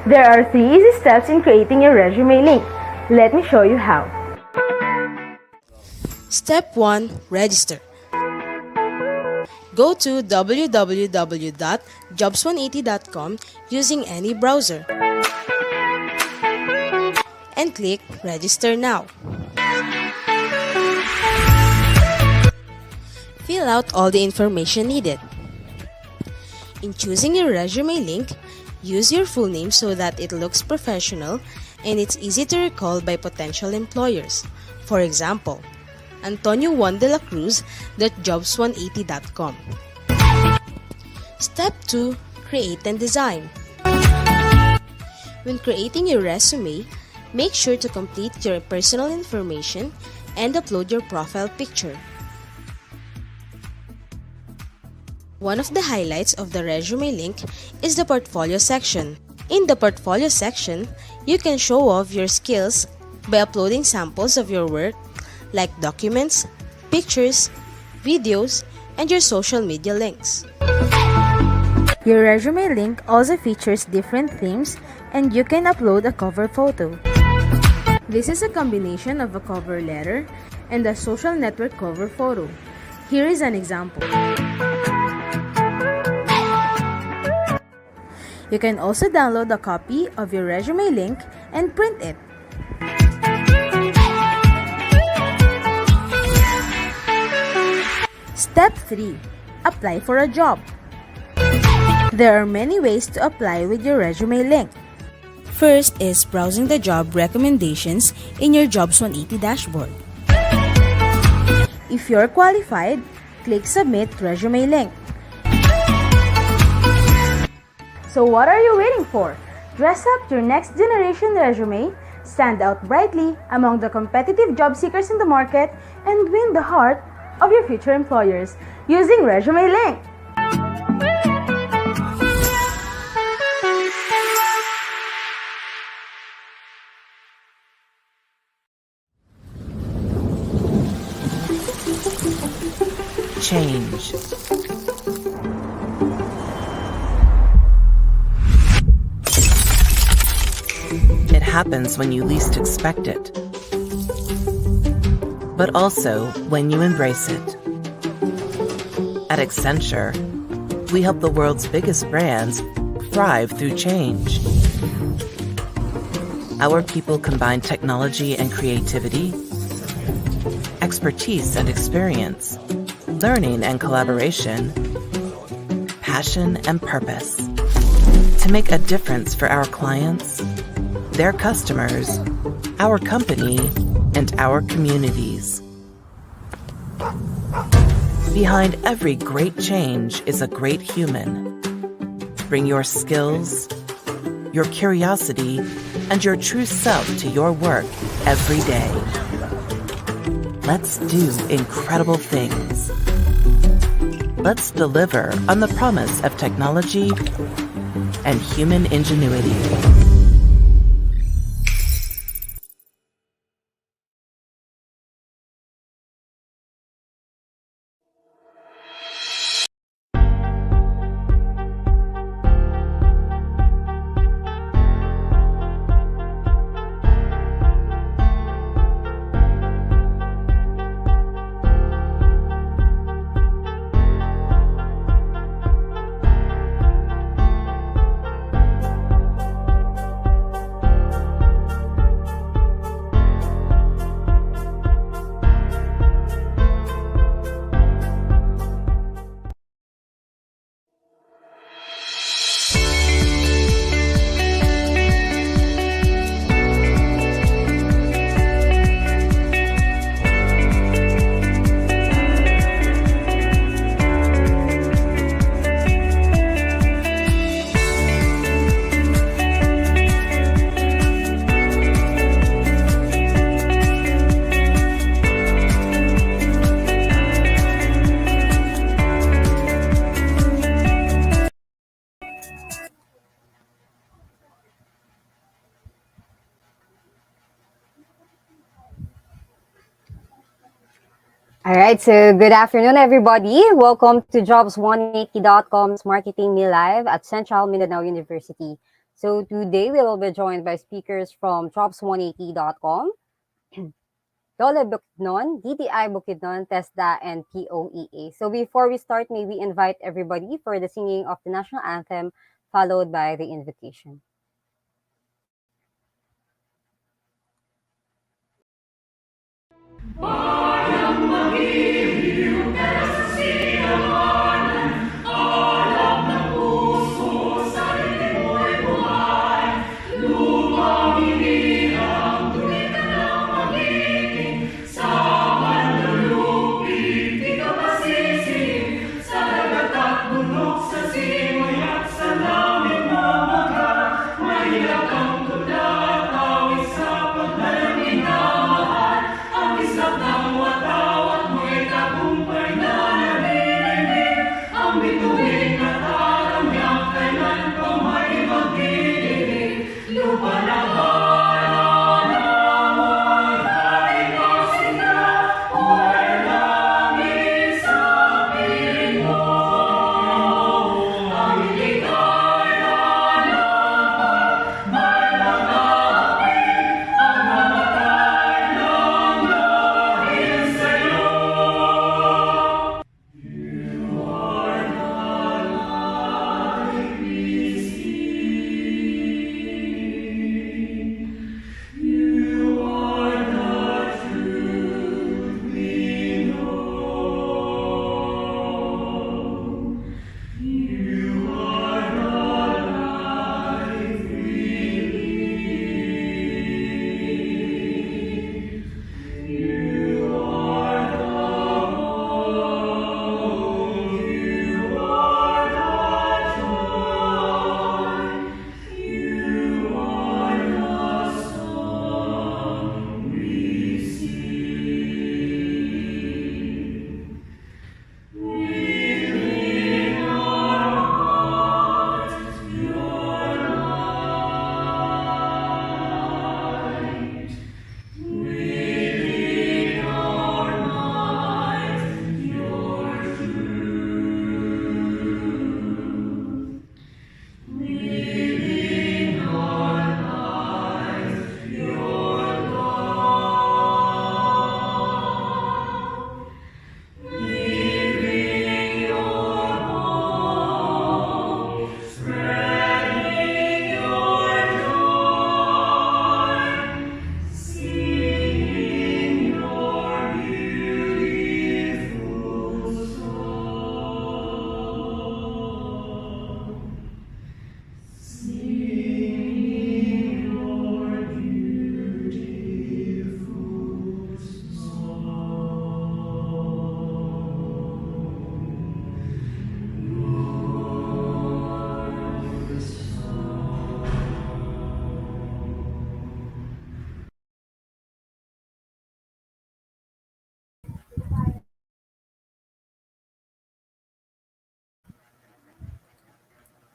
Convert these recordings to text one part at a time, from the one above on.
There are 3 easy steps in creating your resume link. Let me show you how. Step 1. Register. Go to www.jobs180.com using any browser and click Register Now. Fill out all the information needed. In choosing your resume link, use your full name so that it looks professional and it's easy to recall by potential employers. For example, Antonio Juan de la Cruz .jobs180.com. Step 2. Create and design. When creating your resume, make sure to complete your personal information and upload your profile picture. One of the highlights of the resume link is the portfolio section. In the portfolio section, you can show off your skills by uploading samples of your work like documents, pictures, videos, and your social media links. Your resume link also features different themes and you can upload a cover photo. This is a combination of a cover letter and a social network cover photo. Here is an example. You can also download a copy of your resume link and print it. Step 3. Apply for a job. There are many ways to apply with your resume link. First is browsing the job recommendations in your Jobs 180 dashboard. If you're qualified, click Submit Resume Link. So what are you waiting for? Dress up your next generation resume, stand out brightly among the competitive job seekers in the market, and win the heart of your future employers using Resume Link. Change. It happens when you least expect it, but also when you embrace it. At Accenture, we help the world's biggest brands thrive through change. Our people combine technology and creativity, expertise and experience, learning and collaboration, passion and purpose to make a difference for our clients, their customers, our company, and our communities. Behind every great change is a great human. Bring your skills, your curiosity, and your true self to your work every day. Let's do incredible things. Let's deliver on the promise of technology and human ingenuity. All right, so good afternoon, everybody. Welcome to Jobs180.com's Marketing Me Live at Central Mindanao University. So today we will be joined by speakers from Jobs180.com, Dole Bukidnon, DTI Bukidnon, TESDA, and POEA. So before we start, may we invite everybody for the singing of the national anthem, followed by the invocation.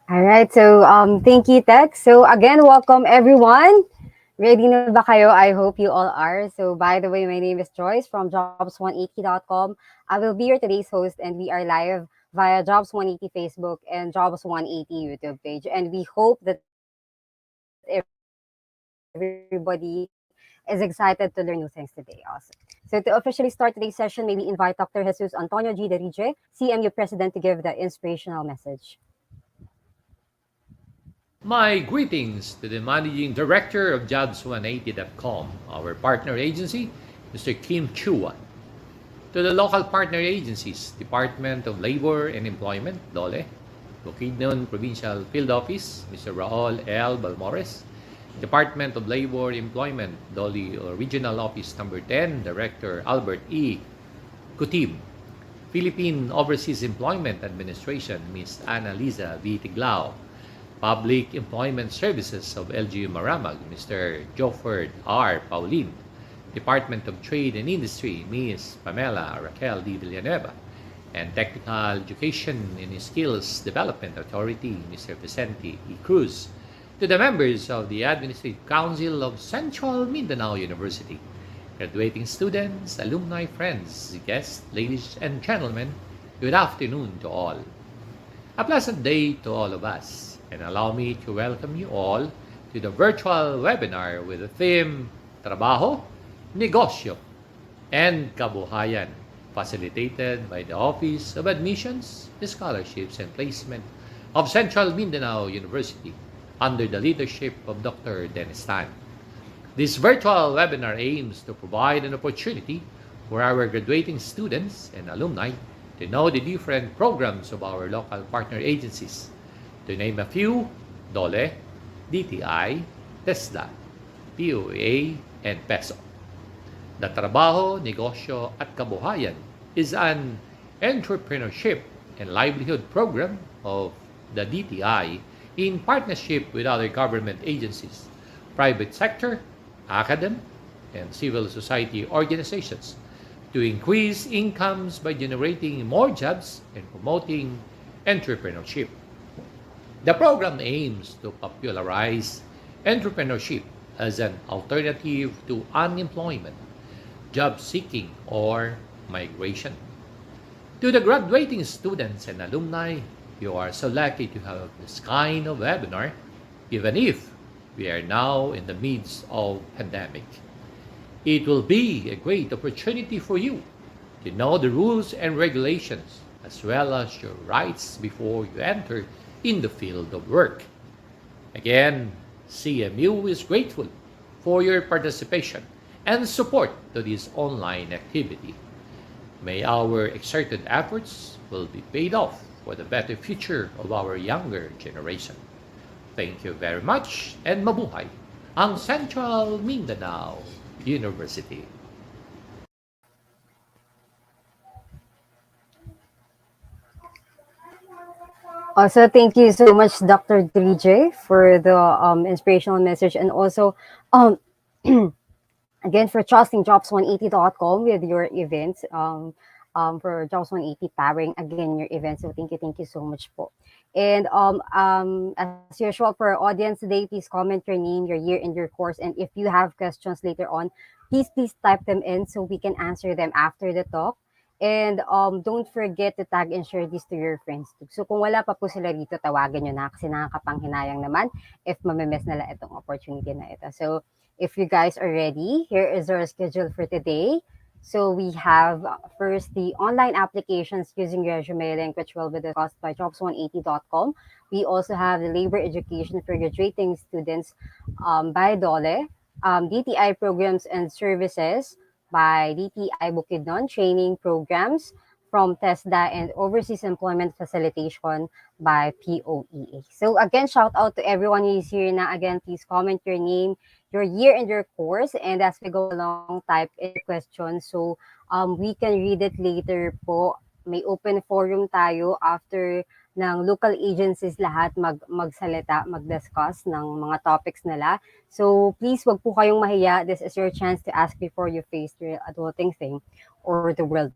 All right, so thank you, Tech. So again, welcome everyone. Ready na ba kayo? I hope you all are. So by the way, my name is Joyce from Jobs180.com. I will be your today's host, and we are live via Jobs180 Facebook and Jobs180 YouTube page. And we hope that everybody is excited to learn new things today also. So to officially start today's session, may we invite Dr. Jesus Antonio G. Derige, CMU President, to give the inspirational message. My greetings to the Managing Director of Jobs180.com, our partner agency, Mr. Kim Chuan. To the local partner agencies, Department of Labor and Employment, DOLE, Bukidnon Provincial Field Office, Mr. Raul L. Balmores, Department of Labor and Employment, DOLE Regional Office Number 10, Director Albert E. Kutib, Philippine Overseas Employment Administration, Ms. Annalisa V. Tiglao, Public Employment Services of LGU Maramag, Mr. Jofford R. Paulin, Department of Trade and Industry, Ms. Pamela Raquel D. Villanueva, and Technical Education and Skills Development Authority, Mr. Vicente E. Cruz, to the members of the Administrative Council of Central Mindanao University, graduating students, alumni, friends, guests, ladies and gentlemen, good afternoon to all. A pleasant day to all of us. and allow me to welcome you all to the virtual webinar with the theme Trabaho, Negosyo, and Kabuhayan, facilitated by the Office of Admissions, Scholarships, and Placement of Central Mindanao University under the leadership of Dr. Dennis Tan. This virtual webinar aims to provide an opportunity for our graduating students and alumni to know the different programs of our local partner agencies. To name a few, DOLE, DTI, TESDA, POEA, and PESO. The Trabaho, Negosyo, at Kabuhayan is an entrepreneurship and livelihood program of the DTI in partnership with other government agencies, private sector, academic, and civil society organizations to increase incomes by generating more jobs and promoting entrepreneurship. The program aims to popularize entrepreneurship as an alternative to unemployment, job seeking, or migration. To the graduating students and alumni, you are so lucky to have this kind of webinar, even if we are now in the midst of pandemic. It will be a great opportunity for you to know the rules and regulations as well as your rights before you enter in the field of work. Again, CMU is grateful for your participation and support to this online activity. May our exerted efforts will be paid off for the better future of our younger generation. Thank you very much, and mabuhay ang Central Mindanao University. Also, thank you so much, Dr. 3J, for the inspirational message, and also um, again for trusting jobs180.com with your events. For Jobs 180 powering again your event. So thank you so much po. And as usual for our audience today, please comment your name, your year, and your course. And if you have questions later on, please type them in so we can answer them after the talk. And don't forget to tag and share this to your friends too. So kung wala pa po sila dito, tawagan nyo na kasi nakakapanghinayang naman if mamimiss nila itong opportunity na ito. So if you guys are ready, here is our schedule for today. So we have first the online applications using ResumeLink, which will be discussed by jobs180.com. We also have the labor education for graduating students by DOLE, DTI programs and services by DTI Bukidnon, training programs from TESDA, and overseas employment facilitation by POEA. So again, shout out to everyone who is here na. Again, please comment your name, your year, and your course. And as we go along, type in your questions so we can read it later po. May open forum tayo after ng local agencies lahat magsalita, mag-discuss ng mga topics nila. So please, wag po kayong mahiya. This is your chance to ask before you face the adulting thing or the world.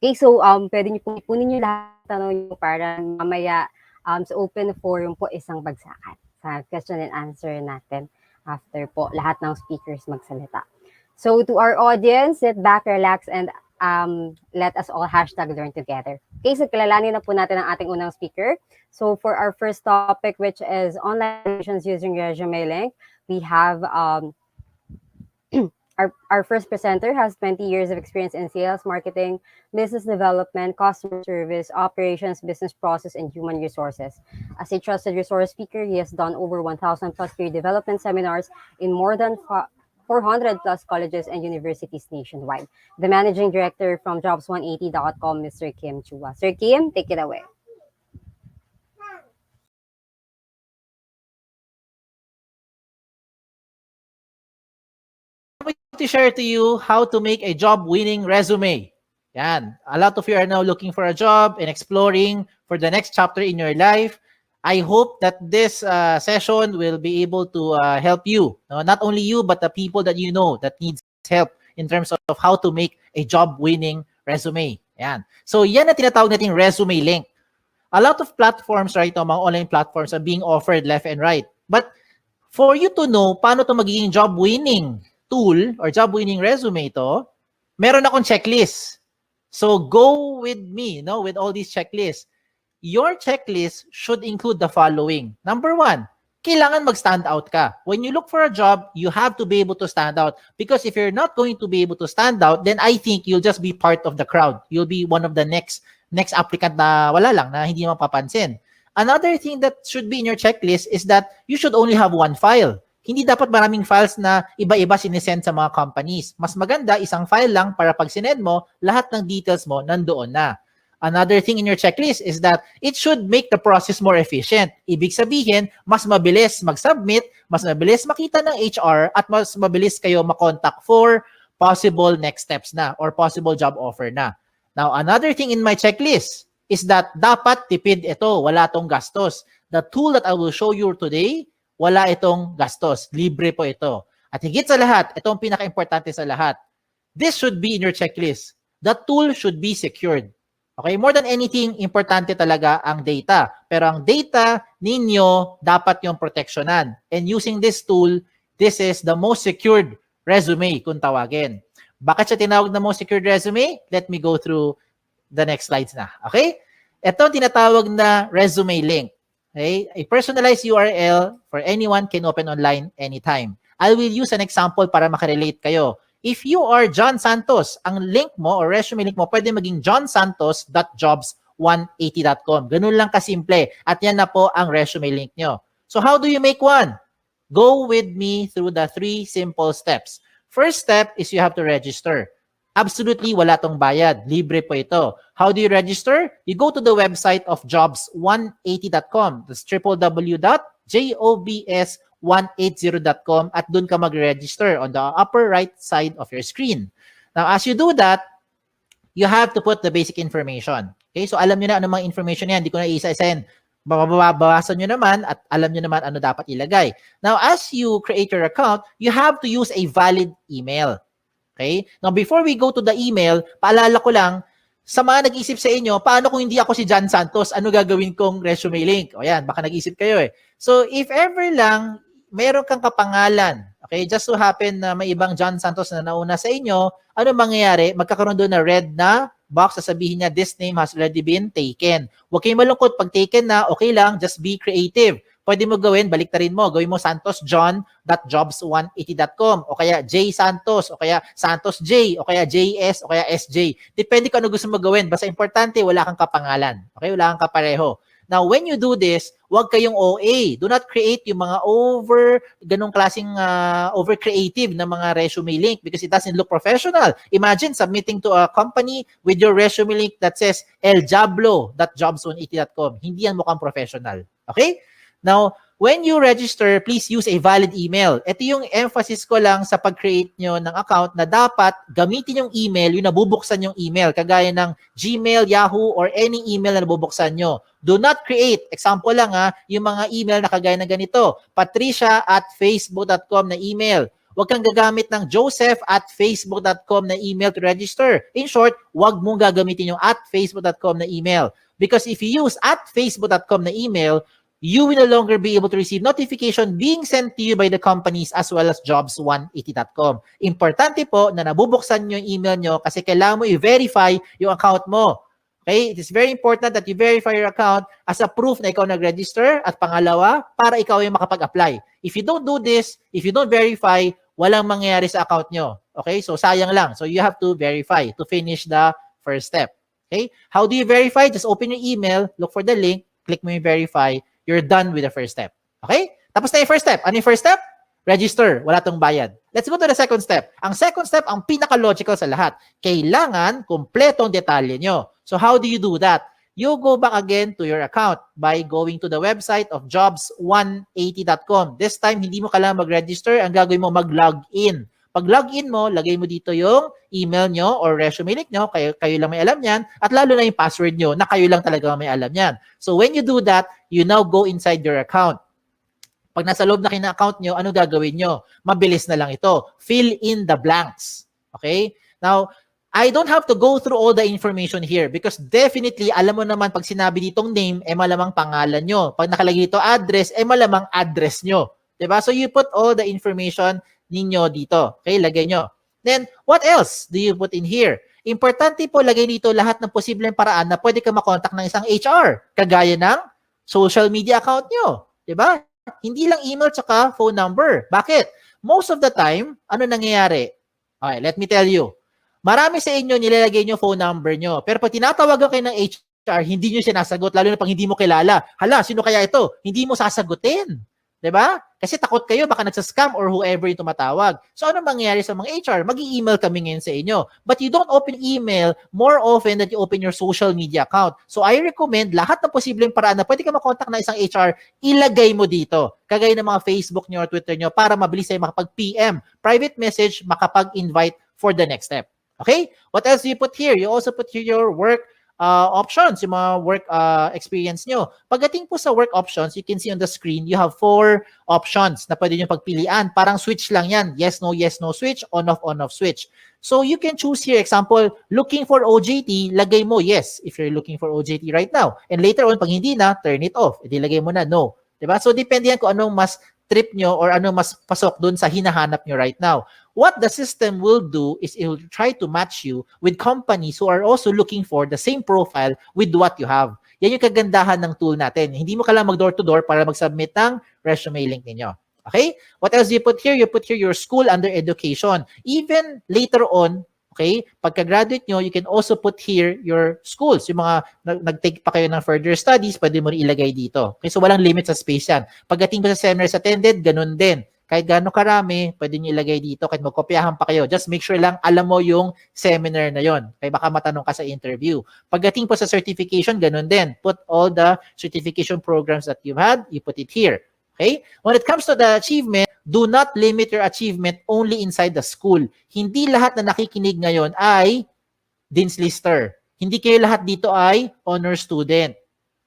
Okay, so pwede niyo po ipunin niyo lahat ng tanong niyo para mamaya sa open forum po isang bagsakan sa question and answer natin after po lahat ng speakers magsalita. So to our audience, sit back, relax, and let us all #learn together. Okay, so kilalanin na po natin ang ating unang speaker. So for our first topic, which is online admissions using ResumeLink, we have our first presenter has 20 years of experience in sales, marketing, business development, customer service, operations, business process, and human resources. As a trusted resource speaker, he has done over 1,000 plus peer development seminars in more than 400 plus colleges and universities nationwide. The managing director from jobs180.com, Mr. Kim Chua. Sir Kim, take it away. To share to you how to make a job-winning resume. Yan. A lot of you are now looking for a job and exploring for the next chapter in your life. I hope that this session will be able to help you. Not only you, but the people that you know that needs help in terms of how to make a job-winning resume. Yan. So yan na tinatawag natin ResumeLink. A lot of platforms right now, mga online platforms are being offered left and right. But for you to know paano to magiging job-winning tool or job-winning resume ito, meron akong checklist. So go with me, with all these checklists. your checklist should include the following. Number 1, kailangan mag-stand out ka. When you look for a job, you have to be able to stand out. Because if you're not going to be able to stand out, then I think you'll just be part of the crowd. You'll be one of the next applicant na wala lang, na hindi mapapansin. Another thing that should be in your checklist is that you should only have one file. Hindi dapat maraming files na iba-iba sinesend sa mga companies. Mas maganda, isang file lang para pag sinend mo, lahat ng details mo nandoon na. Another thing in your checklist is that it should make the process more efficient. Ibig sabihin, mas mabilis mag-submit, mas mabilis makita ng HR, at mas mabilis kayo makontak for possible next steps na or possible job offer na. Now, another thing in my checklist is that dapat tipid ito, wala itong gastos. The tool that I will show you today, wala itong gastos. Libre po ito. At higit sa lahat, ito ang pinaka-importante sa lahat. This should be in your checklist. The tool should be secured. Okay? More than anything, importante talaga ang data. Pero ang data ninyo, dapat yung protectionan. And using this tool, this is the most secured resume kung tawagin. Bakit siya tinawag na most secured resume? Let me go through the next slides na. Okay? Ito tinatawag na ResumeLink. Okay? A personalized URL for anyone can open online anytime. I will use an example para makarelate kayo. If you are John Santos, ang link mo or resume link mo pwede maging johnsantos.jobs180.com. Ganun lang kasimple. At yan na po ang resume link nyo. So how do you make one? Go with me through the 3 simple steps. First step is you have to register. Absolutely wala tong bayad. Libre po ito. How do you register? You go to the website of jobs180.com. That's www.jobs180.com at dun ka mag-register on the upper right side of your screen. Now, as you do that, you have to put the basic information. Okay? So, alam nyo na ano mga information yan. Hindi ko na isa-isahin. Babawasan nyo naman at alam nyo naman ano dapat ilagay. Now, as you create your account, you have to use a valid email. Okay? Now, before we go to the email, paalala ko lang, sa mga nag-isip sa inyo, paano kung hindi ako si John Santos, ano gagawin kong resume link? O yan, baka nag-isip kayo eh. So, if ever lang, meron kang kapangalan, okay, just so happen na may ibang John Santos na nauna sa inyo, ano mangyayari? Magkakaroon doon na red na box, sasabihin niya, this name has already been taken. Huwag kayong malungkot, pag taken na, okay lang, just be creative. Pwede mo gawin, baliktarin mo, gawin mo santosjohn.jobs180.com o kaya J Santos o kaya Santos J o kaya JS o kaya SJ. Depende kung ano gusto mo gawin. Basta importante, wala kang kapangalan. Okay? Wala kang kapareho. Now, when you do this, huwag kayong OA. Do not create yung mga ganong klaseng over creative na mga resume link because it doesn't look professional. Imagine submitting to a company with your resume link that says eljablo.jobs180.com. Hindi yan mukhang professional. Okay? Now, when you register, please use a valid email. Ito yung emphasis ko lang sa pag-create nyo ng account na dapat gamitin yung email, yung nabubuksan yung email, kagaya ng Gmail, Yahoo, or any email na nabubuksan nyo. Do not create, example lang yung mga email na kagaya ng ganito, patricia@facebook.com na email. Huwag kang gagamit ng joseph@facebook.com na email to register. In short, huwag mong gagamitin yung @facebook.com na email. Because if you use @facebook.com na email, you will no longer be able to receive notification being sent to you by the companies as well as jobs180.com. Importante po na nabubuksan nyo yung email nyo kasi kailangan mo i-verify yung account mo. Okay? It is very important that you verify your account as a proof na ikaw nag-register at pangalawa, para ikaw yung makapag-apply. If you don't do this, if you don't verify, walang mangyayari sa account nyo. Okay? So, sayang lang. So, you have to verify to finish the first step. Okay? How do you verify? Just open your email, look for the link, click mo yung verify, you're done with the first step. Okay? Tapos na yung first step. Ano yung first step? Register. Wala tong bayad. Let's go to the second step. Ang second step, ang pinaka-logical sa lahat. Kailangan kumpletong detalye nyo. So how do you do that? You go back again to your account by going to the website of jobs180.com. This time, hindi mo kailangan mag-register. Ang gagawin mo, mag-login. Pag login mo, lagay mo dito yung email nyo or resume link nyo, kayo lang may alam yan, at lalo na yung password nyo na kayo lang talaga may alam yan. So when you do that, you now go inside your account. Pag nasa loob na kayo ng account nyo, ano gagawin nyo? Mabilis na lang ito. Fill in the blanks. Okay? Now, I don't have to go through all the information here because definitely, alam mo naman pag sinabi ditong name, malamang pangalan nyo. Pag nakalagay dito address, malamang address nyo. Diba? So you put all the information ninyo dito. Okay, lagay nyo. Then, what else do you put in here? Importante po lagay dito lahat ng posibleng paraan na pwede ka makontak ng isang HR, kagaya ng social media account nyo. Diba? Hindi lang email tsaka phone number. Bakit? Most of the time, ano nangyayari? Okay, let me tell you. Marami sa inyo nilalagay nyo phone number nyo. Pero pag tinatawagan kayo ng HR, hindi nyo sinasagot, lalo na pag hindi mo kilala. Hala, sino kaya ito? Hindi mo sasagutin. 'Di ba? Kasi takot kayo baka nagsa-scam or whoever yung tumatawag. So ano mangyayari sa mga HR? Mag-i-email kami ngayon sa inyo. But you don't open email more often than you open your social media account. So I recommend lahat ng posibleng paraan na pwede ka makontak na isang HR, ilagay mo dito. Kagaya ng mga Facebook nyo or Twitter nyo para mabilis kayo makapag-PM, private message, makapag-invite for the next step. Okay? What else do you put here? You also put here your work options, yung mga work experience nyo. Pagdating po sa work options, you can see on the screen, you have 4 options na pwede nyo pagpilian. Parang switch lang yan. Yes, no switch, on, off switch. So you can choose here, example, looking for OJT, lagay mo yes if you're looking for OJT right now. And later on, pag hindi na, turn it off. Edi lagay mo na no. Diba? So depende yan kung anong mas trip nyo or ano mas pasok dun sa hinahanap nyo right now. What the system will do is it will try to match you with companies who are also looking for the same profile with what you have. Yan yung kagandahan ng tool natin. Hindi mo kailangan mag-door-to-door para mag-submit ng resume link ninyo. Okay? What else do you put here? You put here your school under education. Even later on, okay, pagka-graduate nyo, you can also put here your schools. Yung mga nag-take pa kayo ng further studies, pwede mo rin ilagay dito. Okay, so walang limit sa space yan. Pagdating mo sa seminars attended, ganun din. Kahit gaano karami, pwede nyo ilagay dito. Kahit magkopyahan pa kayo. Just make sure lang, alam mo yung seminar na yon. Kaya baka matanong ka sa interview. Pagdating po sa certification, ganun din. Put all the certification programs that you've had, you put it here. Okay? When it comes to the achievement, do not limit your achievement only inside the school. Hindi lahat na nakikinig ngayon ay Dean's Lister. Hindi kayo lahat dito ay honor student.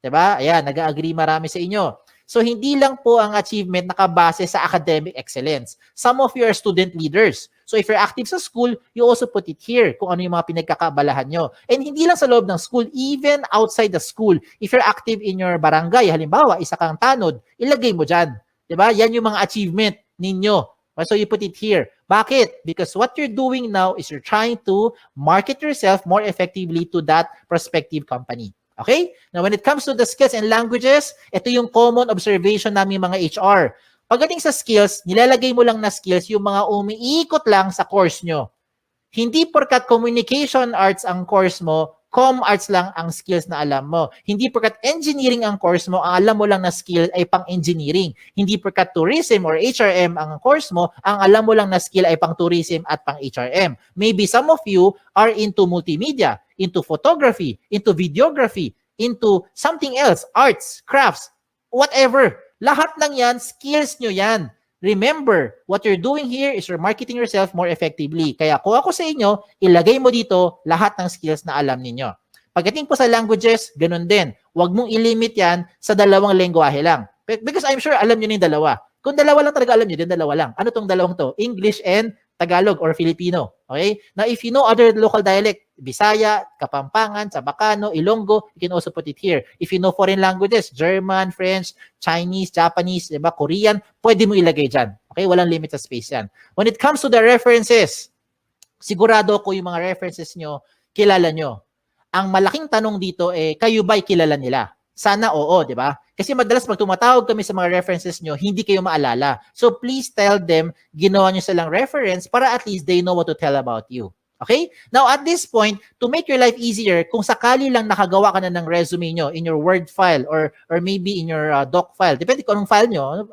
Diba? Ayan, nag-agree marami sa inyo. So, hindi lang po ang achievement nakabase sa academic excellence. Some of you are student leaders. So, if you're active sa school, you also put it here kung ano yung mga pinagkakabalahan nyo. And hindi lang sa loob ng school, even outside the school. If you're active in your barangay, halimbawa, isa kang tanod, ilagay mo dyan. Diba? Yan yung mga achievement ninyo. So, you put it here. Bakit? Because what you're doing now is you're trying to market yourself more effectively to that prospective company. Okay? Now, when it comes to the skills and languages, ito yung common observation namin mga HR. Pagdating sa skills, nilalagay mo lang na skills yung mga umiikot lang sa course nyo. Hindi porkat communication arts ang course mo, com arts lang ang skills na alam mo. Hindi porkat engineering ang course mo, ang alam mo lang na skill ay pang-engineering. Hindi porkat tourism or HRM ang course mo, ang alam mo lang na skill ay pang-tourism at pang-HRM. Maybe some of you are into multimedia, into photography, into videography, into something else, arts, crafts, whatever. Lahat ng yan, skills nyo yan. Remember, what you're doing here is you're marketing yourself more effectively. Kaya kung ako sa inyo, ilagay mo dito lahat ng skills na alam ninyo. Pagdating po sa languages, ganun din. Huwag mong ilimit yan sa 2 lengguwahe lang. Because I'm sure alam nyo na yung 2. Kung 2 lang talaga alam nyo, din 2 lang. Ano tong 2 to? English and Tagalog or Filipino. Okay? Now, if you know other local dialect, Bisaya, Kapampangan, Sabacano, Ilonggo, you can also put it here. If you know foreign languages, German, French, Chinese, Japanese, diba, Korean, pwede mo ilagay dyan. Okay? Walang limit sa space yan. When it comes to the references, sigurado ko yung mga references nyo, kilala nyo. Ang malaking tanong dito kayo ba'y kilala nila? Sana oo, di ba? Kasi madalas pag tumatawag kami sa mga references nyo, hindi kayo maalala. So please tell them, ginawa nyo silang reference para at least they know what to tell about you. Okay? Now at this point, to make your life easier, kung sakali lang nakagawa ka na ng resume nyo in your Word file or maybe in your doc file, depende kung anong file nyo,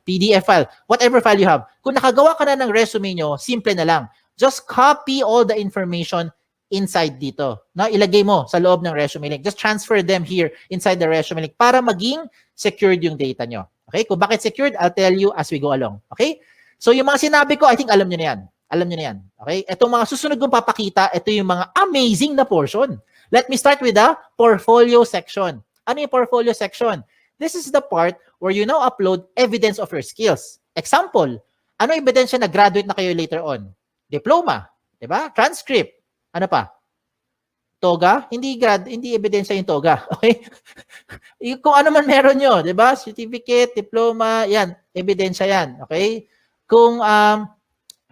PDF file, whatever file you have. Kung nakagawa ka na ng resume nyo, simple na lang. Just copy all the information inside dito. No, ilagay mo sa loob ng resume link. Just transfer them here inside the resume link para maging secured yung data nyo. Okay? Kung bakit secured, I'll tell you as we go along. Okay? So yung mga sinabi ko, I think alam nyo na yan. Alam nyo na yan. Okay? Itong mga susunod kong papakita, ito yung mga amazing na portion. Let me start with the portfolio section. Ano yung portfolio section? This is the part where you now upload evidence of your skills. Example, ano ebidensya na graduate na kayo later on? Diploma, di ba? Transcript. Ano pa? Toga? Hindi ebidensya yung toga. Okay? Kung ano man meron nyo, di ba? Certificate, diploma, yan, ebidensya yan. Okay? Kung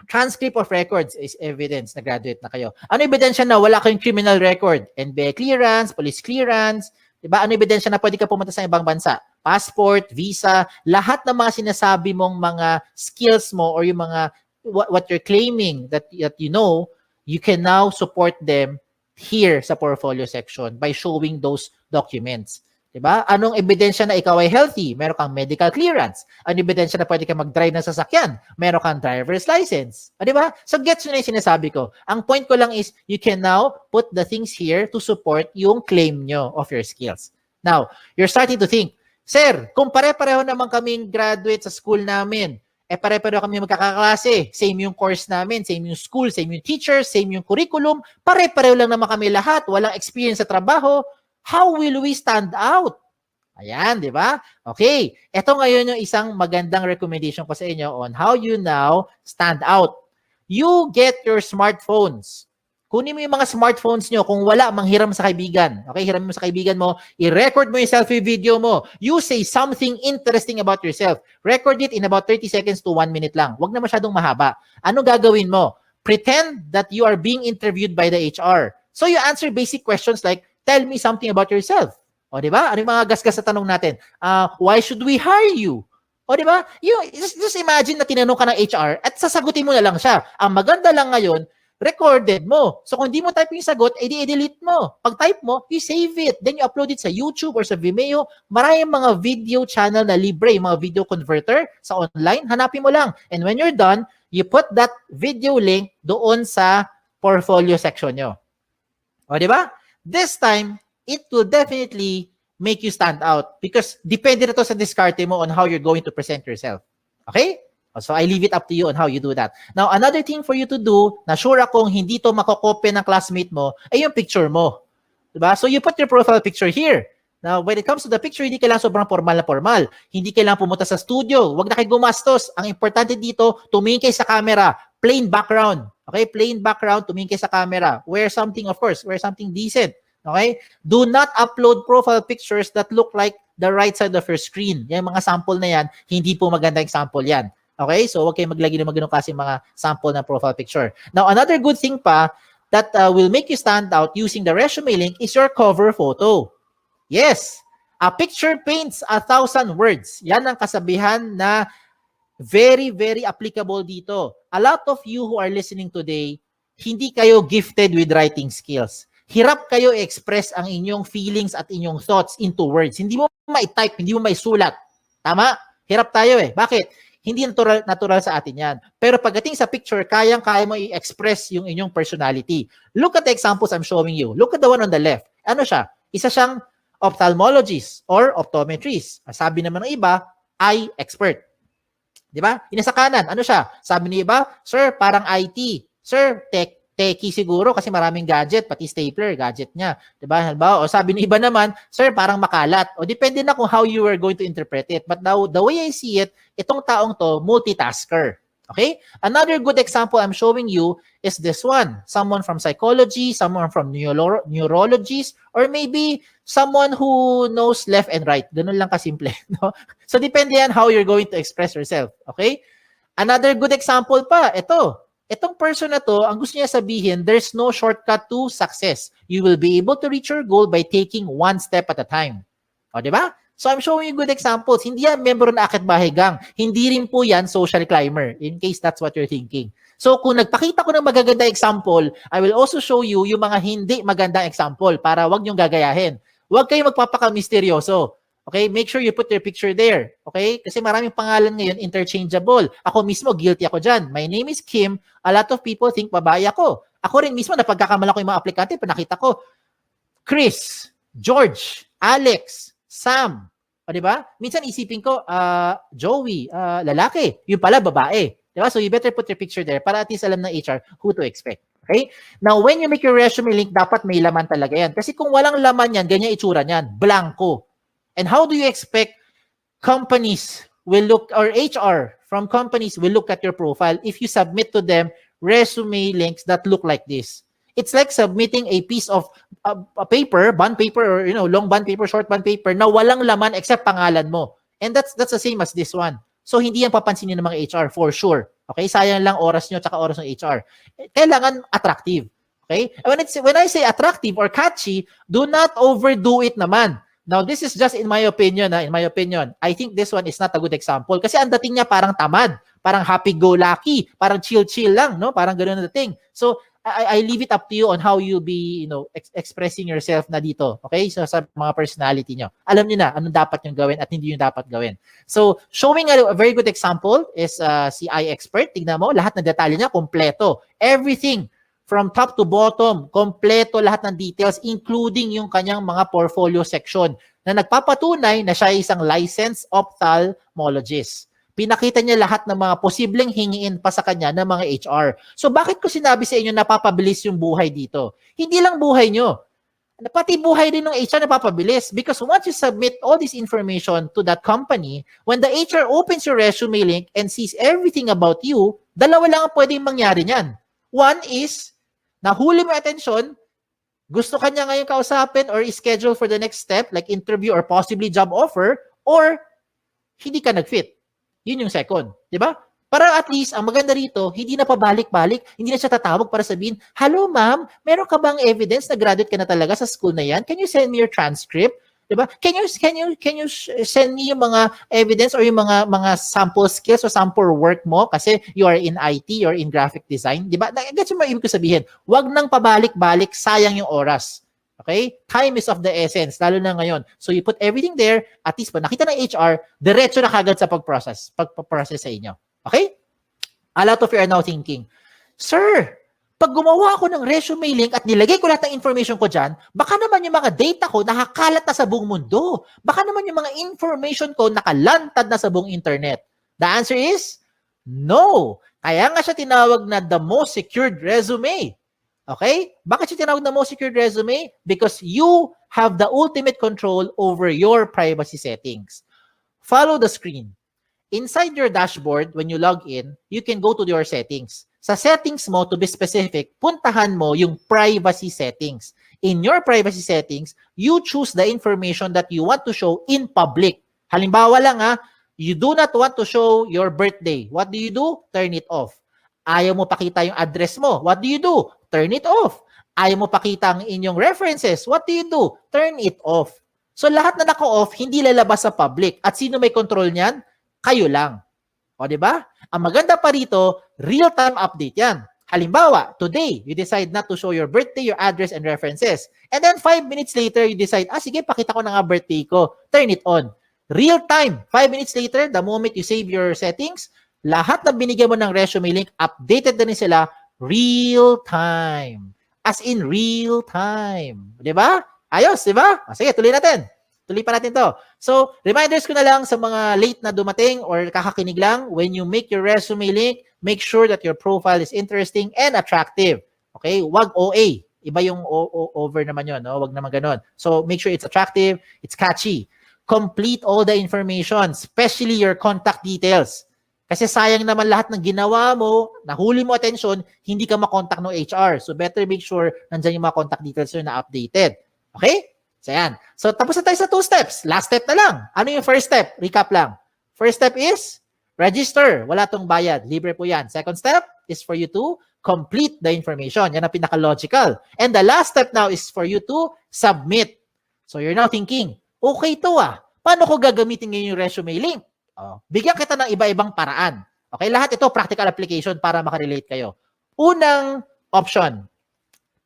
Transcript of records is evidence na graduate na kayo. Ano ebidensya na wala kayong criminal record? NBA clearance, police clearance, diba? Ano ebidensya na pwede ka pumunta sa ibang bansa? Passport, visa, lahat ng mga sinasabi mong mga skills mo or yung mga what you're claiming that you know, you can now support them here sa portfolio section by showing those documents. Diba? Anong ebidensya na ikaw ay healthy? Meron kang medical clearance. Anong ebidensya na pwede ka mag-drive ng sasakyan? Meron kang driver's license. Diba? So gets nyo na yung sinasabi ko. Ang point ko lang is you can now put the things here to support yung claim nyo of your skills. Now, you're starting to think, Sir, kung pare-pareho naman kaming graduate sa school namin, pare-pareho kami magkakaklase, same yung course namin, same yung school, same yung teachers, same yung curriculum, pare-pareho lang naman kami lahat, walang experience sa trabaho, how will we stand out? Ayan, di ba? Okay, ito ngayon yung isang magandang recommendation ko sa inyo on how you now stand out. You get your smartphones. Kunin mo yung mga smartphones nyo. Kung wala, manghiram sa kaibigan. Okay, hiram mo sa kaibigan mo. I-record mo yung selfie video mo. You say something interesting about yourself. Record it in about 30 seconds to 1 minute lang. Huwag na masyadong mahaba. Ano gagawin mo? Pretend that you are being interviewed by the HR. So you answer basic questions like, tell me something about yourself. O, di ba? Ano yung mga gasgas na tanong natin? Why should we hire you? O, di ba? Just imagine na tinanong ka ng HR at sasagutin mo na lang siya. Ang maganda lang ngayon, recorded mo. So, kung di mo type yung sagot, i-delete mo. Pag type mo, you save it. Then you upload it sa YouTube or sa Vimeo. Maraming mga video channel na libre, mga video converter sa online. Hanapin mo lang. And when you're done, you put that video link doon sa portfolio section nyo. O, di ba? This time, it will definitely make you stand out because depende na to sa diskarte mo on how you're going to present yourself. Okay? So, I leave it up to you on how you do that. Now, another thing for you to do, na sure akong hindi to makokopya ng classmate mo, ay yung picture mo. Diba? So, you put your profile picture here. Now, when it comes to the picture, hindi kailangan sobrang formal na formal. Hindi kailangan pumunta sa studio. Huwag na kayo gumastos. Ang importante dito, tumingin kayo sa camera. Plain background. Okay? Plain background, tumingin kayo sa camera. Wear something, of course. Wear something decent. Okay? Do not upload profile pictures that look like the right side of your screen. Yung mga sample na yan, hindi po maganda yung sample yan. Okay? So, huwag kayo maglagay ng ganun kasi mga sample na profile picture. Now, another good thing pa that will make you stand out using the resume link is your cover photo. Yes! A picture paints 1,000 words. Yan ang kasabihan na very, very applicable dito. A lot of you who are listening today, hindi kayo gifted with writing skills. Hirap kayo i-express ang inyong feelings at inyong thoughts into words. Hindi mo ma-type, hindi mo ma-sulat. Tama? Hirap tayo eh. Bakit? Hindi natural sa atin yan. Pero pagdating sa picture, kayang-kaya mo i-express yung inyong personality. Look at the examples I'm showing you. Look at the one on the left. Ano siya? Isa siyang ophthalmologist or optometrist. Sabi naman ng iba, eye expert. Di ba? Yung sa kanan, ano siya? Sabi ng iba, sir, parang IT. Sir, techie siguro kasi maraming gadget, pati stapler, gadget niya. Diba? O sabi ng iba naman, sir, parang makalat. O depende na kung how you are going to interpret it. But now, the way I see it, itong taong to, multitasker. Okay? Another good example I'm showing you is this one. Someone from psychology, someone from neurologist, or maybe someone who knows left and right. Ganun lang kasimple. No? So depende yan how you're going to express yourself. Okay? Another good example pa, ito. Itong person na to, ang gusto niya sabihin, there's no shortcut to success. You will be able to reach your goal by taking one step at a time. O, di ba? So, I'm showing you good examples. Hindi yan member na Akit Bahay Gang. Hindi rin po yan social climber, in case that's what you're thinking. So, kung nagpakita ko ng magaganda example, I will also show you yung mga hindi magandang example para wag niyong gagayahin. Huwag kayong magpapaka-misteryoso. Okay? Make sure you put your picture there. Okay? Kasi maraming pangalan ngayon interchangeable. Ako mismo, guilty ako dyan. My name is Kim. A lot of people think babae ako. Ako rin mismo, napagkakamala ko yung mga aplikante, pinakita ko, Chris, George, Alex, Sam. O, diba? Minsan isipin ko, Joey, lalaki. Yung pala, babae. Diba? So you better put your picture there para at least alam ng HR who to expect. Okay? Now, when you make your resume link, dapat may laman talaga yan. Kasi kung walang laman yan, ganyan itsura niyan. Blanco. And how do you expect companies will look, or HR from companies will look at your profile if you submit to them resume links that look like this? It's like submitting a piece of a paper, bond paper, or long bond paper, short bond paper na walang laman except pangalan mo. And that's the same as this one. So, hindi yan papansinin ng mga HR for sure. Okay? Sayang lang oras nyo tsaka oras ng HR. Kailangan attractive. Okay? When I say attractive or catchy, do not overdo it naman. Now, this is just in my opinion. In my opinion, I think this one is not a good example. Kasi ang dating niya parang tamad, parang happy-go-lucky, parang chill-chill lang, no? Parang ganoon na dating. So, I leave it up to you on how you be, expressing yourself na dito. Okay? So, sa mga personality nyo. Alam niyo na anong dapat nyo gawin at hindi nyo dapat gawin. So, showing a very good example is si iExpert. Tignan mo, lahat ng detalye niya, kompleto. Everything from top to bottom, kompleto lahat ng details, including yung kanyang mga portfolio section na nagpapatunay na siya ay isang licensed ophthalmologist. Pinakita niya lahat ng mga posibleng hingiin pa sa kanya ng mga HR. So bakit ko sinabi sa inyo napapabilis yung buhay dito? Hindi lang buhay nyo. Pati buhay din ng HR napapabilis. Because once you submit all this information to that company, when the HR opens your resume link and sees everything about you, dalawa lang ang pwedeng mangyari niyan. One is, nahuli mo attention, gusto ka niya ngayon kausapin or schedule for the next step, like interview or possibly job offer, or hindi ka nag-fit. Yun yung second. Di ba? Para at least, ang maganda rito, hindi na pabalik-balik, hindi na siya tatawag para sabihin, hello ma'am, meron ka bang evidence na graduate ka na talaga sa school na yan? Can you send me your transcript? Diba? Can you send me yung mga evidence or yung mga sample skills o sample work mo kasi you are in IT or in graphic design, diba? That's yung ibig ko sabihin. Wag nang pabalik-balik, sayang yung oras. Okay? Time is of the essence, lalo na ngayon. So you put everything there, at least pa nakita ng HR, diretso na kagad sa pag-process sa inyo. Okay? A lot of you are now thinking, Sir, pag gumawa ako ng resume link at nilagay ko lahat ng information ko dyan, baka naman yung mga data ko nakakalat na sa buong mundo. Baka naman yung mga information ko nakalantad na sa buong internet. The answer is, no. Kaya nga siya tinawag na the most secured resume. Okay? Bakit siya tinawag na most secured resume? Because you have the ultimate control over your privacy settings. Follow the screen. Inside your dashboard, when you log in, you can go to your settings. Sa settings mo, to be specific, puntahan mo yung privacy settings. In your privacy settings, you choose the information that you want to show in public. Halimbawa lang you do not want to show your birthday. What do you do? Turn it off. Ayaw mo pakita yung address mo. What do you do? Turn it off. Ayaw mo pakita ang inyong references. What do you do? Turn it off. So lahat na naka-off, hindi lalabas sa public. At sino may control niyan? Kayo lang. O, di ba? Ang maganda pa rito, real-time update yan. Halimbawa, today, you decide not to show your birthday, your address, and references. And then 5 minutes later, you decide, sige, pakita ko na nga birthday ko. Turn it on. Real-time. 5 minutes later, the moment you save your settings, lahat na binigyan mo ng resume link, updated na rin sila, real-time. As in real-time. Di ba? Ayos, di ba? Sige, tuloy natin. Tuloy pa natin to. So, reminders ko na lang sa mga late na dumating or kakakinig lang, when you make your resume link, make sure that your profile is interesting and attractive. Okay? Wag OA. Iba yung over naman yun. No? Wag naman ganon. So, make sure it's attractive, it's catchy. Complete all the information, especially your contact details. Kasi sayang naman lahat ng ginawa mo, nahuli mo attention, hindi ka makontak ng HR. So, better make sure nandyan yung mga contact details na updated. Okay? So, yan. So, tapos na tayo sa 2 steps. Last step na lang. Ano yung first step? Recap lang. First step is register. Wala tong bayad. Libre po yan. Second step is for you to complete the information. Yan ang pinaka-logical. And the last step now is for you to submit. So, you're now thinking, okay to paano ko gagamitin ngayon yung resume link? Bigyan kita ng iba-ibang paraan. Okay, lahat ito practical application para makarelate kayo. Unang option,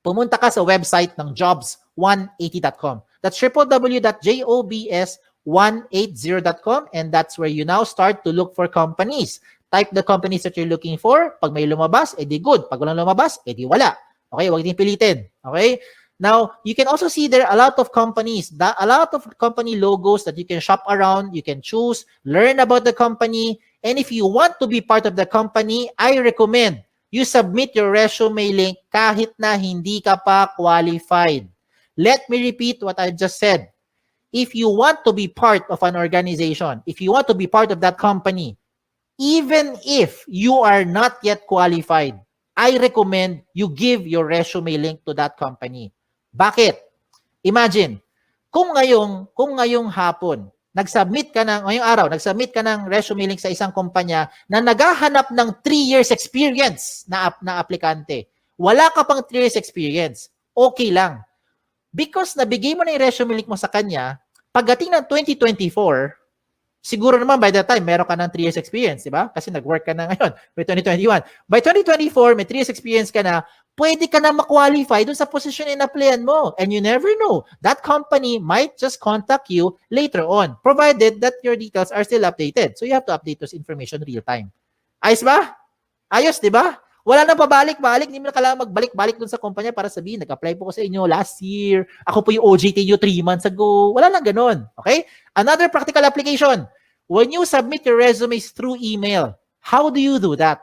pumunta ka sa website ng jobs180.com. That's www.jobs180.com, and that's where you now start to look for companies. Type the companies that you're looking for. Pag may lumabas, edi good. Pag walang lumabas, edi wala. Okay, huwag din pilitin. Okay? Now, you can also see there a lot of companies, a lot of company logos that you can shop around, you can choose, learn about the company, and if you want to be part of the company, I recommend you submit your resume link kahit na hindi ka pa qualified. Let me repeat what I just said. If you want to be part of an organization, if you want to be part of that company, even if you are not yet qualified, I recommend you give your resume link to that company. Bakit? Imagine, kung ngayong hapon, nagsubmit ka ng, ngayong araw, nagsubmit ka ng resume link sa isang kumpanya na naghahanap ng 3 years experience na aplikante. Wala ka pang 3 years experience. Okay lang. Because nabigay mo na yung resume link mo sa kanya, pagdating ng 2024, siguro naman by that time, meron ka ng 3 years experience, di ba? Kasi nag-work ka na ngayon by 2021. By 2024, may 3 years experience ka na, pwede ka na ma-qualify dun sa position in-applyan mo. And you never know. That company might just contact you later on, provided that your details are still updated. So you have to update those information real time. Ayos ba? Ayos, di ba? Wala nang pabalik-balik. Hindi mo na kailangan magbalik-balik dun sa kumpanya para sabihin, nag-apply po ko sa inyo last year. Ako po yung OJT nyo 3 months ago. Wala nang ganun. Okay? Another practical application. When you submit your resumes through email, how do you do that?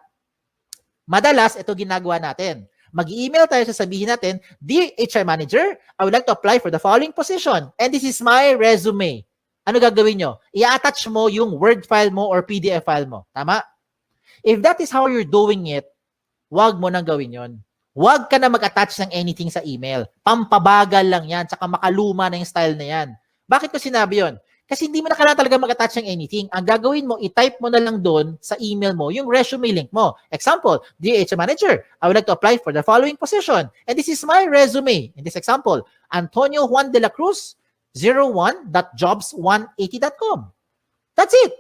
Madalas, ito ginagawa natin. Mag-email tayo, sasabihin natin, Dear HR Manager, I would like to apply for the following position. And this is my resume. Ano gagawin nyo? I-attach mo yung Word file mo or PDF file mo. Tama? If that is how you're doing it, wag mo nang gawin yon. Wag ka na mag-attach ng anything sa email. Pampabagal lang yan, tsaka makaluma na yung style na yan. Bakit ko sinabi yon? Kasi hindi mo na kailangan talaga mag-attach ng anything. Ang gagawin mo, i-type mo na lang doon sa email mo yung resume link mo. Example, Dear HR Manager, I would like to apply for the following position. And this is my resume. In this example, Antonio Juan de la Cruz, 01.jobs180.com. That's it.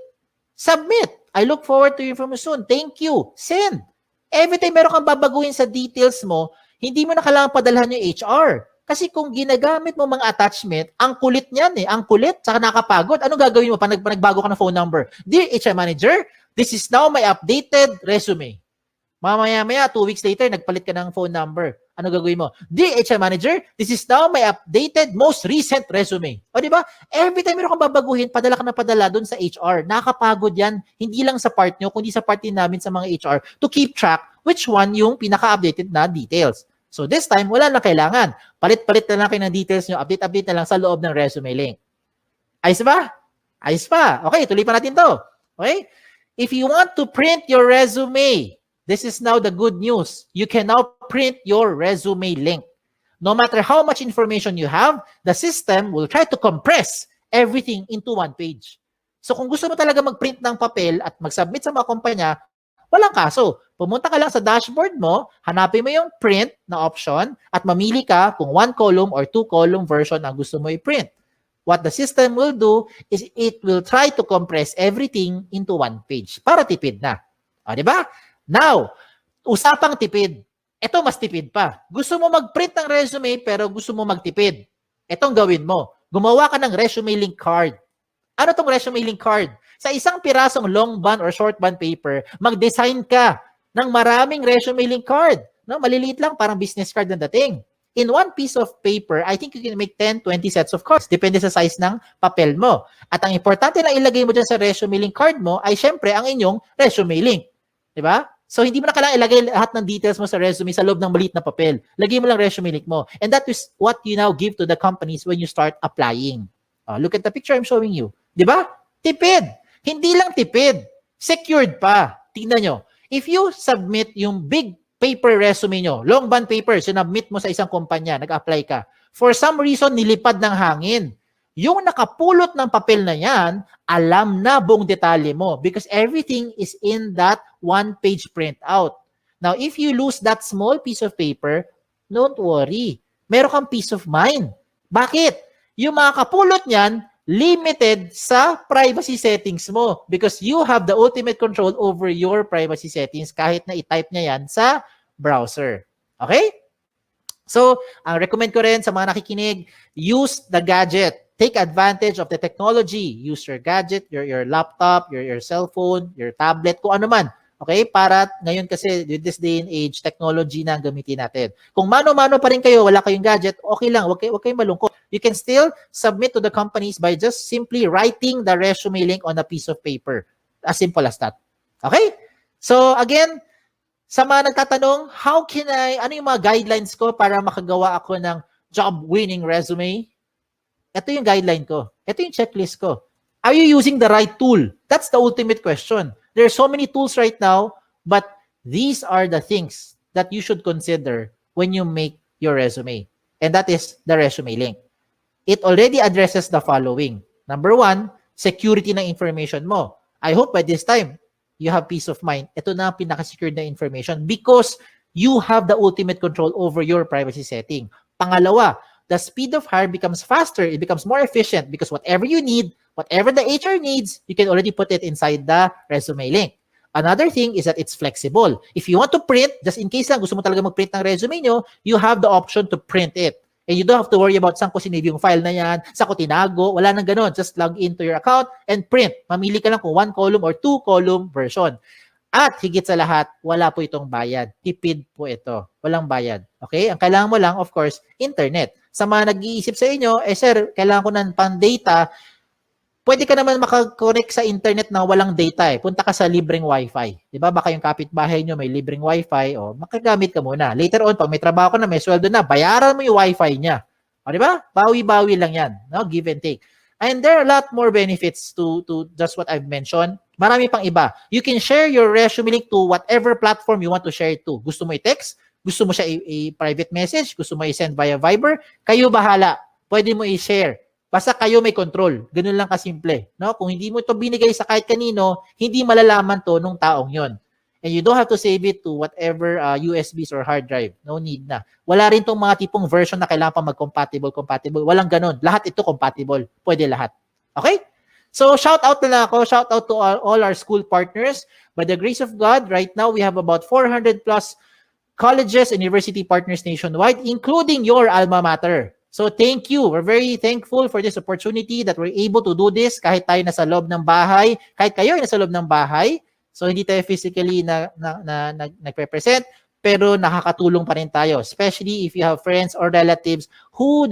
Submit. I look forward to your information soon. Thank you. Send. Every time meron kang babaguhin sa details mo, hindi mo na kailangan padalhan yung HR. Kasi kung ginagamit mo mga attachment, ang kulit niyan eh. Ang kulit, saka nakapagod. Anong gagawin mo pag nagbago ka ng phone number? Dear HR Manager, this is now my updated resume. Mamaya-maya, 2 weeks later, nagpalit ka ng phone number. Ano gagawin mo? Dear HR Manager, this is now my updated, most recent resume. O di ba? Every time meron kang babaguhin, padala ka na padala doon sa HR. Nakakapagod yan, hindi lang sa part nyo, kundi sa part din namin sa mga HR to keep track which one yung pinaka-updated na details. So this time, wala na kailangan. Palit-palit na lang kayo ng details nyo, update-update na lang sa loob ng resume link. Ayos ba? Ayos pa. Okay, tuloy pa natin to. Okay? If you want to print your resume, this is now the good news. You can now print your resume link. No matter how much information you have, the system will try to compress everything into one page. So kung gusto mo talaga mag-print ng papel at mag-submit sa mga kumpanya, walang kaso. Pumunta ka lang sa dashboard mo, hanapin mo yung print na option at mamili ka kung 1 column or 2 column version ang gusto mo i-print. What the system will do is it will try to compress everything into one page para tipid na. O, di ba? Now, usapang tipid. Ito mas tipid pa. Gusto mo mag-print ng resume pero gusto mo magtipid. Itong gawin mo. Gumawa ka ng resume link card. Ano tong resume link card? Sa isang pirasong long bond or short bond paper, mag-design ka ng maraming resume link card. No? Maliliit lang, parang business card na dating. In one piece of paper, I think you can make 10, 20 sets of cards. Depende sa size ng papel mo. At ang importante lang ilagay mo dyan sa resume link card mo ay syempre ang inyong resume link. Diba? So, hindi mo na kailangan ilagay lahat ng details mo sa resume sa loob ng maliit na papel. Lagay mo lang resume link mo. And that is what you now give to the companies when you start applying. Look at the picture I'm showing you. Diba? Tipid. Hindi lang tipid. Secured pa. Tingnan nyo. If you submit yung big paper resume nyo, long bond paper, sinubmit mo sa isang kumpanya, nag-apply ka. For some reason, nilipad ng hangin. Yung nakapulot ng papel na yan, alam na buong detalye mo because everything is in that one-page printout. Now, if you lose that small piece of paper, don't worry. Meron kang peace of mind. Bakit? Yung mga kapulot niyan, limited sa privacy settings mo because you have the ultimate control over your privacy settings kahit na i-type niya yan sa browser. Okay? So, ang recommend ko rin sa mga nakikinig, use the gadget. Take advantage of the technology. Use your gadget, your laptop, your cell phone, your tablet, kung ano man. Okay? Para ngayon kasi, with this day and age, technology na ang gamitin natin. Kung mano-mano pa rin kayo, wala kayong gadget, okay lang. Huwag kayong malungkot. You can still submit to the companies by just simply writing the resume link on a piece of paper. As simple as that. Okay? So, again, sa mga nagtatanong, ano yung mga guidelines ko para makagawa ako ng job-winning resume? Ito yung guideline ko. Ito yung checklist ko. Are you using the right tool? That's the ultimate question. There are so many tools right now, but these are the things that you should consider when you make your resume. And that is the resume link. It already addresses the following. Number 1, security ng information mo. I hope by this time, you have peace of mind. Ito na ang pinaka-secured na information because you have the ultimate control over your privacy setting. Pangalawa, the speed of hire becomes faster. It becomes more efficient because whatever you need, whatever the HR needs, you can already put it inside the resume link. Another thing is that it's flexible. If you want to print, just in case lang gusto mo talaga mag-print ng resume nyo, you have the option to print it. And you don't have to worry about saan ko sinave yung file na yan, saan ko tinago, wala nang ganun. Just log into your account and print. Mamili ka lang kung 1 column or 2 column version. At higit sa lahat, wala po itong bayad. Tipid po ito. Walang bayad. Okay? Ang kailangan mo lang, of course, internet. Sa mga nag-iisip sa inyo, sir, kailangan ko ng pang-data. Pwede ka naman makakonect sa internet na walang data eh. Punta ka sa libreng wifi. Di ba? Baka yung kapitbahay nyo may libreng wifi o makagamit ka muna. Later on, pag may trabaho ka na, may sweldo na, bayaran mo yung wifi niya. O di ba? Bawi-bawi lang yan. No? Give and take. And there are a lot more benefits to just what I've mentioned. Marami pang iba. You can share your resume link to whatever platform you want to share it to. Gusto mo i-text? Gusto mo siya i-private message? Gusto mo i-send via Viber? Kayo bahala. Pwede mo i-share. Basta kayo may control. Ganun lang kasimple. No? Kung hindi mo ito binigay sa kahit kanino, hindi malalaman to nung taong yon. And you don't have to save it to whatever USBs or hard drive. No need na. Wala rin tong mga tipong version na kailangan pa mag-compatible. Walang ganun. Lahat ito compatible. Pwede lahat. Okay? So, shout out na lang ako. Shout out to all our school partners. By the grace of God, right now we have about 400 plus colleges and university partners nationwide, including your alma mater. So thank you. We're very thankful for this opportunity that we're able to do this kahit tayo nasa loob ng bahay, kahit kayo ay nasa loob ng bahay. So hindi tayo physically nagpe-present, pero nakakatulong pa rin tayo, especially if you have friends or relatives whom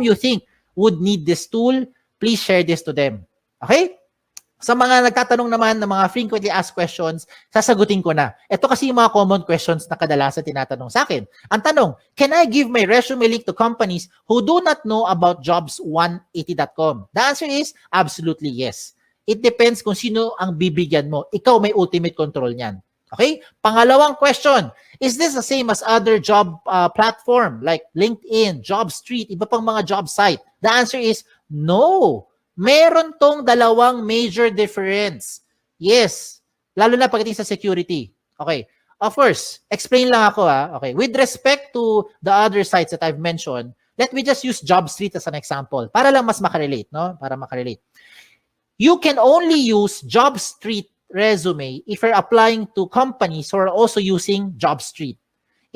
you think would need this tool, please share this to them. Okay? Sa mga nagtatanong naman ng mga frequently asked questions, sasagutin ko na. Ito kasi yung mga common questions na kadalasan tinatanong sa akin. Ang tanong, can I give my resume link to companies who do not know about jobs180.com? The answer is absolutely yes. It depends kung sino ang bibigyan mo. Ikaw may ultimate control niyan. Okay? Pangalawang question, is this the same as other job platform like LinkedIn, JobStreet, iba pang mga job site? The answer is no. Meron tong dalawang major difference. Yes. Lalo na pagdating sa security. Okay. Of course, explain lang ako Okay. With respect to the other sites that I've mentioned, let me just use JobStreet as an example para lang mas makarelate, no? Para makarelate. You can only use JobStreet resume if you're applying to companies who are also using JobStreet.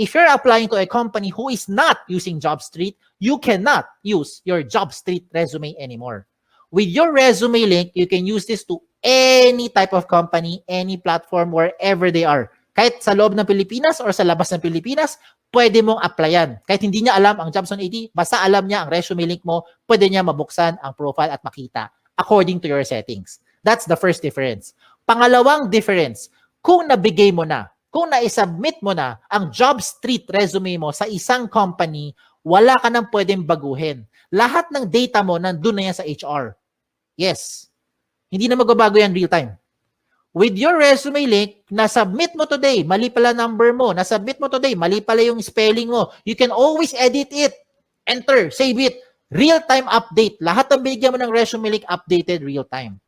If you're applying to a company who is not using JobStreet, you cannot use your JobStreet resume anymore. With your resume link, you can use this to any type of company, any platform, wherever they are. Kahit sa loob ng Pilipinas or sa labas ng Pilipinas, pwede mong applyan. Kahit hindi niya alam ang Jobs 180, basta alam niya ang resume link mo, pwede niya mabuksan ang profile at makita according to your settings. That's the first difference. Pangalawang difference, kung nabigay mo na, kung na-submit mo na ang JobStreet resume mo sa isang company, wala ka nang pwedeng baguhin. Lahat ng data mo nandun na yan sa HR. Yes. Hindi na magbabago yan real time. With your resume link, na-submit mo today, mali pala number mo, na-submit mo today, mali pala yung spelling mo, you can always edit it. Enter, save it. Real-time update. Lahat ng binigyan mo ng resume link, updated real-time.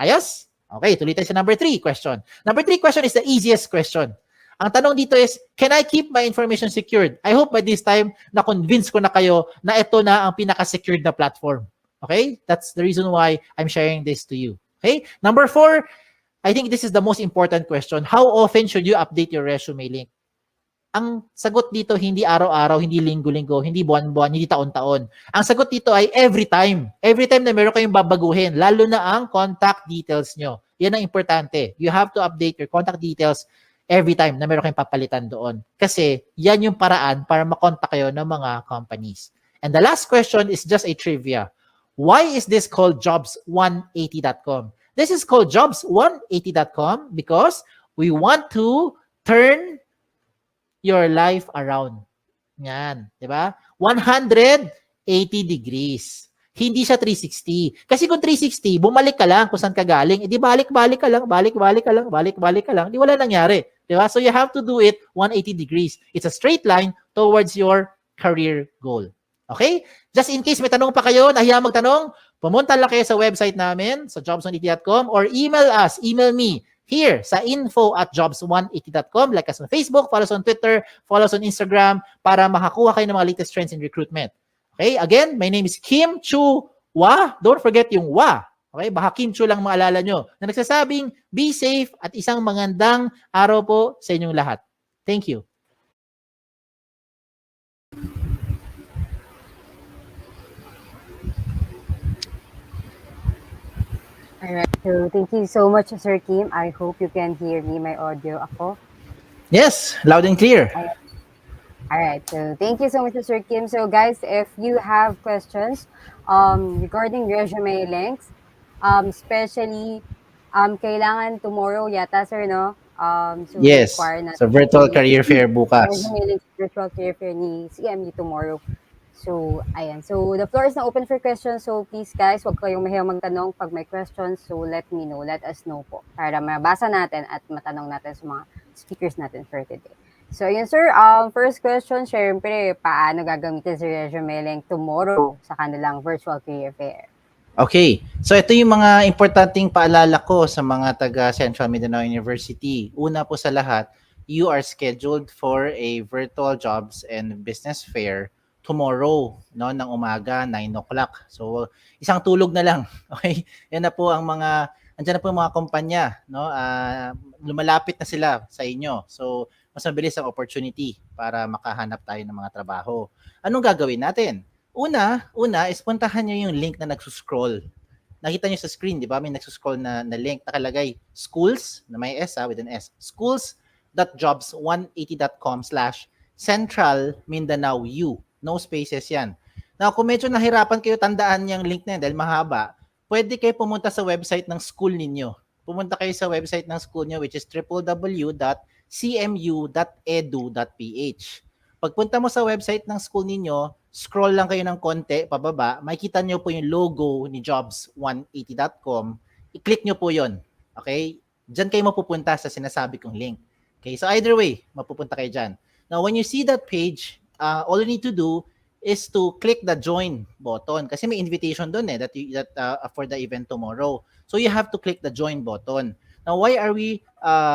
Ayos? Okay, tuloy tayo sa number 3 question. Number 3 question is the easiest question. Ang tanong dito is, can I keep my information secured? I hope by this time, na-convince ko na kayo na ito na ang pinaka-secured na platform. Okay? That's the reason why I'm sharing this to you. Okay? Number 4, I think this is the most important question. How often should you update your resume link? Ang sagot dito, hindi araw-araw, hindi linggo-linggo, hindi buwan-buwan, hindi taon-taon. Ang sagot dito ay every time. Every time na meron kayong babaguhin, lalo na ang contact details nyo. Yan ang importante. You have to update your contact details every time na meron kayong papalitan doon. Kasi yan yung paraan para makontak kayo ng mga companies. And the last question is just a trivia. Why is this called jobs180.com? This is called jobs180.com because we want to turn your life around. Yan, di ba? 180 degrees. Hindi siya 360. Kasi kung 360, bumalik ka lang kung saan ka galing. Eh di balik-balik ka lang, balik-balik ka lang, balik-balik ka lang. Di wala nangyari. Di ba? So you have to do it 180 degrees. It's a straight line towards your career goal. Okay? Just in case may tanong pa kayo, nahiya magtanong, Pumunta lang kayo sa website namin, sa jobs180.com, or email me here sa info@jobs180.com. Like us on Facebook, follow us on Twitter, follow us on Instagram para makakuha kayo ng mga latest trends in recruitment. Okay, again, my name is Kim Chu Wa. Don't forget yung Wa. Okay, baka Kim Chu lang maalala nyo na nagsasabing be safe at isang magandang araw po sa inyong lahat. Thank you. All right. So thank you so much, Sir Kim. I hope you can hear me, my audio ako. Yes, loud and clear. All right. So thank you so much, Sir Kim. So guys, if you have questions regarding resume links, especially kailangan tomorrow yata, sir, no? So Yes, require sa natin virtual yung career fair bukas. resume links virtual career fair ni CMU tomorrow. So, ayan. So, the floor is now open for questions. So, please guys, huwag kayong mahiyang magtanong pag may questions. So, let me know. Let us know po. Para mabasa natin at matanong natin sa mga speakers natin for today. So, yun sir. First question, syempre, paano gagamitin si resume link tomorrow sa kanilang virtual career fair? Okay. So ito yung mga importanteng paalala ko sa mga taga Central Mindanao University. Una po sa lahat, you are scheduled for a virtual jobs and business fair tomorrow, no, ng umaga, 9 o'clock. So isang tulog na lang. Okay? Yan na po ang mga andiyan na po yung mga kumpanya, no? Lumalapit na sila sa inyo. So mas mabilis ang opportunity para makahanap tayo ng mga trabaho. Anong gagawin natin? Una is puntahan nyo yung link na nagsuscroll. Nakita nyo sa screen, di ba? May nagsuscroll na link nakalagay schools, na may S with an S, schools.jobs180.com/Central Mindanao U. No spaces yan. Now, kung medyo nahirapan kayo tandaan yung link na yan dahil mahaba, pwede kayo pumunta sa website ng school ninyo. Pumunta kayo sa website ng school nyo which is www.cmu.edu.ph. Pagpunta mo sa website ng school ninyo, scroll lang kayo ng konti pababa, makikita nyo po yung logo ni jobs180.com. I-click nyo po yon. Okay? Diyan kayo mapupunta sa sinasabi kong link. Okay? So either way, mapupunta kayo dyan. Now, when you see that page, all you need to do is to click the join button kasi may invitation doon that for the event tomorrow. So you have to click the join button. Now, why are we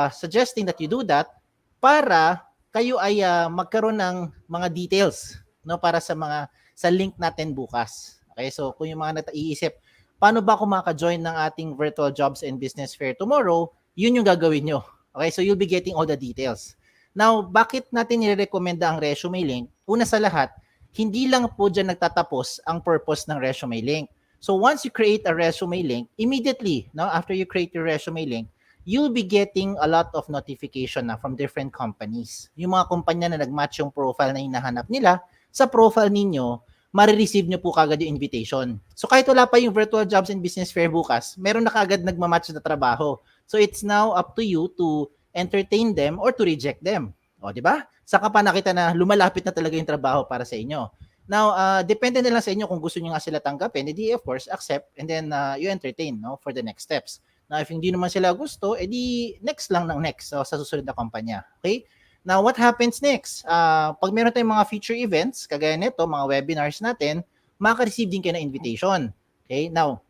suggesting that you do that? Para kayo ay magkaroon ng mga details, no, para sa link natin bukas. Okay, so kung yung mga naiisip, paano ba ako maka-join ng ating virtual jobs and business fair tomorrow, yun yung gagawin nyo. Okay, so you'll be getting all the details. Now, bakit natin nire-recommenda ang resume link? Una sa lahat, hindi lang po dyan nagtatapos ang purpose ng resume link. So once you create a resume link, immediately, no, after you create your resume link, you'll be getting a lot of notification na from different companies. Yung mga kumpanya na nag-match yung profile na hinahanap nila, sa profile ninyo, marireceive nyo po kagad yung invitation. So kahit wala pa yung virtual jobs and business fair bukas, meron na kagad nagmamatch na trabaho. So it's now up to you to entertain them or to reject them. O, di ba? Saka pa nakita na lumalapit na talaga yung trabaho para sa inyo. Now, depende na lang sa inyo kung gusto nyo nga sila tanggapin, edi of course, accept and then you entertain, no, for the next steps. Now, if hindi naman sila gusto, edi next lang ng next sa susunod na kumpanya. Okay? Now, what happens next? Pag meron tayong mga feature events, kagaya nito, mga webinars natin, maka-receive din kayo ng invitation. Okay? Now,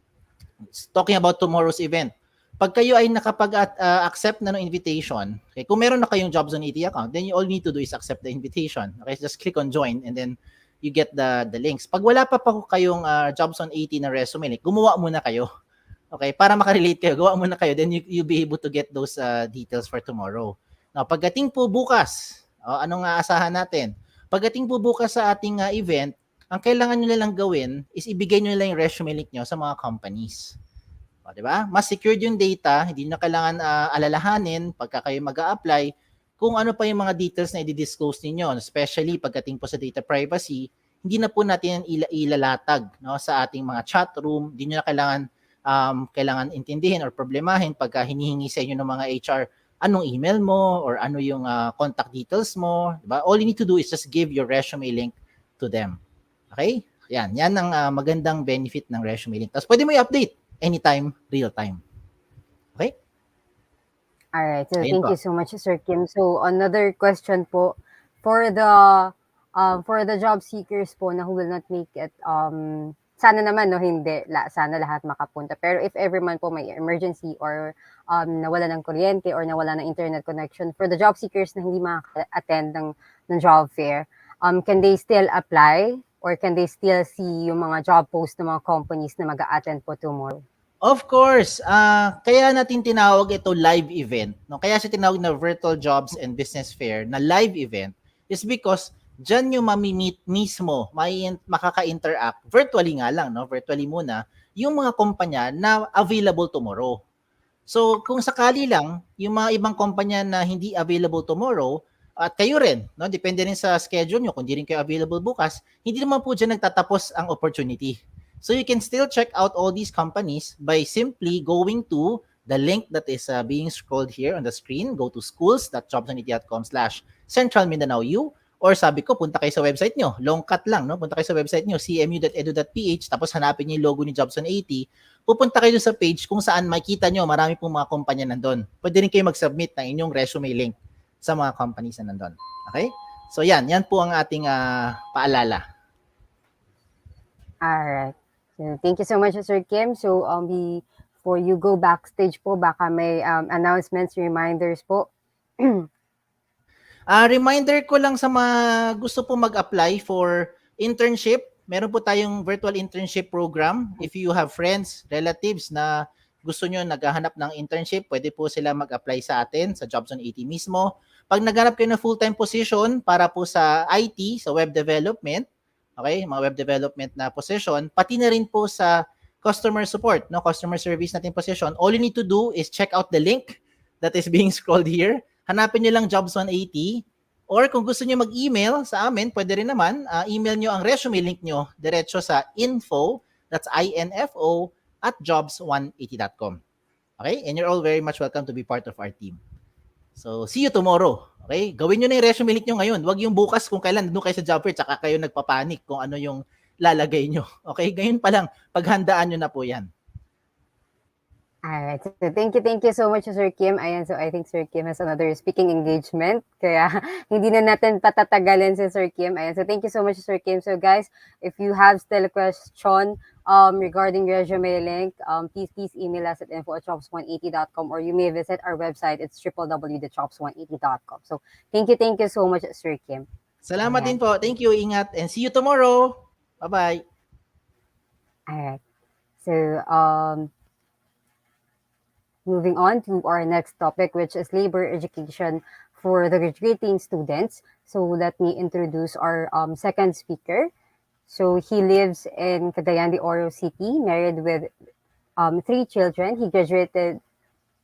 talking about tomorrow's event, pag kayo ay nakapag-accept na ng invitation, okay, kung meron na kayong Jobs on 80 account, then you all need to do is accept the invitation. Okay? Just click on join and then you get the links. Pag wala pa kayong Jobs on 80 na resume link, gumawa muna kayo. Okay, para makarelate kayo, gawa muna kayo, then you'll be able to get those details for tomorrow. Now, pagdating po bukas, anong aasahan natin? Pagdating po bukas sa ating event, ang kailangan nyo lang gawin is ibigay nyo lang yung resume link nyo sa mga companies. O, diba? Mas secured yung data, hindi na kailangan alalahanin pagka kayo mag-a-apply kung ano pa yung mga details na i-disclose ninyo, especially pagdating po sa data privacy, hindi na po natin ilalatag, no, sa ating mga chat room, hindi nyo na kailangan intindihin or problemahin pagka hinihingi sa inyo ng mga HR anong email mo or ano yung contact details mo, diba? All you need to do is just give your resume link to them. Okay? Yan ang magandang benefit ng resume link. Tapos pwede mo i-update anytime, real time. Okay? All right. So Ayun thank po. you so much, Sir Kim. So another question po for the job seekers po na who will not make it sana naman, no, hindi. Sana lahat makapunta. Pero if ever man po may emergency or nawala ng kuryente or nawala ng internet connection, for the job seekers na hindi makaka-attend ng job fair, can they still apply or can they still see yung mga job post ng mga companies na mag-a-attend po tomorrow? Of course, kaya natin tinawag ito live event. No? Kaya siya tinawag na Virtual Jobs and Business Fair na live event is because dyan yung mamimit mismo, makaka-interact, virtually nga lang, no? Virtually muna, yung mga kumpanya na available tomorrow. So kung sakali lang, yung mga ibang kumpanya na hindi available tomorrow, at kayo rin, no? Depende rin sa schedule nyo, kung di rin kayo available bukas, hindi naman po dyan nagtatapos ang opportunity. So you can still check out all these companies by simply going to the link that is being scrolled here on the screen. Go to schools.jobs180.com/Central Mindanao U, or sabi ko, punta kayo sa website nyo. Long cut lang, no? Punta kayo sa website nyo, cmu.edu.ph, tapos hanapin nyo yung logo ni Jobs 180. Pupunta kayo sa page kung saan makita nyo marami pong mga kumpanya nandun. Pwede rin kayo mag-submit ng inyong resume link sa mga companies na nandun. Okay? So yan po ang ating paalala. Alright. So, thank you so much, Sir Kim. So, before you go backstage po, baka may announcements, reminders po. Reminder ko lang sa mga gusto po mag-apply for internship. Meron po tayong virtual internship program. If you have friends, relatives na gusto nyo naghahanap ng internship, pwede po sila mag-apply sa atin sa Jobs 180 mismo. Pag naghanap kayo ng full-time position para po sa IT, sa web development, okay, mga web development na position, pati na rin po sa customer support, no, customer service natin position, all you need to do is check out the link that is being scrolled here. Hanapin nyo lang Jobs 180, or kung gusto nyo mag-email sa amin, pwede rin naman, email nyo ang resume link nyo diretso sa info, that's info, at jobs180.com. Okay? And you're all very much welcome to be part of our team. So, see you tomorrow. Okay? Gawin nyo na yung resume link nyo ngayon. Huwag yung bukas kung kailan nandun kayo sa job fair, tsaka kayo nagpapanik kung ano yung lalagay nyo. Okay? Ngayon pa lang, paghandaan nyo na po yan. Alright. So thank you so much, Sir Kim. Ayan, so I think Sir Kim has another speaking engagement. Kaya hindi na natin patatagalin si Sir Kim. Ayan, so thank you so much, Sir Kim. So guys, if you have still a question regarding resume link, please email us at info@jobs180.com, or you may visit our website. It's www.jobs180.com. So thank you so much, Sir Kim. Salamat din po. Thank you. Ingat. And see you tomorrow. Bye-bye. Alright. So, moving on to our next topic, which is labor education for the graduating students. So let me introduce our second speaker. So he lives in Cagayan de Oro City, married with 3 children. He graduated,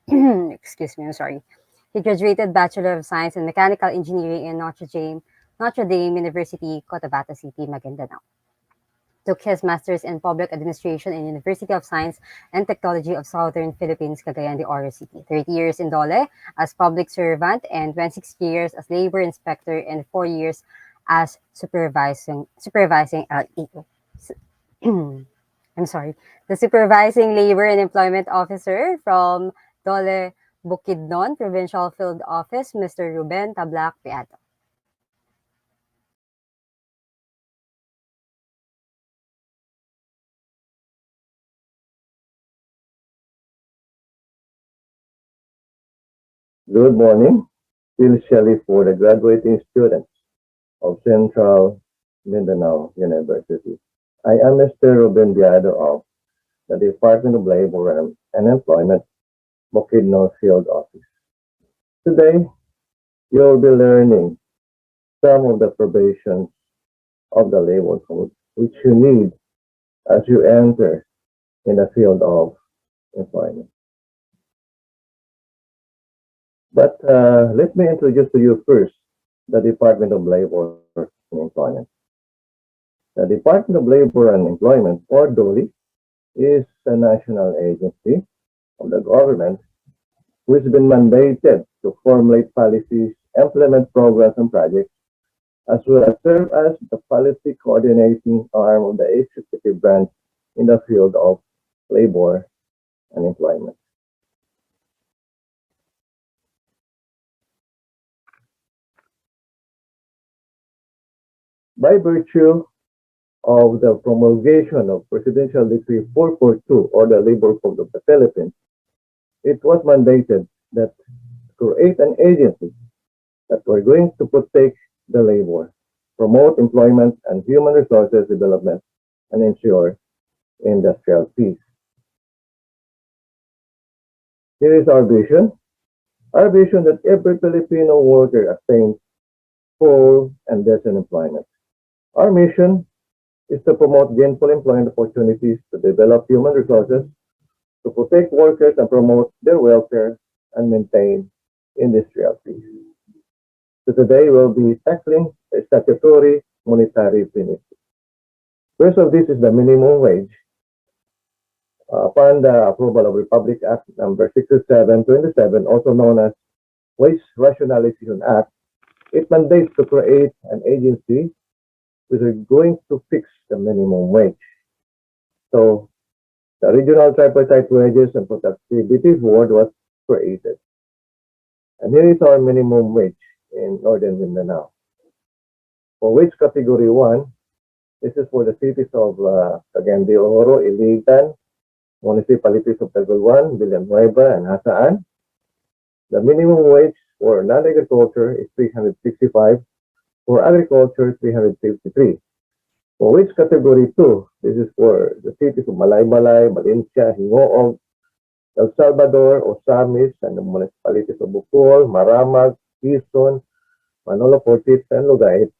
excuse me, I'm sorry. He graduated Bachelor of Science in Mechanical Engineering in Notre Dame University, Cotabato City, Maguindanao. Took his master's in public administration in University of Science and Technology of Southern Philippines, Cagayan de Oro City. 30 years in Dole as public servant and 26 years as labor inspector and 4 years as supervising I'm sorry, the supervising labor and employment officer from Dole Bukidnon Provincial Field Office, Mr. Ruben Tablak Piato. Good morning, especially for the graduating students of Central Mindanao University. I am Mr. Ruben Biado of the Department of Labor and Employment, Bukidnon Field Office. Today, you'll be learning some of the provisions of the labor code which you need as you enter in the field of employment. But let me introduce to you first the Department of Labor and Employment. The Department of Labor and Employment, or DOLE, is a national agency of the government which has been mandated to formulate policies, implement programs and projects, as well as serve as the policy coordinating arm of the executive branch in the field of labor and employment. By virtue of the promulgation of Presidential Decree 442 or the Labor Code of the Philippines, it was mandated that create an agency that were going to protect the labor, promote employment and human resources development, and ensure industrial peace. Here is our vision. Our vision that every Filipino worker attains full and decent employment. Our mission is to promote gainful employment opportunities, to develop human resources, to protect workers and promote their welfare, and maintain industrial peace. So today we'll be tackling a statutory monetary benefit. First of this is the minimum wage. Upon the approval of Republic Act number 6727, also known as Wage Rationalization Act, it mandates to create an agency which is going to fix the minimum wage. So the Regional Tripartite Wages and Productivity Board was created. And here is our minimum wage in Northern Mindanao. For wage category 1, this is for the cities of Cagayan de Oro, Iligan, municipalities of Tagulwan, Villanueva, and Hasaan. The minimum wage for non-agriculture is 365, for agriculture 353. For wage category 2, this is for the cities of Malaybalay, Valencia, Hingoog, El Salvador, Osamis, and the municipalities of Bukol, Maramag, Quezon, Manolo Portis, and Lugait.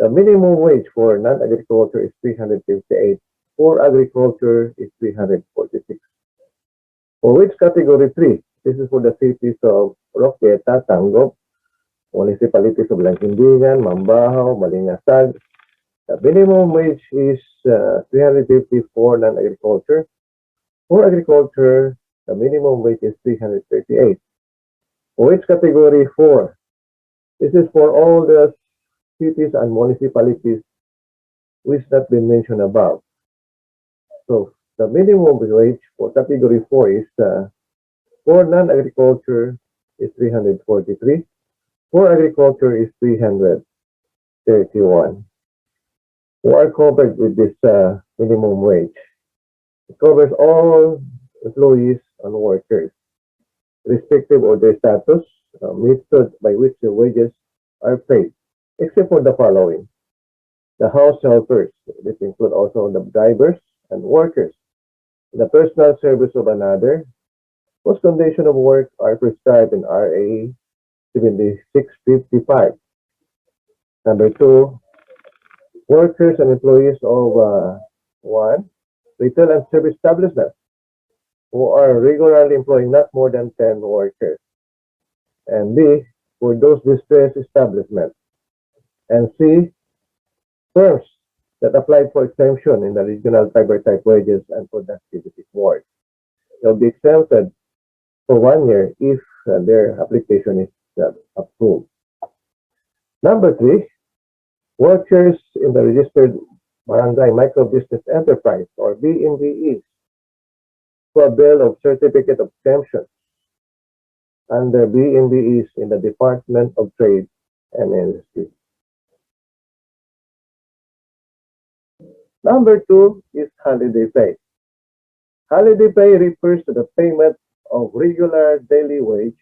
The minimum wage for non-agriculture is 358. For agriculture is 346. For wage category 3, this is for the cities of Roqueta, Tangop, municipalities of Langkindingan, Mambahaw, Malingasag. The minimum wage is 350 for non-agriculture. For agriculture, the minimum wage is 338. For wage category 4, this is for all the cities and municipalities which not been mentioned above. So the minimum wage for category 4 is for non-agriculture is 343. For agriculture is 331. Who are covered with this minimum wage? It covers all employees and workers, irrespective of their status, method by which the wages are paid, except for the following. The house helpers, this include also the drivers and workers, the personal service of another, whose condition of work are prescribed in RA 7655. Number 2, workers and employees of 1, retail and service establishments who are regularly employing not more than 10 workers. And B, for those distressed establishments. And C, firms that applied for exemption in the Regional Tripartite Wages and Productivity Board. They'll be exempted for 1 year if their application is approved. Number 3, workers in the registered barangay micro business enterprise or BMBEs who avail of certificate of exemption under BMBEs in the Department of Trade and Industry. Number 2 is holiday pay. Holiday pay refers to the payment of regular daily wage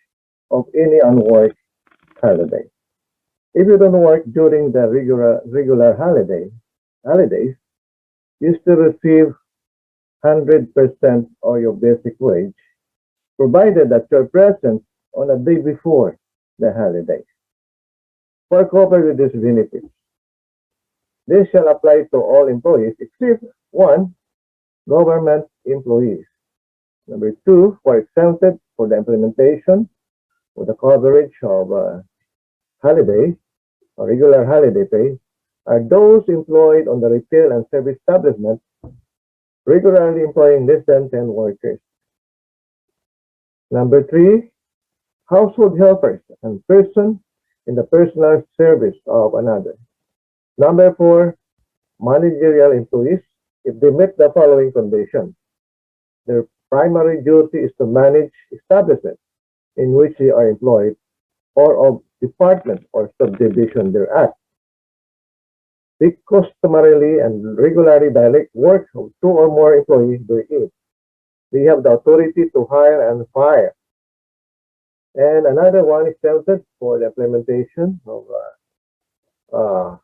of any unworked holiday. If you don't work during the regular holidays, you still receive 100% of your basic wage, provided that you're present on a day before the holiday. For covered with these benefits, this shall apply to all employees except 1, government employees. Number 2, for exempted for the implementation or the coverage of holiday or regular holiday pay are those employed on the retail and service establishment regularly employing less than 10 workers. Number 3, household helpers and person in the personal service of another. Number 4, managerial employees if they meet the following conditions. Their primary duty is to manage establishments in which they are employed or of department or subdivision thereat. They customarily and regularly direct work of two or more employees doing it. They have the authority to hire and fire. And another one exempted for the implementation of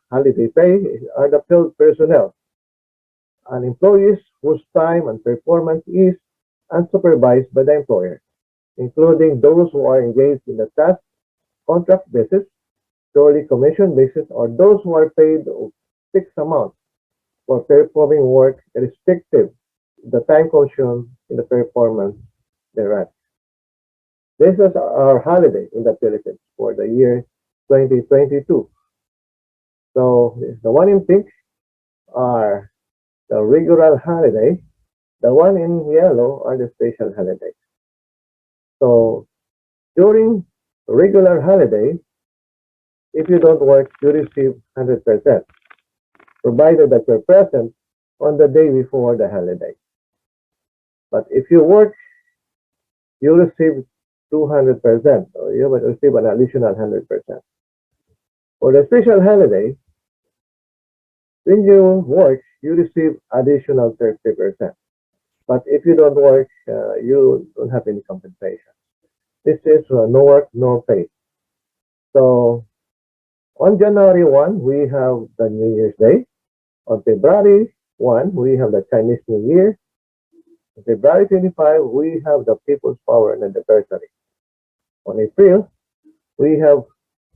holiday pay are the field personnel and employees whose time and performance is unsupervised by the employer, including those who are engaged in the task contract basis, purely commission basis, or those who are paid a fixed amount for performing work irrespective of the time consumed in the performance thereat. This is our holiday in the Philippines for the year 2022. So the one in pink are the regular holiday. The one in yellow are the special holidays. So during regular holiday, if you don't work, you receive 100%, provided that you're present on the day before the holiday. But if you work, you receive 200%, or you will receive an additional 100%. For the special holiday, when you work, you receive additional 30%. But if you don't work, you don't have any compensation. This is no work, no pay. So on January 1, we have the New Year's Day. On February 1, we have the Chinese New Year. On February 25, we have the People's Power Anniversary. On April, we have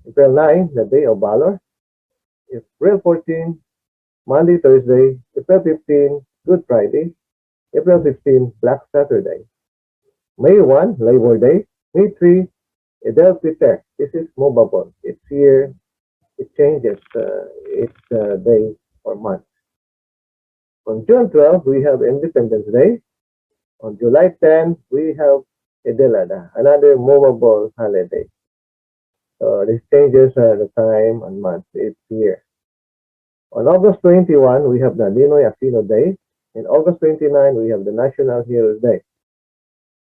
April 9, the Day of Valor. April 14, Monday, Thursday. April 15, Good Friday. April 16, Black Saturday. May 1, Labor Day. May 3, Eid al-Fitr. This is movable. It's here. It changes its day or month. On June 12, we have Independence Day. On July 10, we have Eid al-Adha, another movable holiday. So this changes the time and month each year. On August 21, we have the Ninoy Aquino Day. In August 29, we have the National Heroes Day.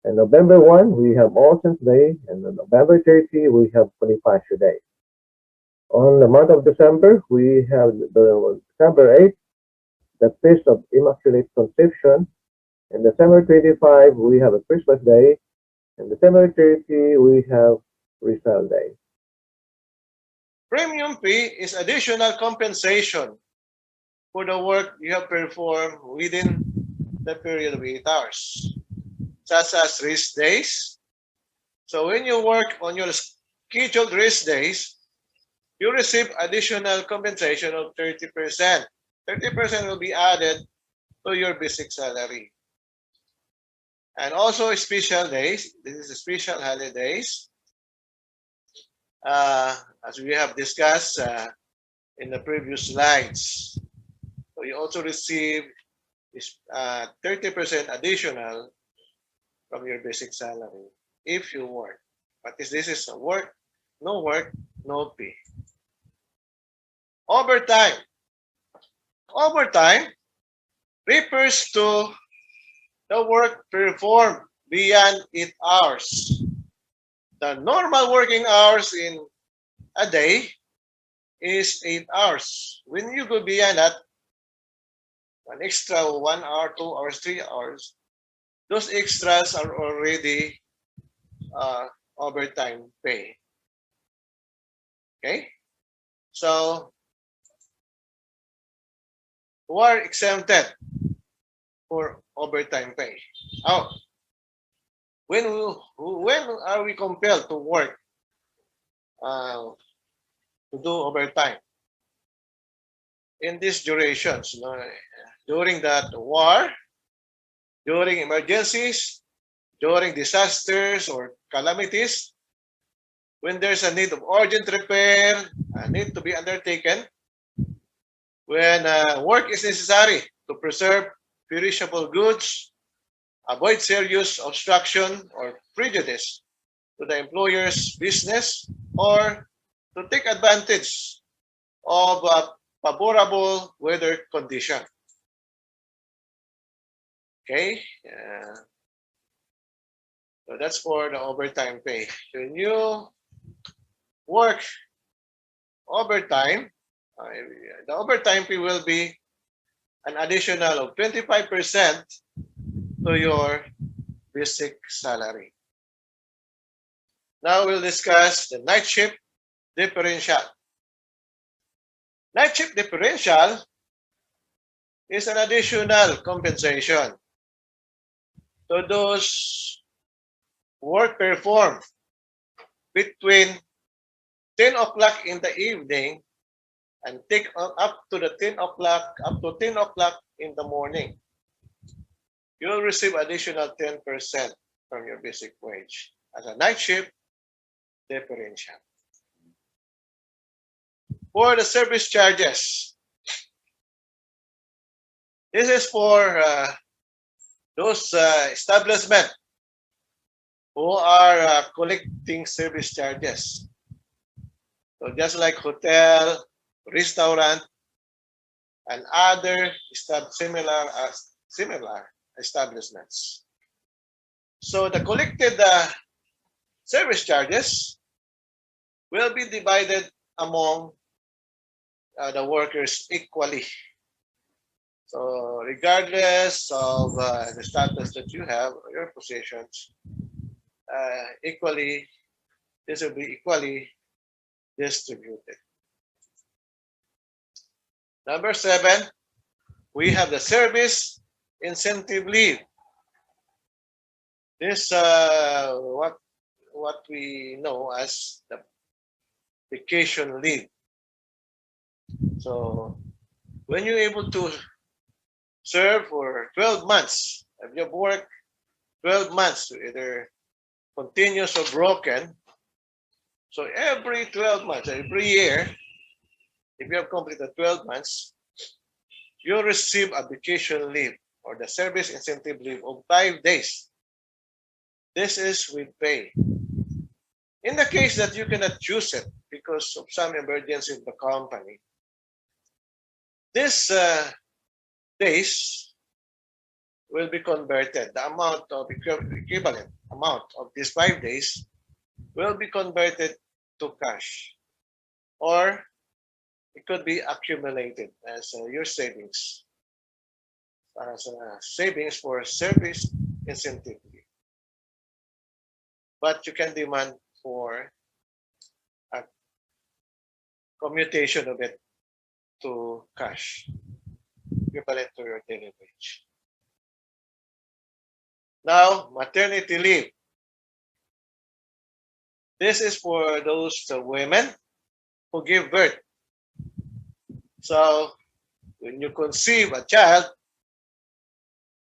And November 1, we have All Saints Day. And on November 30, we have Bonifacio Day. On the month of December, we have the December 8th, the Feast of Immaculate Conception. And December 25, we have a Christmas Day. And December 30, we have Rizal Day. Premium pay is additional compensation for the work you have performed within the period of 8 hours, such as rest days. So when you work on your scheduled rest days, you receive additional compensation of 30%. 30% will be added to your basic salary. And also special days. This is special holidays. As we have discussed in the previous slides. So you also receive 30% additional from your basic salary if you work. But this is a work, no pay. Overtime. Overtime refers to the work performed beyond 8 hours. The normal working hours in a day is 8 hours. When you go beyond that, an extra 1 hour, 2 hours, 3 hours, those extras are already overtime pay. Okay? So, who are exempted for overtime pay? Oh, when are we compelled to work to do overtime? In these durations, during that war, during emergencies, during disasters or calamities, when there's a need of urgent repair, a need to be undertaken, when work is necessary to preserve perishable goods, avoid serious obstruction or prejudice to the employer's business, or to take advantage of a favorable weather condition. Okay, so that's for the overtime pay. When you work overtime, The overtime fee will be an additional of 25% to your basic salary. Now we'll discuss the night shift differential. Night shift differential is an additional compensation to those work performed between 10 o'clock in the evening and take up to 10 o'clock in the morning. You'll receive additional 10% from your basic wage as a night shift differential. For the service charges, this is for those establishments who are collecting service charges. So just like hotel, restaurant, and other similar establishments. So the collected service charges will be divided among the workers equally. So regardless of the status that you have, or your positions, this will be equally distributed. Number 7, we have the service incentive leave. This what we know as the vacation leave. So when you're able to serve for 12 months, if you've worked 12 months, either continuous or broken, so every 12 months, every year, if you have completed 12 months, you'll receive a vacation leave or the service incentive leave of 5 days. This is with pay. In the case that you cannot choose it because of some emergency of the company, this days will be converted. The amount of equivalent amount of these 5 days will be converted to cash, or it could be accumulated as your savings, as savings for service incentive. But you can demand for a commutation of it to cash, equivalent to your daily wage. Now, maternity leave. This is for those women who give birth. So, when you conceive a child,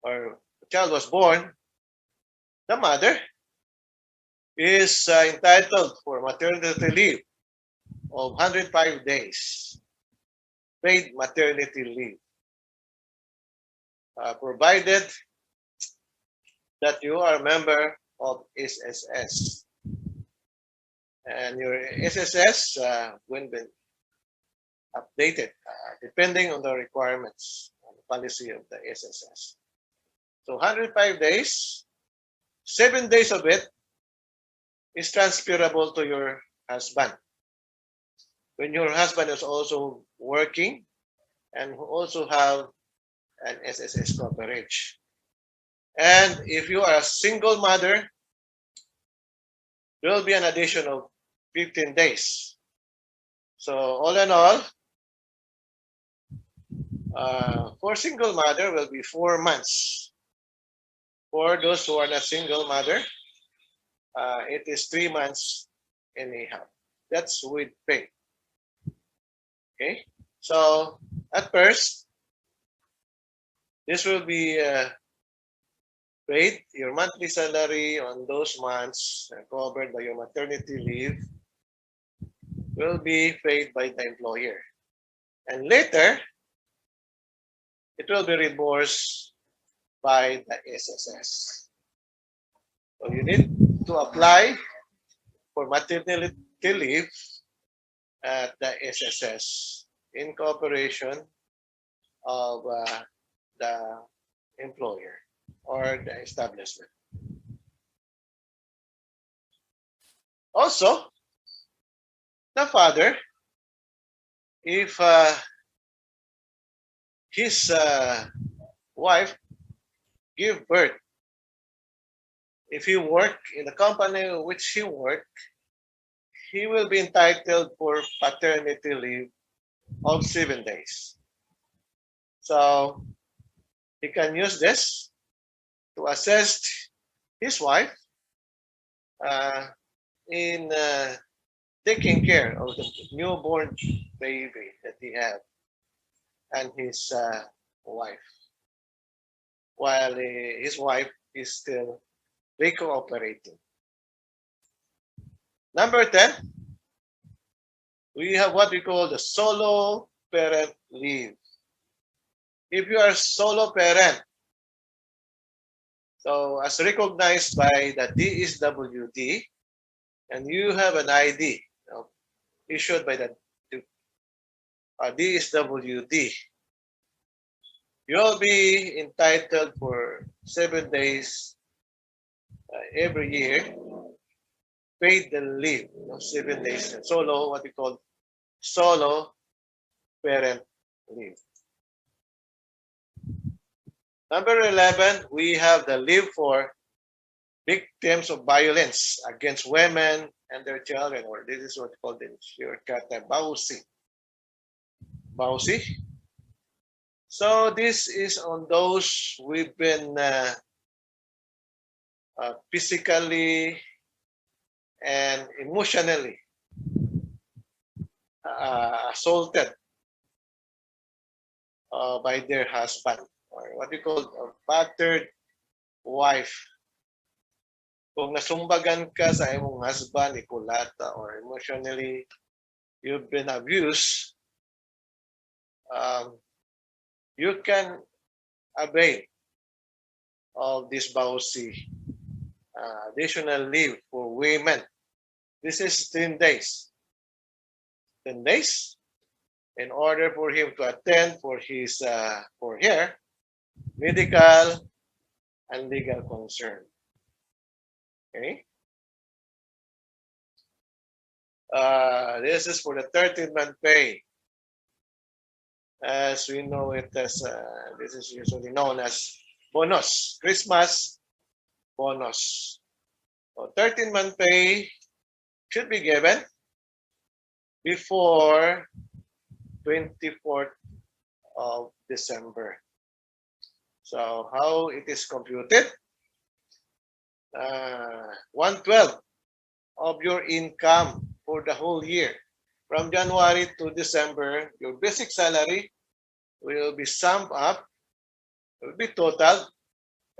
or a child was born, the mother is entitled for maternity leave of 105 days, paid maternity leave, provided that you are a member of SSS. And your SSS will be updated depending on the requirements and policy of the SSS. So 105 days, 7 days of it is transferable to your husband. When your husband is also working and who also have an SSS coverage. And if you are a single mother, there will be an addition of 15 days. So all in all, for single mother will be 4 months. For those who are not single mother, it is 3 months anyhow. That's with pay. Okay, so at first, this will be paid. Your monthly salary on those months covered by your maternity leave will be paid by the employer. And later, it will be reimbursed by the SSS. So you need to apply for maternity leave at the SSS in cooperation of the employer or the establishment. Also, the father if his wife give birth, if he work in the company which he work, he will be entitled for paternity leave of 7 days. So he can use this to assist his wife in taking care of the newborn baby that he had and his wife, while his wife is still recuperating. Number 10, we have what we call the solo parent leave. If you are solo parent, so as recognized by the TESDA, and you have an ID issued by the TESDA, you'll be entitled for 7 days every year, paid the leave, 7 days, solo, what we call solo parent leave. Number 11, we have the leave for victims of violence against women and their children, or this is what we call the shortcut, BAUSI. BAUSI. So this is on those we've been physically and emotionally assaulted by their husband, or what we call a battered wife. Kung nasumbagan ka sa imong husband, ikulata, or emotionally you've been abused, you can avail of this BAUSI additional leave for women. This is 10 days. 10 days in order for him to attend for his for her medical and legal concern. Okay. This is for the 13th-month pay. As we know it as, this is usually known as bonus, Christmas bonus. So 13th-month pay should be given before 24th of December. So how it is computed? 1/12 of your income for the whole year. From January to December, your basic salary will be summed up, will be totaled,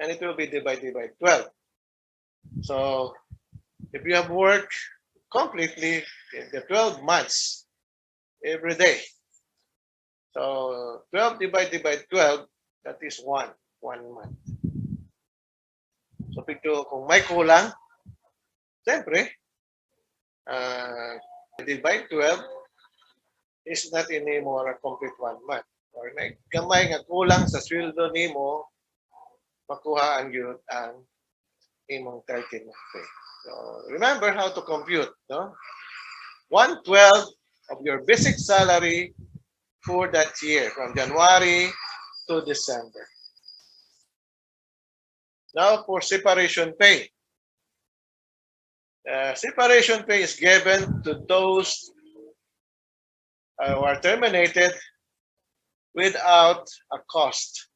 and it will be divided by 12. So if you have worked completely in the 12 months every day, so 12 divided by 12, that is one month. So kung may kulang, siyempre, divided by 12 is not anymore a complete 1 month. Or may gamay nga kulang sa sweldo nimo, makuhaan yun ang imong 13th-month pay. So remember how to compute, no? 1/12 of your basic salary for that year, from January to December. Now for separation pay. Separation pay is given to those who are terminated without a cost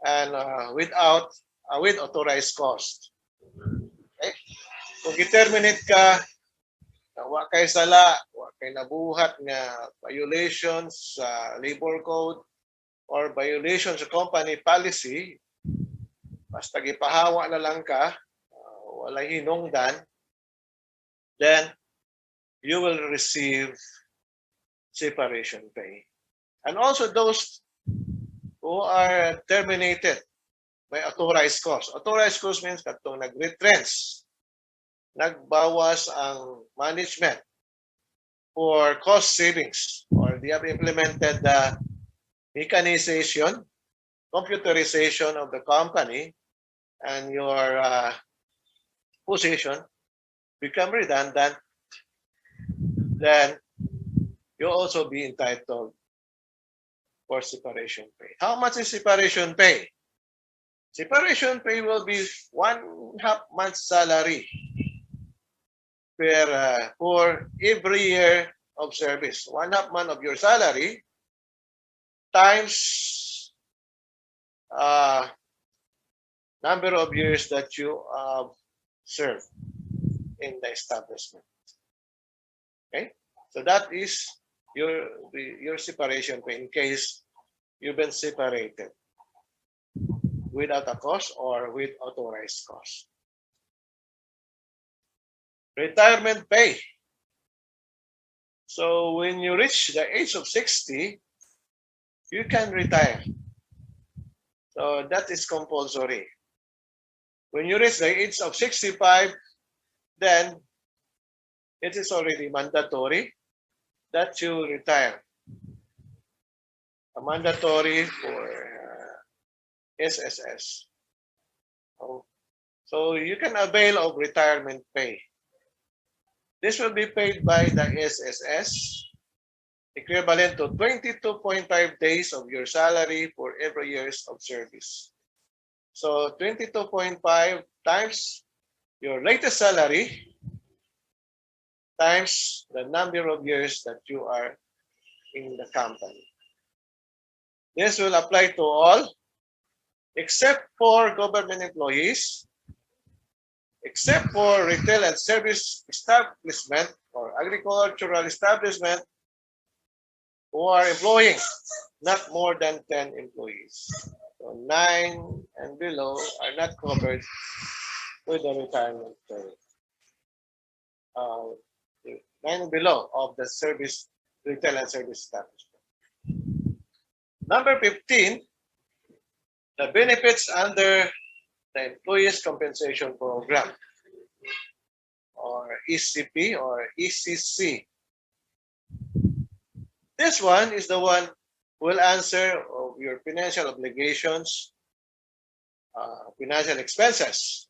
and with authorized cost. Okay? Kung i-terminate ka, wa kay sala, wa kay nabuhat nga violations sa labor code or violations sa company policy, basta gipahawa na lang ka, wala hinungdan, then you will receive separation pay. And also those who are terminated by authorized cost. Authorized cost means katong nag-retrench, nagbawas ang management for cost savings, or they have implemented the mechanization, computerization of the company, and your position become redundant, then you'll also be entitled for separation pay. How much is separation pay? Separation pay will be 1/2 month's salary for every year of service. 1/2 month of your salary times number of years that you served in the establishment. Okay, so that is your separation pay in case you've been separated without a cause or with authorized cause. Retirement pay. So when you reach the age of 60, you can retire. So that is compulsory. When you reach the age of 65, then it is already mandatory that you retire. A mandatory for SSS. So you can avail of retirement pay. This will be paid by the SSS, equivalent to 22.5 days of your salary for every years of service. So 22.5 times your latest salary times the number of years that you are in the company. This will apply to all except for government employees, except for retail and service establishment or agricultural establishment who are employing not more than 10 employees. So 9 and below are not covered with the retirement pay. 9 and below of the service, retail and service establishment. Number 15, the benefits under the Employees Compensation Program, or ECP or ECC. This one is the one who will answer of your financial obligations, financial expenses.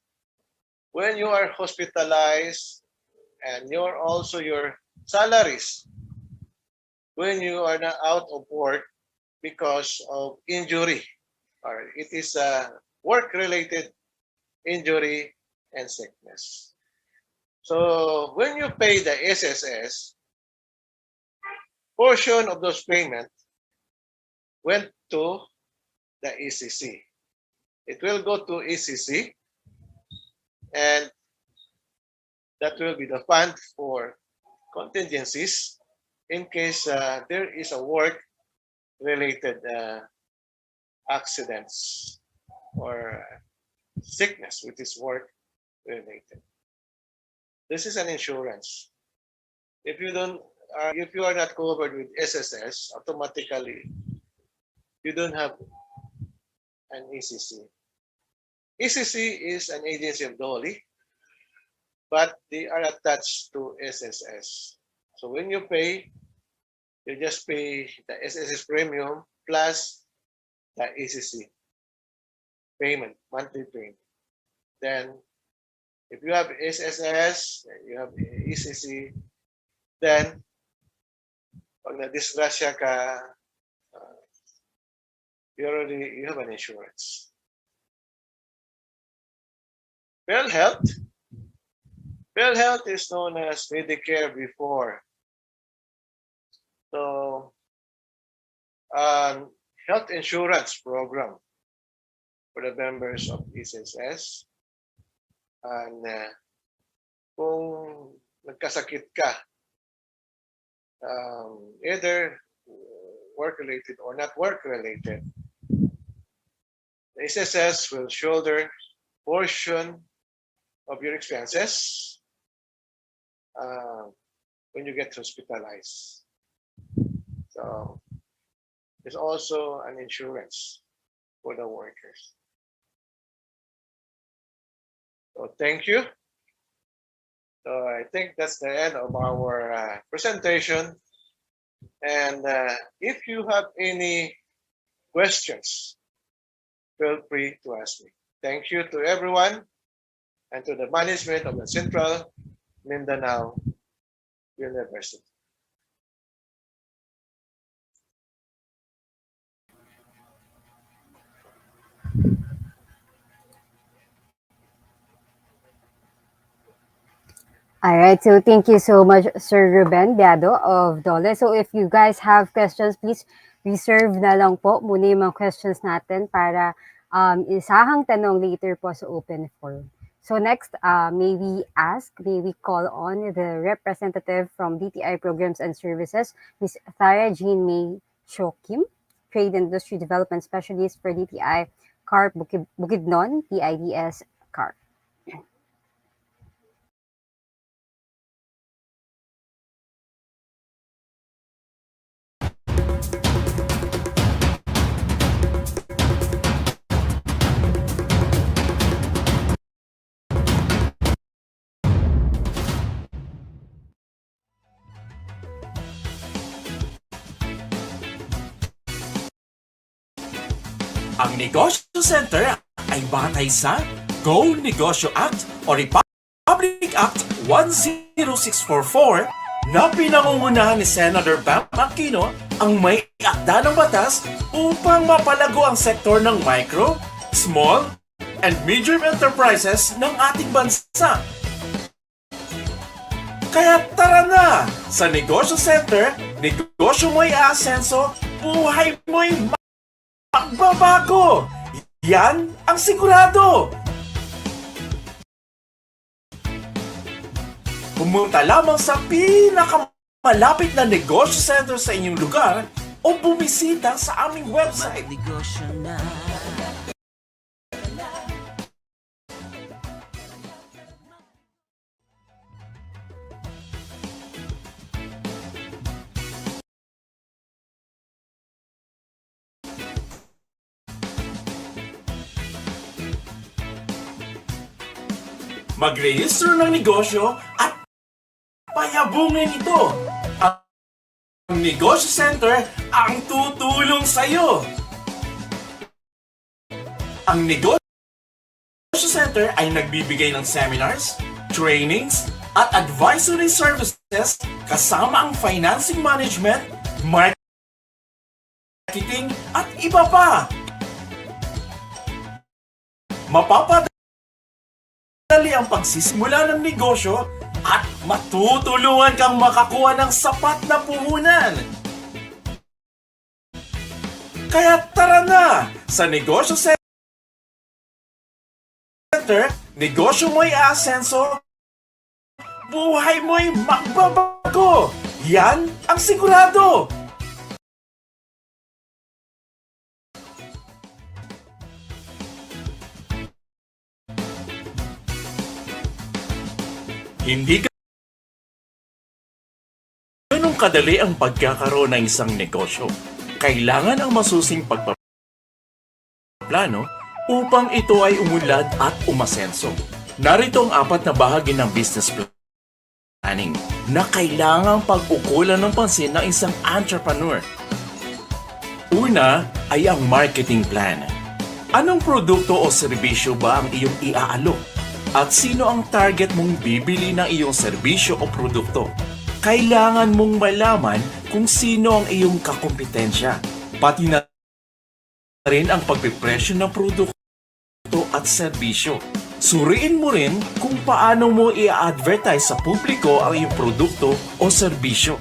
When you are hospitalized and your salaries, when you are not out of work because of injury, or it is a work-related injury and sickness. So when you pay the SSS, portion of those payments went to the ECC. It will go to ECC, and that will be the fund for contingencies in case there is a work-related accidents or sickness which is work-related. This is an insurance. If you are not covered with SSS, automatically you don't have an ECC. ECC is an agency of DOLI, but they are attached to SSS. So when you pay, you just pay the SSS premium plus the ECC payment, monthly payment. Then if you have SSS, you have ECC, then pag na-disgrasya ka, you have an insurance. Well health. Well health is known as Medicare before. So, health insurance program for the members of SSS. And kung nagkasakit ka, either work-related or not work-related, the SSS will shoulder portion of your expenses when you get hospitalized. So there's also an insurance for the workers. So thank you. So I think that's the end of our presentation. And if you have any questions, feel free to ask me. Thank you to everyone and to the management of the Central Mindanao University. All right, so thank you so much, Sir Ruben Biado of Dole. So if you guys have questions, please reserve na lang po muna yung mga questions natin para isahang tanong later po sa open forum. So next, may we call on the representative from DTI Programs and Services, Ms. Thara Jean May Shokim, Trade Industry Development Specialist for DTI CARP Bukidnon, PIDS CARP. Ang Negosyo Center ay batay sa Go Negosyo Act o Republic Act 10644 na pinangungunahan ni Senator Bam Aquino ang may akda ng batas upang mapalago ang sektor ng micro, small, and medium enterprises ng ating bansa. Kaya tara na! Sa Negosyo Center, negosyo mo'y aasenso, buhay mo'y magbabago! Yan ang sigurado! Pumunta lamang sa pinakamalapit na negosyo center sa inyong lugar o bumisita sa aming website. Mag-rehistro ng negosyo at payabungin ito. Ang Negosyo Center ang tutulong sa iyo. Ang Negosyo Center ay nagbibigay ng seminars, trainings, at advisory services kasama ang financing management, marketing, at iba pa. Mapapadali ang pagsisimula ng negosyo at matutulungan kang makakuha ng sapat na puhunan. Kaya tara na! Sa Negosyo Center, negosyo mo'y aasenso, buhay mo'y magbabago. Yan ang sigurado! Hindi ganun kadali ang pagkakaroon ng isang negosyo. Kailangan ang masusing pagpaplano upang ito ay umunlad at umasenso. Narito ang 4 na bahagi ng business planning na kailangang pag-ukulan ng pansin ng isang entrepreneur. Una ay ang marketing plan. Anong produkto o serbisyo ba ang iyong iaalok? At sino ang target mong bibili ng iyong serbisyo o produkto? Kailangan mong malaman kung sino ang iyong kakompetensya. Pati na rin ang pagpipresyo ng produkto at serbisyo. Suriin mo rin kung paano mo i-advertise sa publiko ang iyong produkto o serbisyo.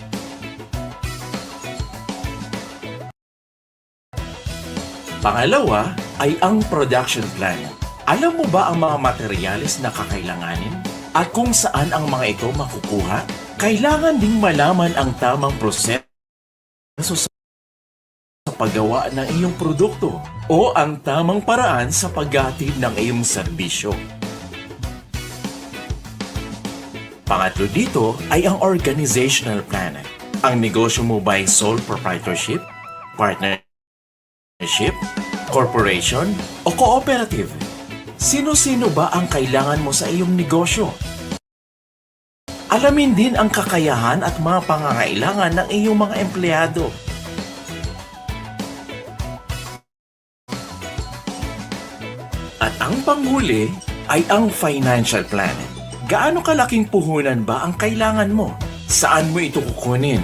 Pangalawa ay ang production plan. Alam mo ba ang mga materyales na kakailanganin? At kung saan ang mga ito makukuha? Kailangan ding malaman ang tamang proseso sa paggawa ng iyong produkto o ang tamang paraan sa paghatid ng iyong serbisyo. Pangatlo dito ay ang organizational plan. Ang negosyo mo ba ay sole proprietorship, partnership, corporation, o cooperative? Sino-sino ba ang kailangan mo sa iyong negosyo? Alamin din ang kakayahan at mga pangangailangan ng iyong mga empleyado. At ang panghuli ay ang financial plan. Gaano kalaking puhunan ba ang kailangan mo? Saan mo ito kukunin?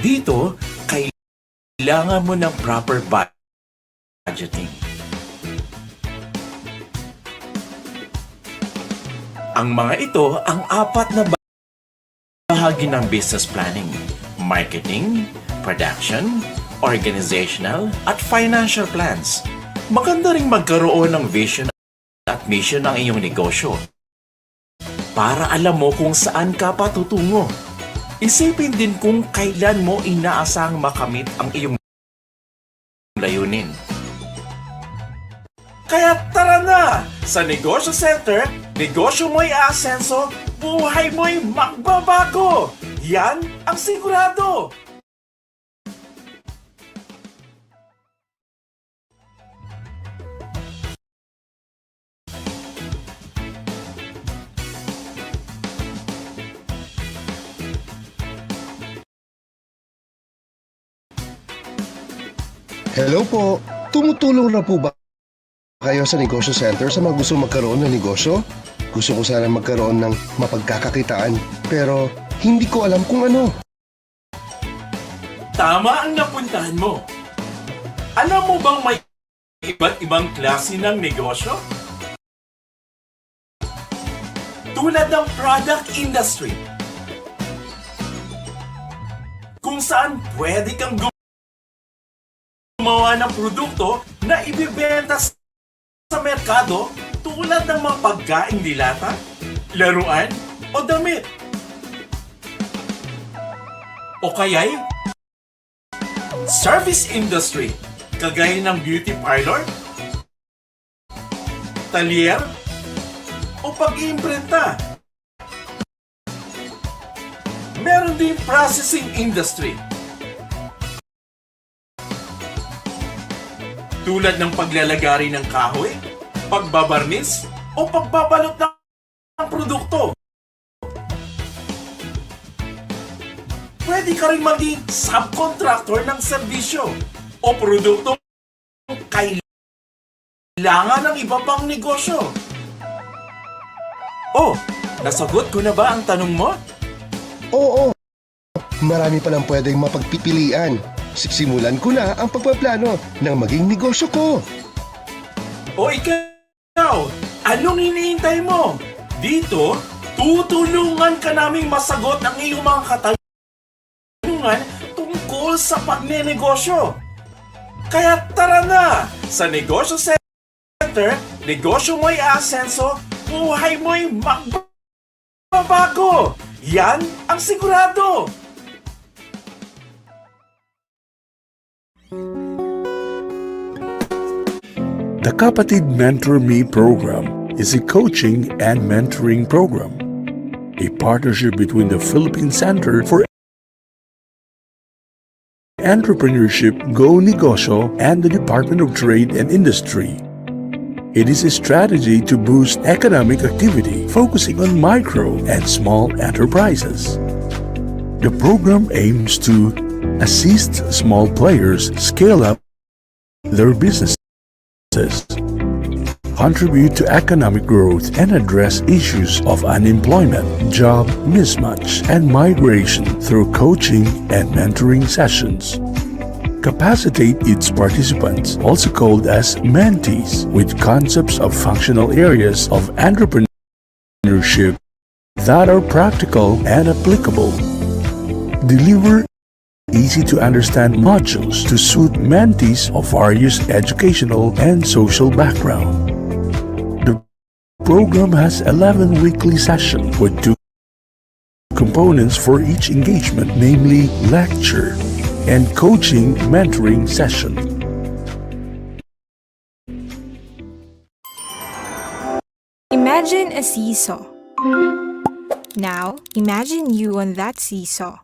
Dito, kailangan mo ng proper budgeting. Ang mga ito ang 4 na bahagi ng business planning, marketing, production, organizational, at financial plans. Maganda ring magkaroon ng vision at mission ng iyong negosyo para alam mo kung saan ka patutungo. Isipin din kung kailan mo inaasang makamit ang iyong layunin. Kaya tara na! Sa Negosyo Center, negosyo mo'y aasenso, buhay mo'y magbabago! Yan ang sigurado! Hello po! Tumutulong na po ba kayo sa Negosyo Center sa mga gusto magkaroon ng negosyo? Gusto ko sana magkaroon ng mapagkakakitaan pero hindi ko alam kung ano. Tama ang napuntahan mo. Alam mo bang may iba't ibang klase ng negosyo? Tulad ng product industry, kung saan pwede kang gumawa ng produkto na ibibenta sa merkado tulad ng mga pagkaing dilata, laruan o damit. O kaya'y service industry, kagaya ng beauty parlor, talyer, o pag-iimprenta. Meron din processing industry, tulad ng paglalagari ng kahoy, pagbabarnis, o pagbabalot ng produkto. Pwede ka rin maging subcontractor ng serbisyo o produktong kailangan ng iba pang negosyo. Oh, nasagot ko na ba ang tanong mo? Oo, marami palang pwedeng mapagpipilian. Simulan ko na ang pagpaplano ng maging negosyo ko. O ikaw, anong hinihintay mo? Dito, tutulungan ka naming masagot ang iyong mga katanungan tungkol sa pagnenegosyo. Kaya tara na! Sa Negosyo Center, negosyo mo'y aasenso, buhay mo'y magbabago! Yan ang sigurado! The Kapatid Mentor Me program is a coaching and mentoring program, a partnership between the Philippine Center for Entrepreneurship Go Negosyo and the Department of Trade and Industry. It is a strategy to boost economic activity focusing on micro and small enterprises. The program aims to assist small players scale up their businesses, contribute to economic growth, and address issues of unemployment, job mismatch, and migration through coaching and mentoring sessions. Capacitate its participants, also called as mentees, with concepts of functional areas of entrepreneurship that are practical and applicable. Deliver easy-to-understand modules to suit mentees of various educational and social background. The program has 11 weekly sessions with 2 components for each engagement, namely lecture and coaching mentoring session. Imagine a seesaw. Now, imagine you on that seesaw.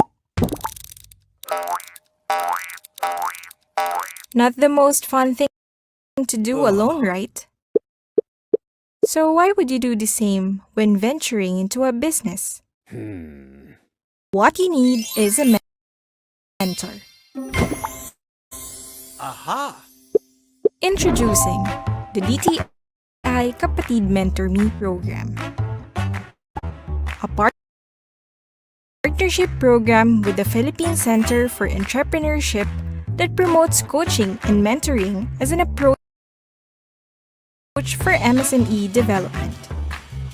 Not the most fun thing to do alone, right? So why would you do the same when venturing into a business? What you need is a mentor. Aha! Introducing the DTI Kapatid Mentor Me program. A partnership program with the Philippine Center for Entrepreneurship that promotes coaching and mentoring as an approach for MSME development.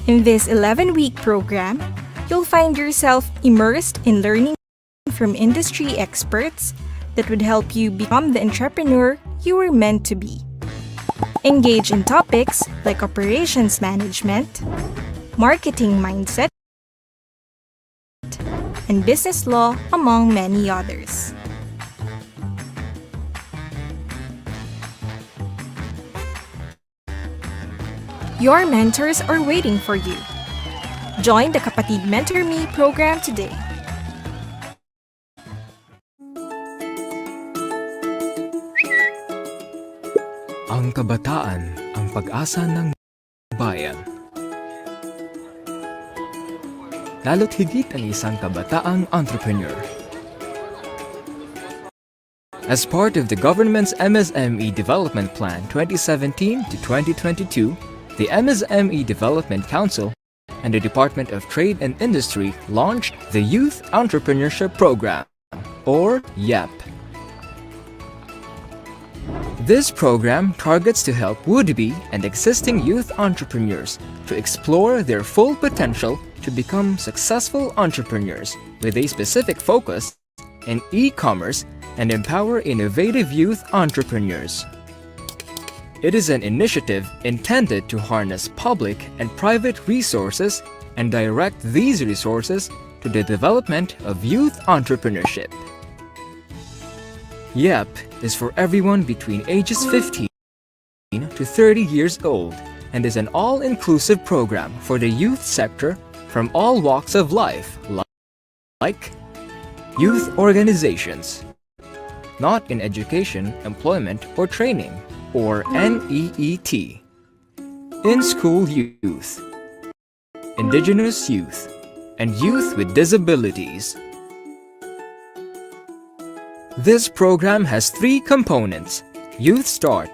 In this 11-week program, You'll find yourself immersed in learning from industry experts that would help you become the entrepreneur you were meant to be. Engage in topics like operations management, marketing mindset, and business law, among many others. Your mentors are waiting for you. Join the Kapatid Mentor Me program today. Ang kabataan, ang pag-asa ng bayan. Lalo't higit ang isang kabataang entrepreneur. As part of the government's MSME Development Plan 2017 to 2022, the MSME Development Council and the Department of Trade and Industry launched the Youth Entrepreneurship Program, or YEP. This program targets to help would-be and existing youth entrepreneurs to explore their full potential to become successful entrepreneurs with a specific focus in e-commerce and empower innovative youth entrepreneurs. It is an initiative intended to harness public and private resources and direct these resources to the development of youth entrepreneurship. YEP is for everyone between ages 15 to 30 years old and is an all-inclusive program for the youth sector from all walks of life, like youth organizations, not in education, employment, or training, or NEET, in-school youth, indigenous youth, and youth with disabilities. This program has 3 components: Youth Start,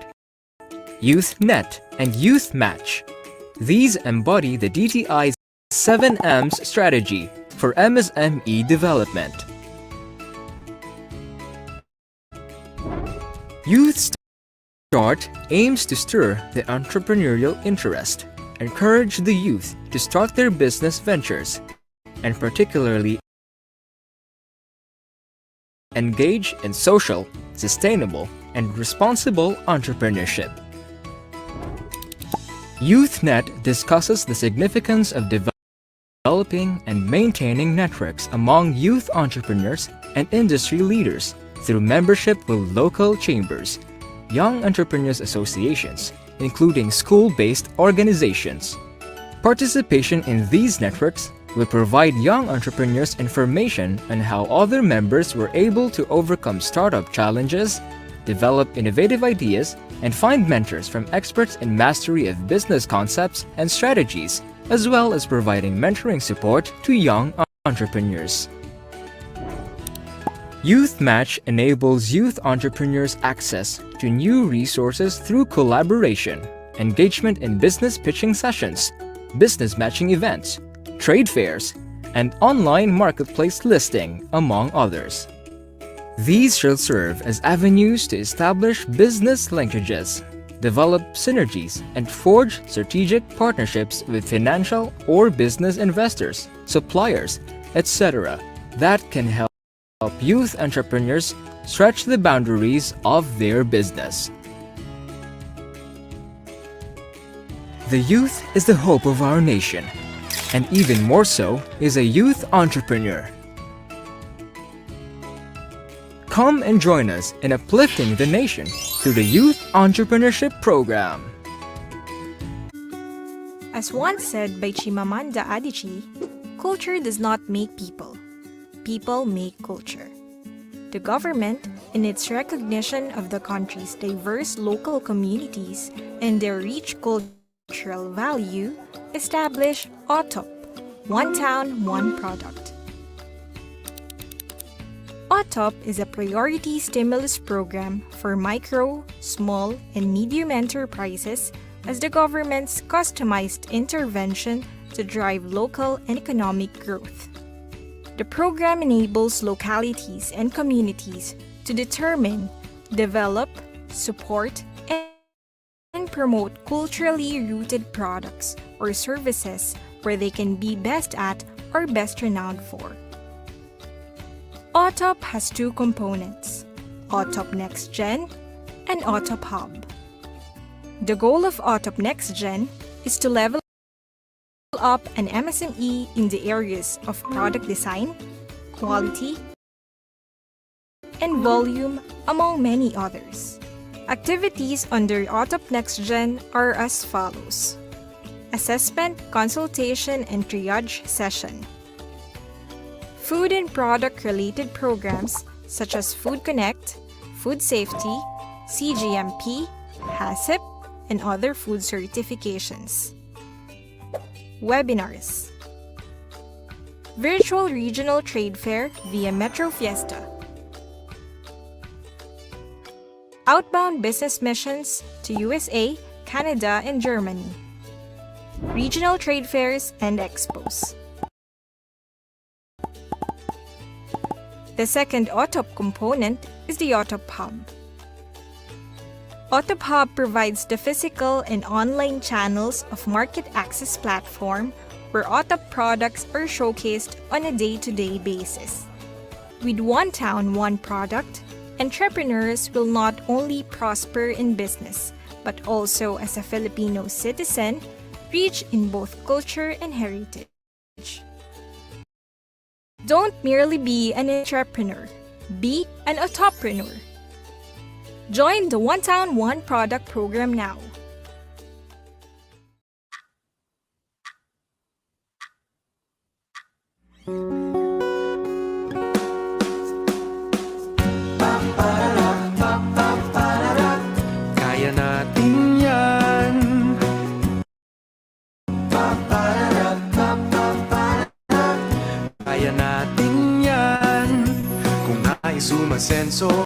Youth Net, and Youth Match. These embody the DTI's 7 M's strategy for MSME development. Youth Start aims to stir the entrepreneurial interest, encourage the youth to start their business ventures, and particularly engage in social, sustainable, and responsible entrepreneurship. YouthNet discusses the significance of developing and maintaining networks among youth entrepreneurs and industry leaders through membership with local chambers, young entrepreneurs associations, including school-based organizations. Participation in these networks will provide young entrepreneurs information on how other members were able to overcome startup challenges, develop innovative ideas, and find mentors from experts in mastery of business concepts and strategies, as well as providing mentoring support to young entrepreneurs. Youth Match enables youth entrepreneurs access to new resources through collaboration, engagement in business pitching sessions, business matching events, trade fairs, and online marketplace listing, among others. These shall serve as avenues to establish business linkages, develop synergies, and forge strategic partnerships with financial or business investors, suppliers, etc. that can help youth entrepreneurs stretch the boundaries of their business. The youth is the hope of our nation, and even more so is a youth entrepreneur. Come and join us in uplifting the nation through the Youth Entrepreneurship Program. As once said by Chimamanda Adichie, culture does not make people. People make culture. The government, in its recognition of the country's diverse local communities and their rich cultural value, established OTOP, One Town, One Product. OTOP is a priority stimulus program for micro, small, and medium enterprises as the government's customized intervention to drive local and economic growth. The program enables localities and communities to determine, develop, support, and promote culturally rooted products or services where they can be best at are best renowned for. OTOP has two components, OTOP Next Gen and OTOP Hub. The goal of OTOP Next Gen is to level up an MSME in the areas of product design, quality, and volume, among many others. Activities under OTOP Next Gen are as follows: assessment, consultation, and triage session. Food and product-related programs such as Food Connect, Food Safety, CGMP, HACCP, and other food certifications. Webinars. Virtual Regional Trade Fair via Metro Fiesta. Outbound business missions to USA, Canada, and Germany. Regional trade fairs and expos. The second OTOP component is the OTOP Hub. OTOP Hub provides the physical and online channels of market access platform where OTOP products are showcased on a day-to-day basis. With one town, one product, entrepreneurs will not only prosper in business, but also as a Filipino citizen, rich in both culture and heritage. Don't merely be an entrepreneur, be an autopreneur. Join the One Town, One Product program now. Kaya natin yan. Kaya natin yan. Kung nais umasenso,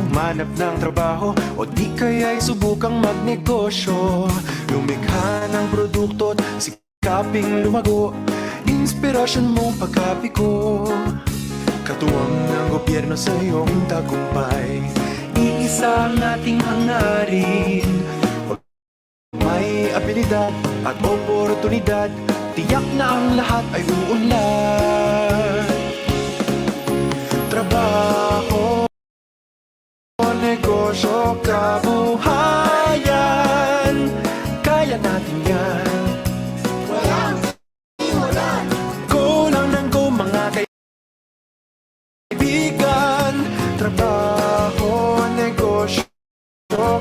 manap ng trabaho, o di kaya'y subukang magnegosyo. Lumikha ng produkto at sikaping lumago, inspirasyon mong pagkapiko. Katuwang ng gobyerno sa iyong tagumpay, iisa ang ating hangarin. Pag may abilidad at oportunidad, tiyak na ang lahat ay uunlad. Trabaho, negosyo, kabuhayan, kaya natin yan. Walang iwanan. Go lang ng go mga kaibigan. Trabaho, negosyo,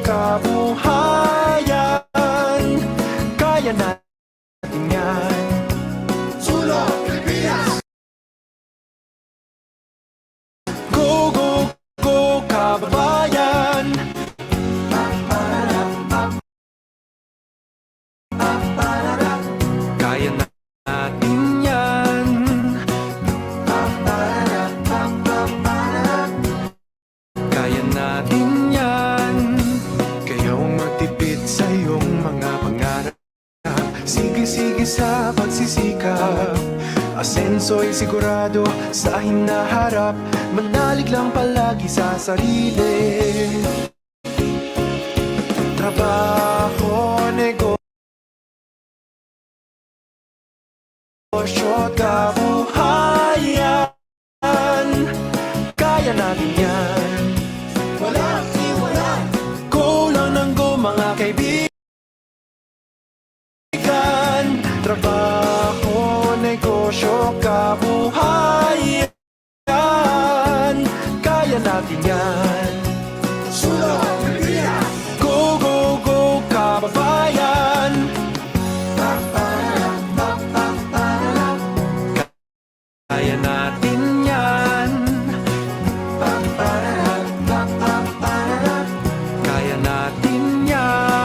kabuhayan, kaya natin yan. Sulong Pilipinas! Go, go, go, kababayan! Kaya natin yan. Kaya natin yan. Kayaw magtipid sa iyong mga pangarap. Sige-sige sa pagsisikap. Asenso'y sigurado sa hinaharap. Manalig lang palagi sa sarili. Trabaho, negosyo, kabuhayan, kaya natin yan. Walang iwanan. Go lang ng go mga kaibigan. Trabaho, negosyo, kabuhayan, kaya natin yan. Sulong Pilipinas! Go, go, go, kababayan! Kaya natin yan. Kaya natin yan.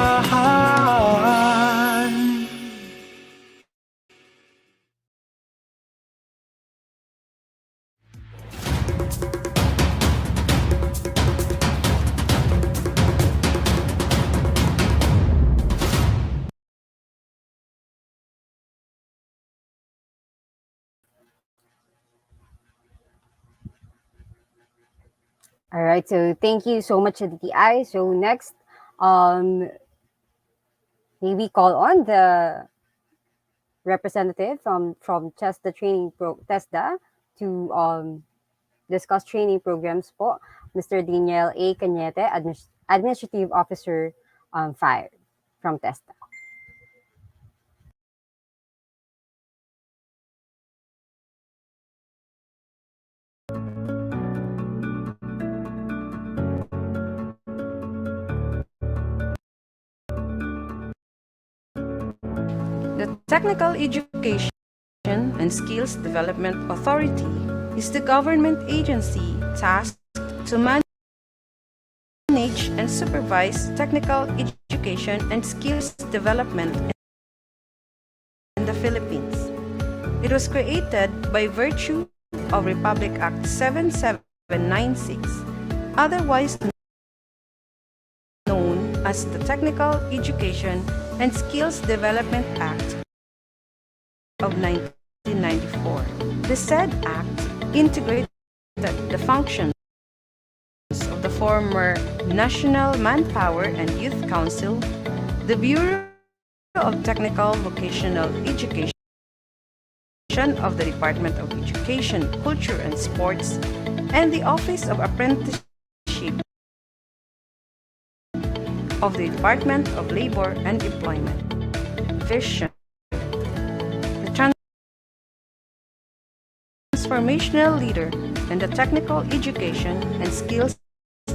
All right, so thank you so much, DTI. So next, maybe call on the representative from TESDA to discuss training programs po, Mr. Daniel A. Cañete, Administrative Officer 5 from TESDA. The Technical Education and Skills Development Authority is the government agency tasked to manage and supervise technical education and skills development in the Philippines. It was created by virtue of Republic Act 7796, otherwise known as the Technical Education and Skills Development Act of 1994. The said act integrated the functions of the former National Manpower and Youth Council, the Bureau of Technical Vocational Education of the Department of Education, Culture and Sports, and the Office of Apprenticeship of the Department of Labor and Employment. Vision: the transformational leader in the technical education and skills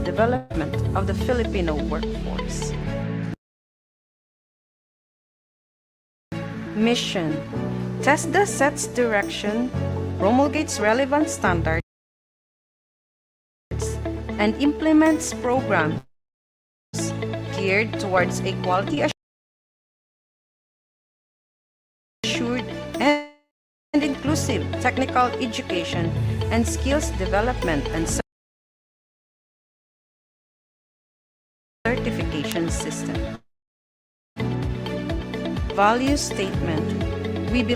development of the Filipino workforce. Mission: TESDA sets direction, promulgates relevant standards, and implements programs geared towards a quality assured and inclusive technical education and skills development and certification system. Value statement: we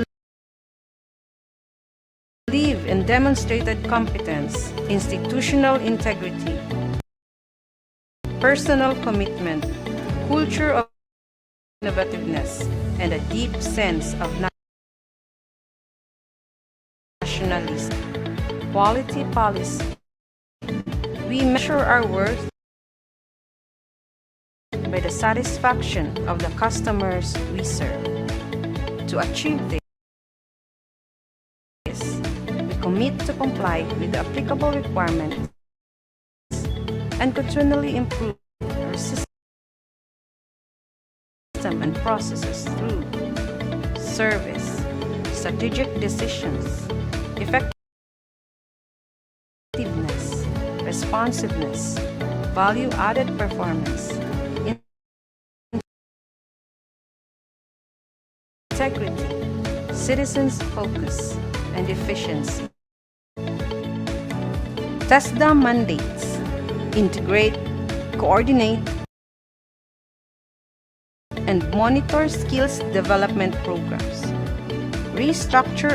believe in demonstrated competence, institutional integrity, personal commitment, culture of innovativeness, and a deep sense of nationalism. Quality policy: we measure our worth by the satisfaction of the customers we serve. To achieve this, we commit to comply with the applicable requirements and continually improve our system and processes through service, strategic decisions, effectiveness, responsiveness, value-added performance, integrity, citizens focus, and efficiency. TESDA mandates: integrate, coordinate, and monitor skills development programs. Restructure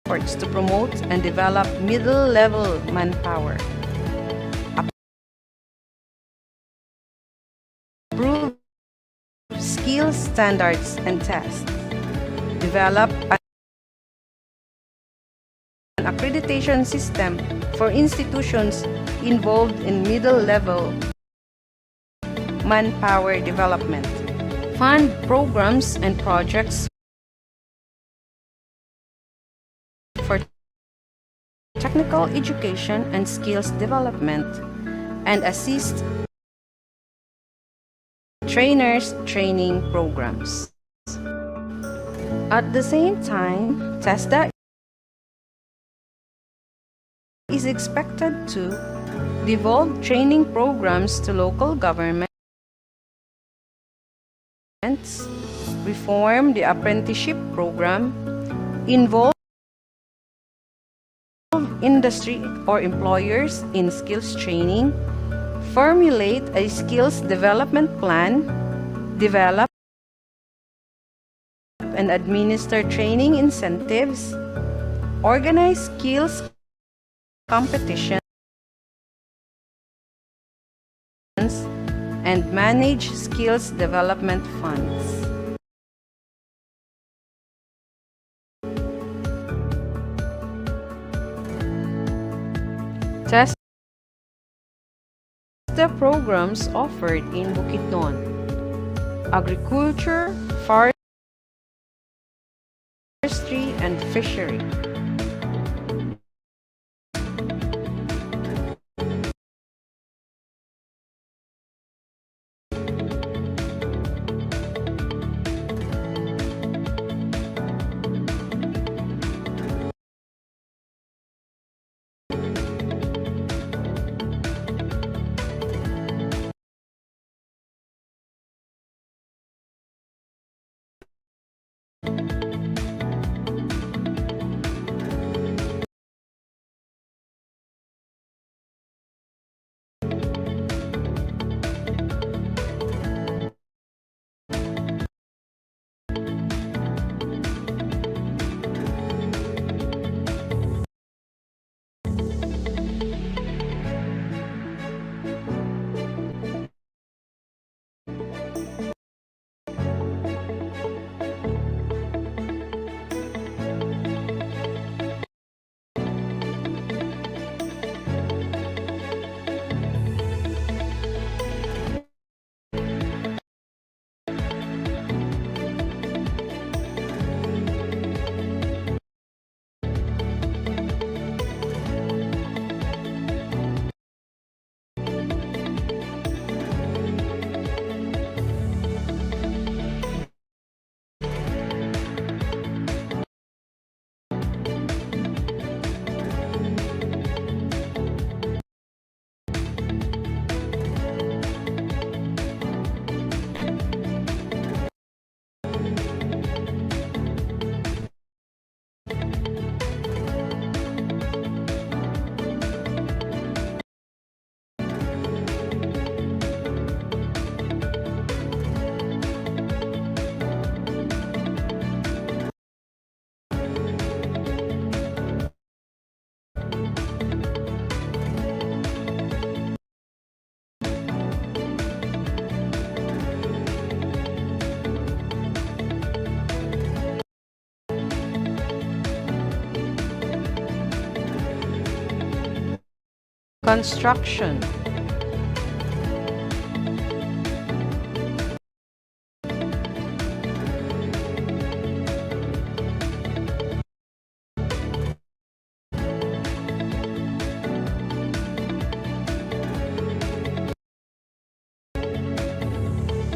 efforts to promote and develop middle-level manpower. Approve skills standards and tests. Develop an accreditation system for institutions involved in middle-level manpower development. Fund programs and projects for technical education and skills development, and assist trainers' training programs. At the same time, TESDA is expected to devolve training programs to local governments, reform the apprenticeship program, involve industry or employers in skills training, formulate a skills development plan, develop and administer training incentives, organize skills competitions, and manage skills development funds. TESDA programs offered in Bukidnon: agriculture, forestry, and fishery. Construction.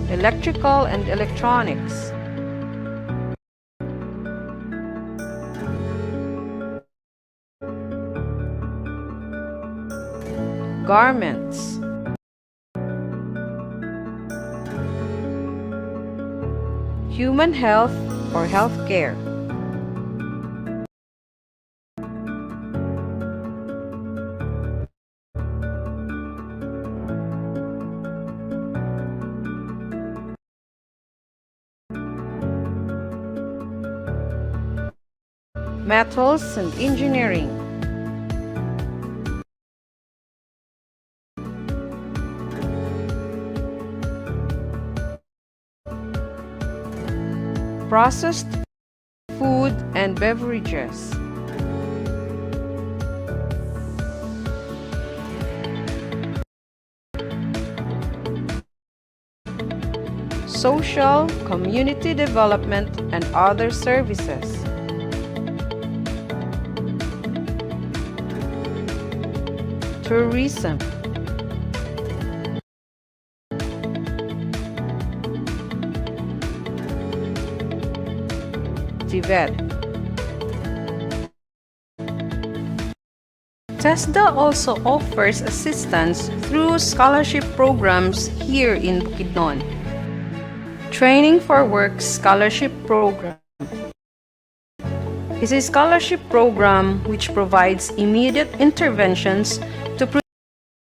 Electrical and electronics. Garments. Human health or healthcare. Metals and engineering. Processed food and beverages. Social, community development, and other services. Tourism. Tibet. TESDA also offers assistance through scholarship programs here in Bukidnon. Training for Work Scholarship Program is a scholarship program which provides immediate interventions to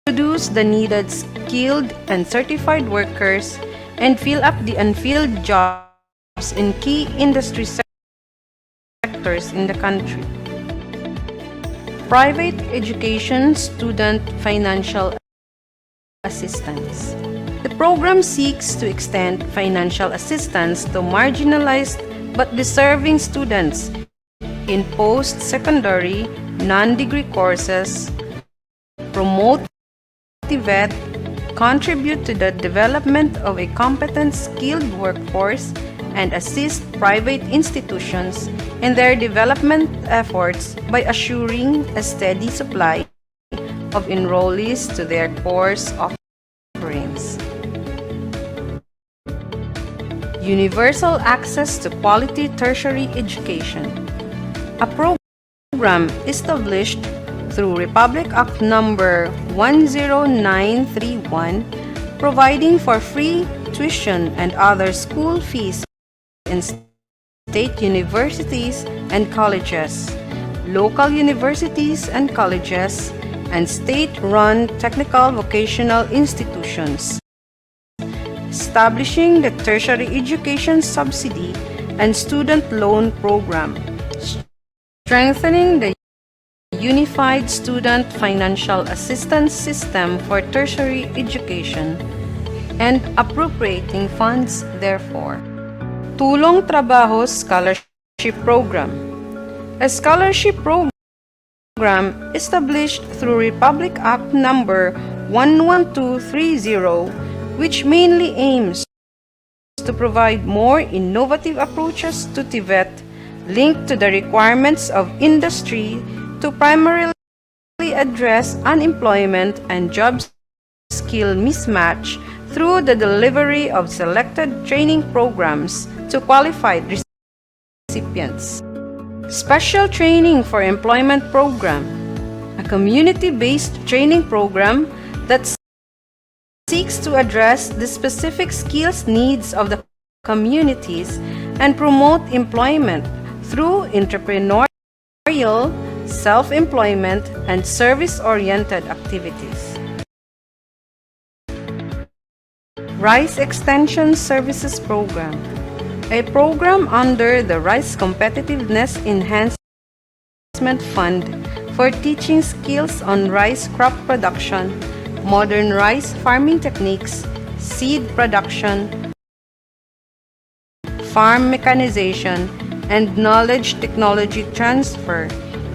produce the needed skilled and certified workers and fill up the unfilled jobs in key industry sectors in the country. Private education student financial assistance. The program seeks to extend financial assistance to marginalized but deserving students in post-secondary, non-degree courses promote, motivate, contribute to the development of a competent, skilled workforce, and assist private institutions in their development efforts by assuring a steady supply of enrollees to their course offerings. Universal access to quality tertiary education. A program established through Republic Act Number 10931 providing for free tuition and other school fees in state universities and colleges, local universities and colleges, and state-run technical vocational institutions. Establishing the Tertiary Education Subsidy and Student Loan Program. Strengthening the Unified Student Financial Assistance System for Tertiary Education and appropriating funds therefor. Tulong Trabaho Scholarship Program. A scholarship program established through Republic Act Number 11230, which mainly aims to provide more innovative approaches to TVET linked to the requirements of industry to primarily address unemployment and job skill mismatch through the delivery of selected training programs to qualified recipients. Special Training for Employment Program, a community-based training program that seeks to address the specific skills needs of the communities and promote employment through entrepreneurial, self-employment, and service-oriented activities. Rice Extension Services Program, a program under the Rice Competitiveness Enhancement Fund for teaching skills on rice crop production, modern rice farming techniques, seed production, farm mechanization, and knowledge technology transfer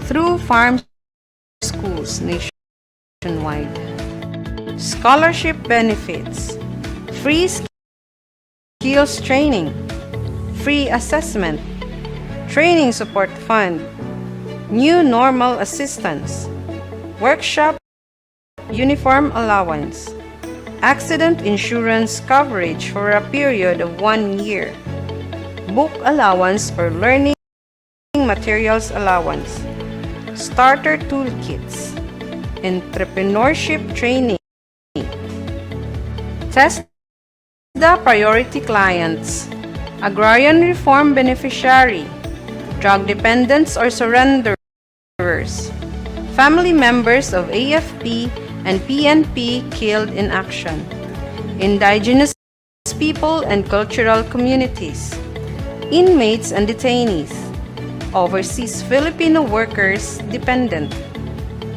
through farm schools nationwide. Scholarship benefits, free skills training, free assessment, training support fund, new normal assistance, workshop uniform allowance, accident insurance coverage for a period of 1 year, book allowance or learning materials allowance, starter toolkits, entrepreneurship training, TESDA priority clients, agrarian reform beneficiary, drug dependents or surrenderers, family members of AFP and PNP killed in action, indigenous people and cultural communities, inmates and detainees, overseas Filipino workers dependent,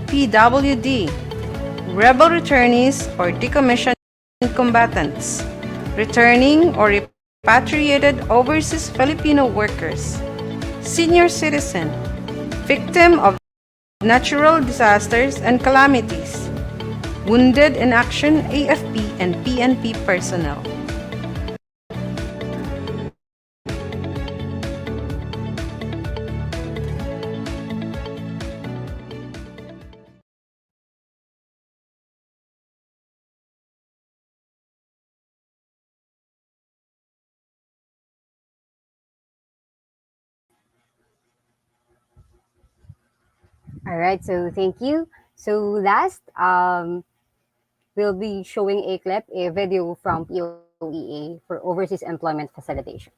PWD, rebel returnees or decommissioned combatants, returning or repatriated overseas Filipino workers, senior citizen, victim of natural disasters and calamities, wounded in action AFP and PNP personnel. All right, so thank you. So last, we'll be showing a clip, a video from POEA for Overseas Employment Facilitation.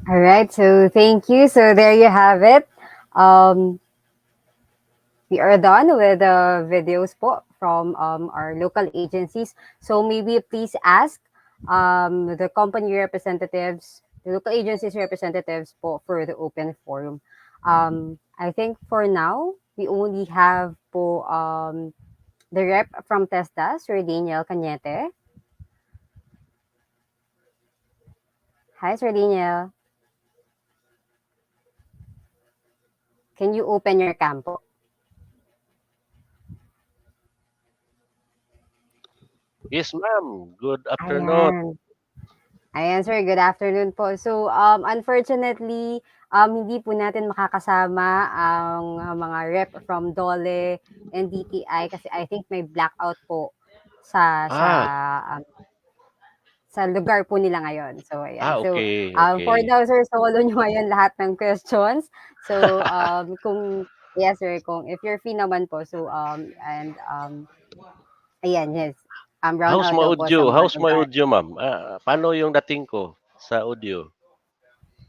All right, so thank you. So there you have it. Um, we are done with the videos po from our local agencies. So maybe please ask the company representatives, the local agencies representatives po for the open forum. I think for now, we only have po the rep from TESDA, Sir Daniel Cañete. Hi, Sir Daniel. Can you open your cam po? Yes, ma'am. Good afternoon. Ayan. Ayan, sir. Good afternoon po. So, unfortunately, hindi po natin makakasama ang mga rep from DOLE and DTI kasi I think may blackout po sa Ah, um, sa lugar po nila ngayon. So, ayan. So, okay, for okay. now, sir, solo nyo ngayon lahat ng questions. So, yes, sir, if you're free naman po, so, ayan, yes. Brown How's out my daw po sa audio? month How's of my audio, ma'am? Paano yung dating ko sa audio?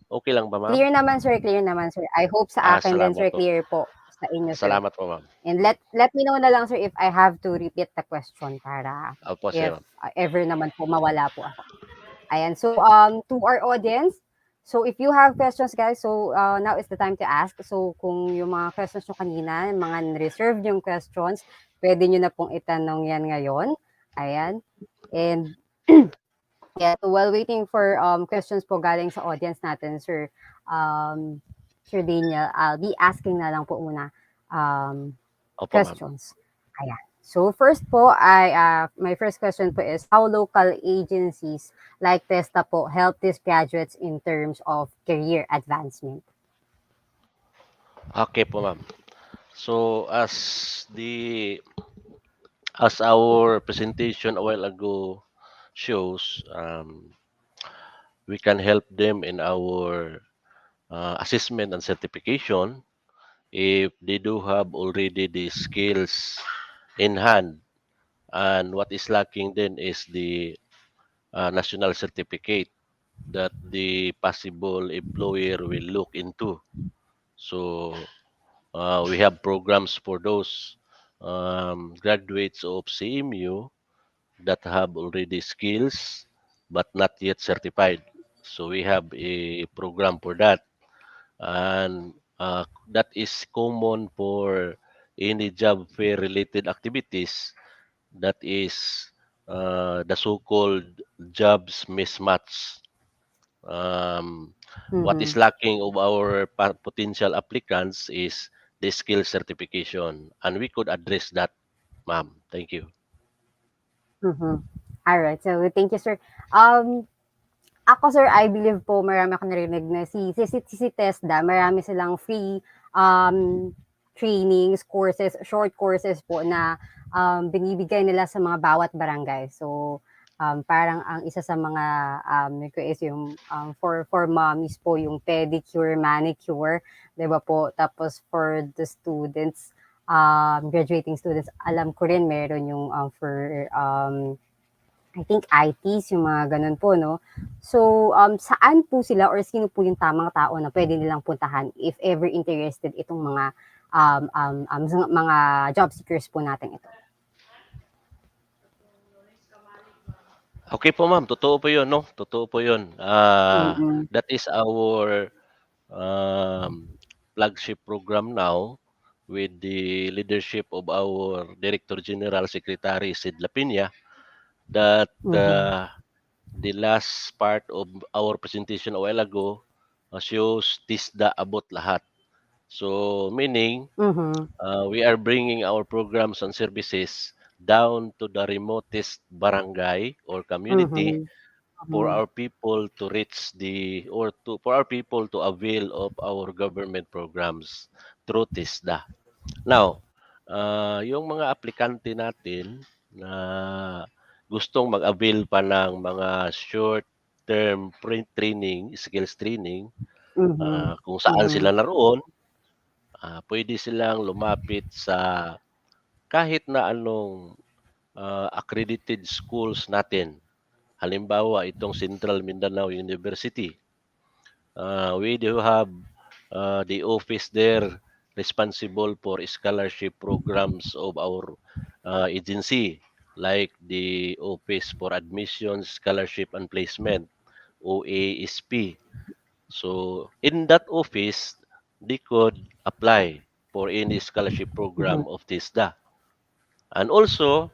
Okay lang ba, ma'am? Clear naman, sir. Clear naman, sir. I hope sa akin din, Salamat sir, po. clear po sa inyo, sir. Salamat po, ma'am. And let me know na lang, sir, if I have to repeat the question para Opo, sir, if ma'am. ever naman po mawala po ako. Ayan. So, to our audience, so if you have questions, guys, so now is the time to ask. So, kung yung mga questions nyo kanina, yung mga reserved yung questions, pwede nyo na pong itanong yan ngayon. Ayan. And yeah, so while waiting for questions po galing sa audience natin, um, Sir Daniel, I'll be asking na lang po muna Opo, ma'am. questions. Ayan. So first po, my first question po is, how local agencies like TESDA po help these graduates in terms of career advancement? Okay po, ma'am. So, as our presentation a while ago shows, we can help them in our assessment and certification if they do have already the skills in hand. And what is lacking then is the national certificate that the possible employer will look into. So we have programs for those graduates of CMU that have already skills but not yet certified. So we have a program for that, and that is common for any job fair related activities. That is the so-called jobs mismatch. What is Mm-hmm. lacking of our potential applicants is the skill certification, and we could address that, ma'am. Thank you. Mm-hmm. All right. So thank you, sir. Ako, sir, I believe po marami akong narinig na si TESDA, marami silang free trainings, courses, short courses po na binibigay nila sa mga bawat barangay. So, parang ang isa sa mga is yung for mommies po yung pedicure, manicure, 'di ba po? Tapos for the students, graduating students, alam ko rin meron yung for I think ITs, yung mga ganun po, no? So, saan po sila or sino po yung tamang tao na pwede nilang puntahan if ever interested itong mga job seekers po natin ito? Okay po, ma'am. Totoo po yun, no? Totoo po yun. Mm-mm. That is our um, flagship program now with the leadership of our Director General Secretary Sid Lapina, that Mm-hmm. the last part of our presentation a while ago shows TISDA abot lahat. So meaning Mm-hmm. we are bringing our programs and services down to the remotest barangay or community Mm-hmm. for Mm-hmm. our people to reach for our people to avail of our government programs through TISDA. Now, yung mga aplikante natin na gustong mag-avail pa ng mga short-term training, skills training, Mm-hmm. kung saan Mm-hmm. sila naroon, pwede silang lumapit sa kahit na anong accredited schools natin. Halimbawa, itong Central Mindanao University. We do have the office there responsible for scholarship programs of our agency, like the Office for Admissions, Scholarship and Placement, OASP. So in that office, they could apply for any scholarship program of TESDA. And also,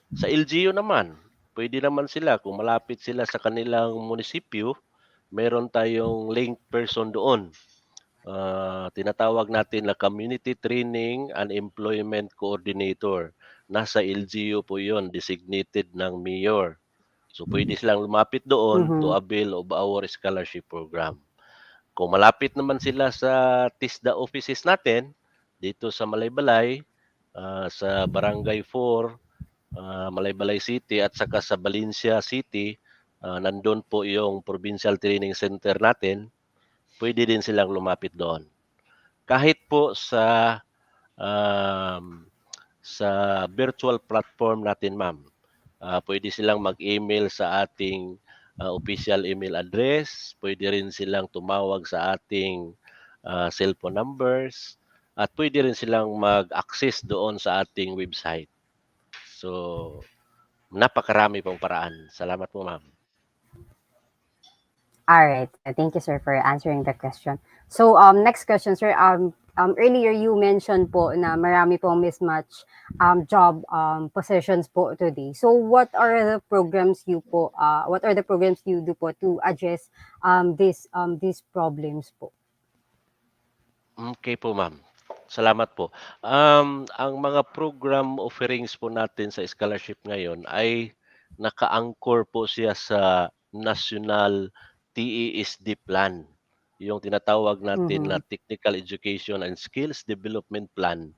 sa LGU naman, pwede naman sila, kung malapit sila sa kanilang munisipyo, meron tayong link person doon. Tinatawag natin na Community Training and Employment Coordinator. Nasa LGU po yon, designated ng mayor. So pwede silang lumapit doon to avail of our scholarship program. Kung malapit naman sila sa TISDA offices natin, dito sa Malaybalay, sa Barangay 4, Malaybalay City at saka sa Valencia City, nandun po yung Provincial Training Center natin, pwede din silang lumapit doon. Kahit po um, sa virtual platform natin, ma'am, pwede silang mag-email sa ating official email address, pwede rin silang tumawag sa ating cellphone numbers, at pwede rin silang mag-access doon sa ating website. So, napakarami pong paraan. Salamat po, ma'am. All right. Thank you, sir, for answering the question. So, next question, sir. Earlier you mentioned po na marami pong mismatch job positions po today. So, what are the programs you po? What are the programs you do po to address these problems po? Okay po, ma'am. Salamat po. Ang mga program offerings po natin sa scholarship ngayon ay naka-anchor po siya sa National TESD Plan, yung tinatawag natin na Technical Education and Skills Development Plan.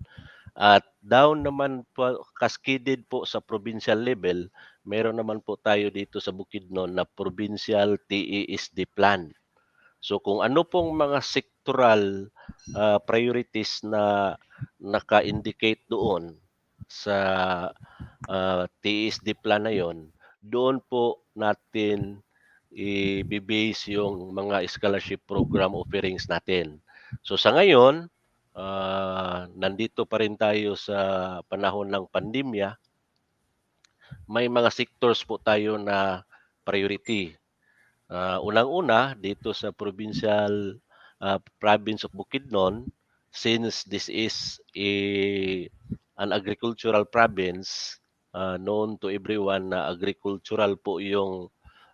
At down naman po, cascaded po sa provincial level, meron naman po tayo dito sa Bukidnon na Provincial TESD Plan. So kung ano pong mga sectoral priorities na naka-indicate doon sa TSD plan na yon, doon po natin i-base yung mga scholarship program offerings natin. So sa ngayon, nandito pa rin tayo sa panahon ng pandemya, may mga sectors po tayo na priority. Unang-una, dito sa provincial province of Bukidnon, since this is an agricultural province, known to everyone na agricultural po yung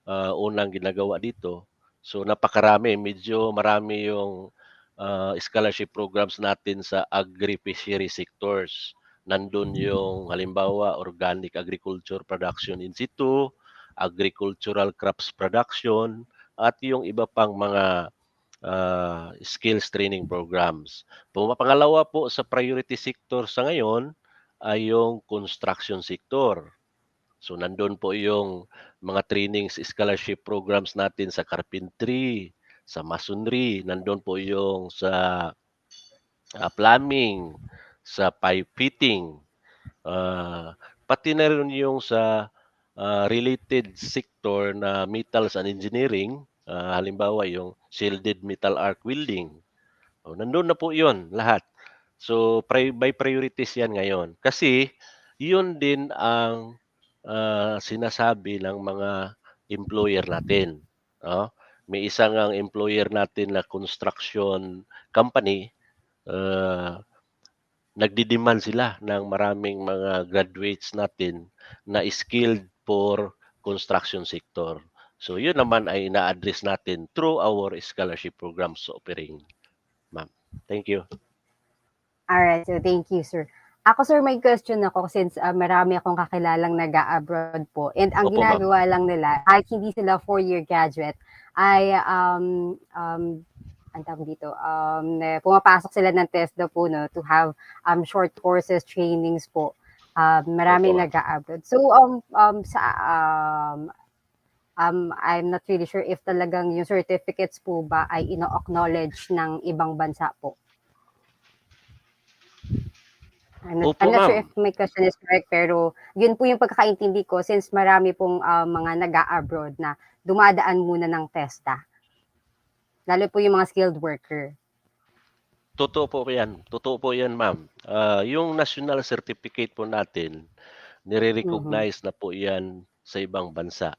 unang ginagawa dito. So napakarami, medyo marami yung scholarship programs natin sa agri-fishery sectors. Nandun yung halimbawa organic agriculture production in situ, agricultural crops production, at yung iba pang mga skills training programs. Pangalawa po sa priority sector sa ngayon ay yung construction sector. So nandun po yung mga trainings scholarship programs natin sa carpentry, sa masonry, nandun po yung sa plumbing, sa pipe fitting, pati na rin yung sa related sector na metals and engineering, halimbawa yung shielded metal arc welding. Nandun na po yun lahat. So by priorities yan ngayon. Kasi yun din ang sinasabi ng mga employer natin. May isang ang employer natin na construction company, nagdi-demand sila ng maraming mga graduates natin na skilled for construction sector. So yun naman ay ina-address natin through our scholarship programs offering. Ma'am, thank you. Alright, so thank you, sir. Ako, sir, may question ako since marami akong kakilalang nag-abroad po. And ang Opo, ma'am. ginagawa lang nila, kahit hindi sila 4-year graduate, ay ang tawag dito, pumapasok sila ng TESDA po, no, to have short courses, trainings po. Maraming Opo, ma'am. nag-abroad. So, I'm not really sure if talagang yung certificates po ba ay ino-acknowledge ng ibang bansa po. I'm not sure if my question is correct, pero yun po yung pagkakaintindi ko since marami pong mga nag-a-abroad na dumadaan muna ng TESDA. Lalo po yung mga skilled worker. Totoo po yan. Totoo po yan, ma'am. Yung national certificate po natin, Mhm. nire-recognize na po yan sa ibang bansa.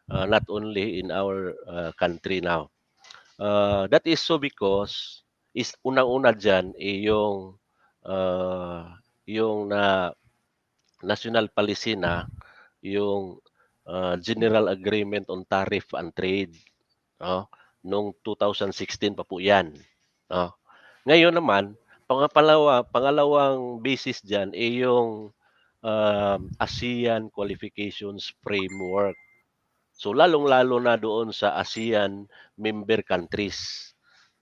Not only in our country now. That is so because unang-una dyan yung na national policy na yung General Agreement on Tariff and Trade, no? Noong 2016 pa po 'yan, no? Ngayon naman, pangalawang basis diyan ay yung ASEAN Qualifications Framework. So lalong-lalo na doon sa ASEAN member countries.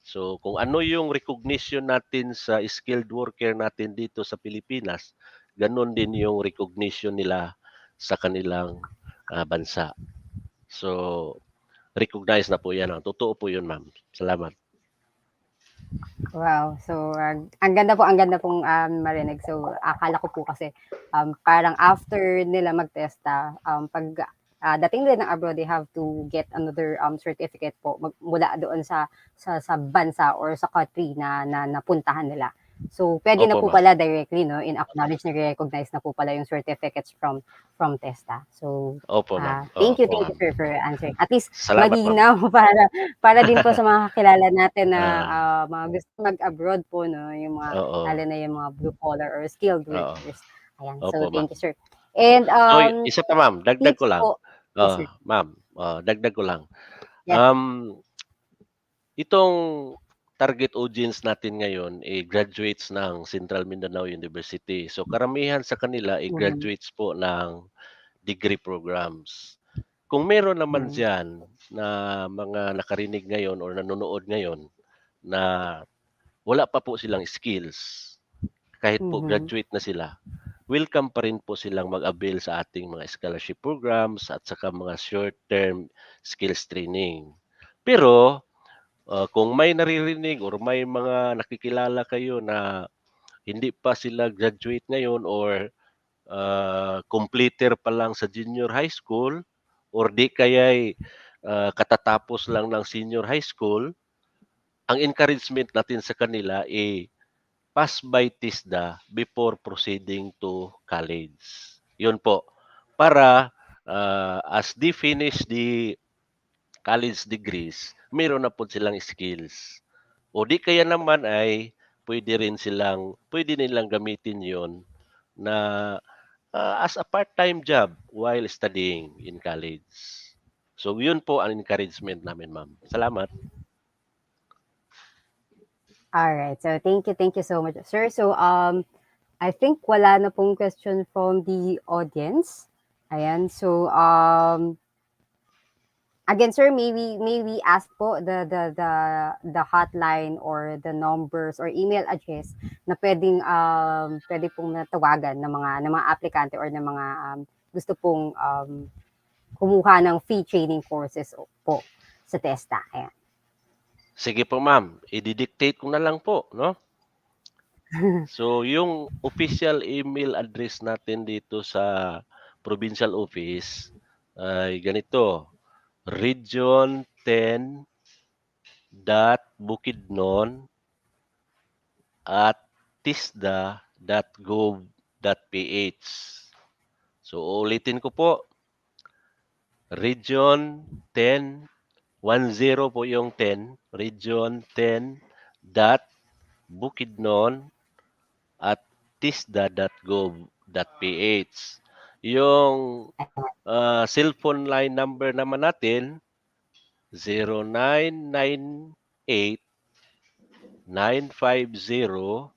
So kung ano yung recognition natin sa skilled worker natin dito sa Pilipinas, ganun din yung recognition nila sa kanilang bansa. So recognize na po yan. Totoo po yun, ma'am. Salamat. Wow. So, ang ganda pong marinig. So, akala ko po kasi parang after nila mag-TESDA, pag dating din ng abroad, they have to get another certificate po mula doon sa bansa or sa country na napuntahan nila. So, pwede na Opo, po ma'am. pala directly, no, in-acknowledge na recognize na po pala yung certificates from TESDA. So, Opo, ma'am. thank you, Opo, ma'am. sir, for answering. At least, Salamat, ma'am. malinaw para din po sa mga kakilala natin na Ah, mga gusto mag-abroad po, no, yung mga, lalo oo. na yung mga blue collar or skilled Oo. workers. Ayan, so Opo, thank ma'am. you, sir. And So, isa pa, ma'am. Dagdag tips ko lang. po, yes, sir. Ma'am, dagdag ko lang. Yes. Itong target audience natin ngayon graduates ng Central Mindanao University. So karamihan sa kanila Mhm. graduates po ng degree programs. Kung meron naman Mhm. diyan na mga nakarinig ngayon or nanonood ngayon na wala pa po silang skills, kahit po Mhm. graduate na sila, welcome pa rin po silang mag-avail sa ating mga scholarship programs at saka mga short-term skills training. Pero kung may naririnig or may mga nakikilala kayo na hindi pa sila graduate ngayon or completer pa lang sa junior high school or di kaya'y katatapos lang ng senior high school, ang encouragement natin sa kanila pass by TESDA before proceeding to college. Yun po. Para as they finish the college degrees, meron na po silang skills. O di kaya naman ay pwede nilang gamitin yon na as a part-time job while studying in college. So yun po ang encouragement namin, ma'am. Salamat. All right. So thank you so much, sir. So I think wala na pong question from the audience. Ayan. So again, sir, maybe ask po the hotline or the numbers or email address na pwede pong natawagan ng mga aplikante or ng mga gusto pong kumuha ng free training courses po sa TESDA. Ayan. Sige po, ma'am. I-dictate ko na lang po, no? So, yung official email address natin dito sa provincial office ay ganito, region10.bukidnon@tisda.gov.ph. So, ulitin ko po, Region 10, 10 po yung 10, Region 10 dot Bukidnon at tisda.gov.ph. Yung cellphone line number naman natin 0998 950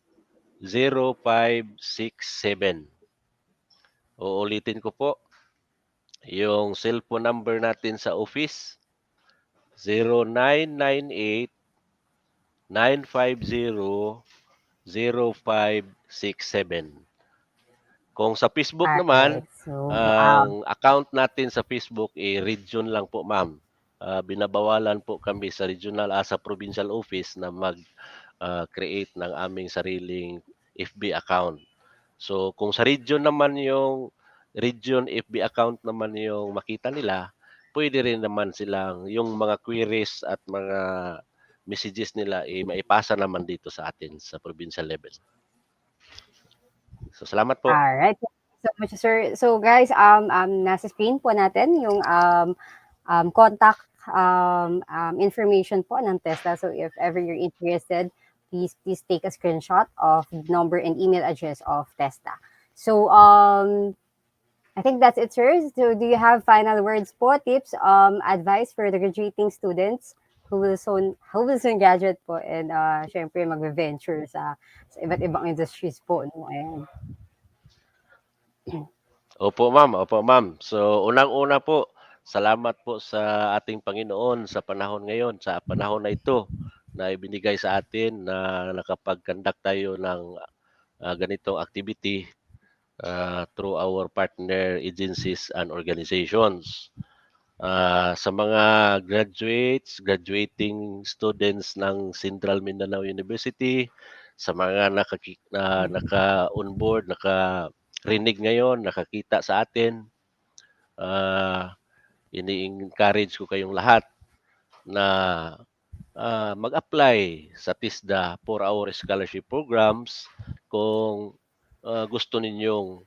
0567. Uulitin ko po, yung cellphone number natin sa office 0998 950 0567. Kung sa Facebook All right. naman, So ang account natin sa Facebook region lang po, ma'am. Binabawalan po kami sa regional sa provincial office na mag-create ng aming sariling FB account. So kung sa region naman yung region FB account naman yung makita nila, pwede rin naman silang yung mga queries at mga messages nila maipasa naman dito sa atin sa provincial level. So salamat po. All right. Thank you so much, sir. So guys, nasa screen po natin yung contact information po ng TESDA. So if ever you're interested, please take a screenshot of the number and email address of TESDA. So I think that's it, sir. So do you have final words po, tips, advice for the graduating students who will soon graduate po and syempre magve-venture sa iba't ibang industries po, no? Ayan. Opo, ma'am. Opo, ma'am. So, unang-una po, salamat po sa ating Panginoon sa panahon ngayon, sa panahon na ito na ibinigay sa atin na nakapag-conduct tayo ng ganitong activity through our partner agencies and organizations. Sa mga graduating students ng Central Mindanao University, sa mga naka-on-board, naka-rinig ngayon, nakakita sa atin, ini-encourage ko kayong lahat na mag-apply sa TESDA for our scholarship programs kung gusto ninyong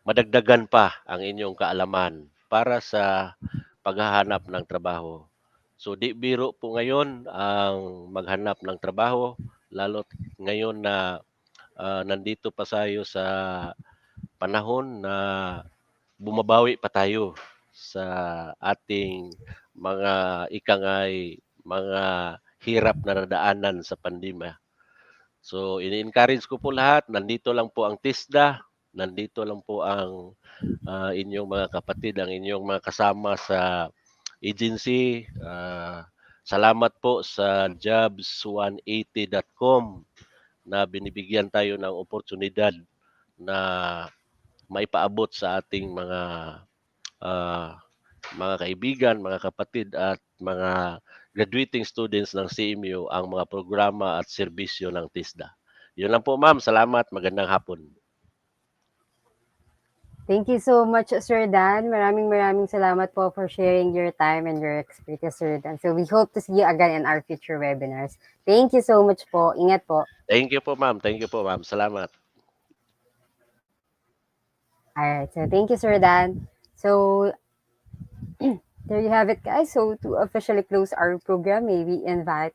madagdagan pa ang inyong kaalaman para sa paghahanap ng trabaho. So di biro po ngayon ang maghanap ng trabaho, lalo ngayon na nandito pa tayo sa panahon na bumabawi pa tayo sa ating mga mga hirap na nadaanan sa pandemya. So ini-encourage ko po lahat, nandito lang po ang TESDA, nandito lang po ang inyong mga kapatid, ang inyong mga kasama sa agency. Salamat po sa jobs180.com na binibigyan tayo ng oportunidad na maipaabot sa ating mga kaibigan, mga kapatid at mga graduating students ng CMU ang mga programa at serbisyo ng TESDA. Yun lang po, ma'am. Salamat. Magandang hapon. Thank you so much, Sir Dan. Maraming salamat po for sharing your time and your expertise, Sir Dan. So we hope to see you again in our future webinars. Thank you so much po. Ingat po. Thank you po, ma'am. Thank you po, ma'am. Salamat. Alright, so thank you, Sir Dan. So there you have it, guys. So to officially close our program, may we invite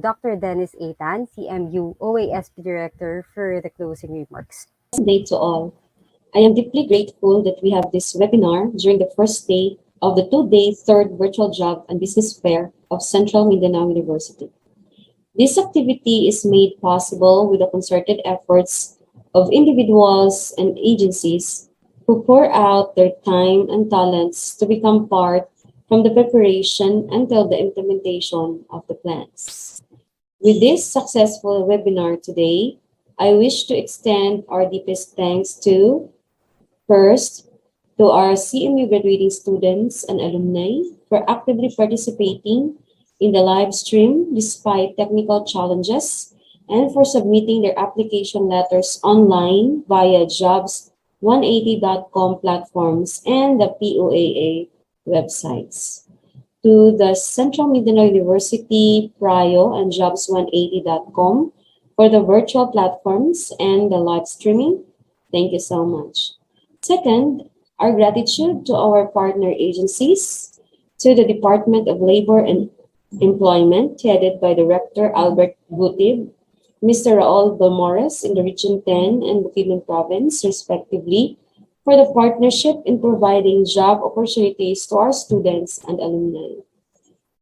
Dr. Dennis Aitan, CMU OASP Director, for the closing remarks. Good day to all. I am deeply grateful that we have this webinar during the first day of the two-day third virtual job and business fair of Central Mindanao University. This activity is made possible with the concerted efforts of individuals and agencies who pour out their time and talents to become part from the preparation until the implementation of the plans. With this successful webinar today, I wish to extend our deepest thanks to, first, to our CMU graduating students and alumni for actively participating in the live stream despite technical challenges and for submitting their application letters online via jobs180.com platforms and the POEA websites. To the Central Mindanao University, PRIO, and jobs180.com for the virtual platforms and the live streaming, thank you so much. Second, our gratitude to our partner agencies, to the Department of Labor and Employment, headed by Director Albert Gutib, Mr. Raul Belmores in the Region 10 and Bukidnon Province, respectively, for the partnership in providing job opportunities to our students and alumni.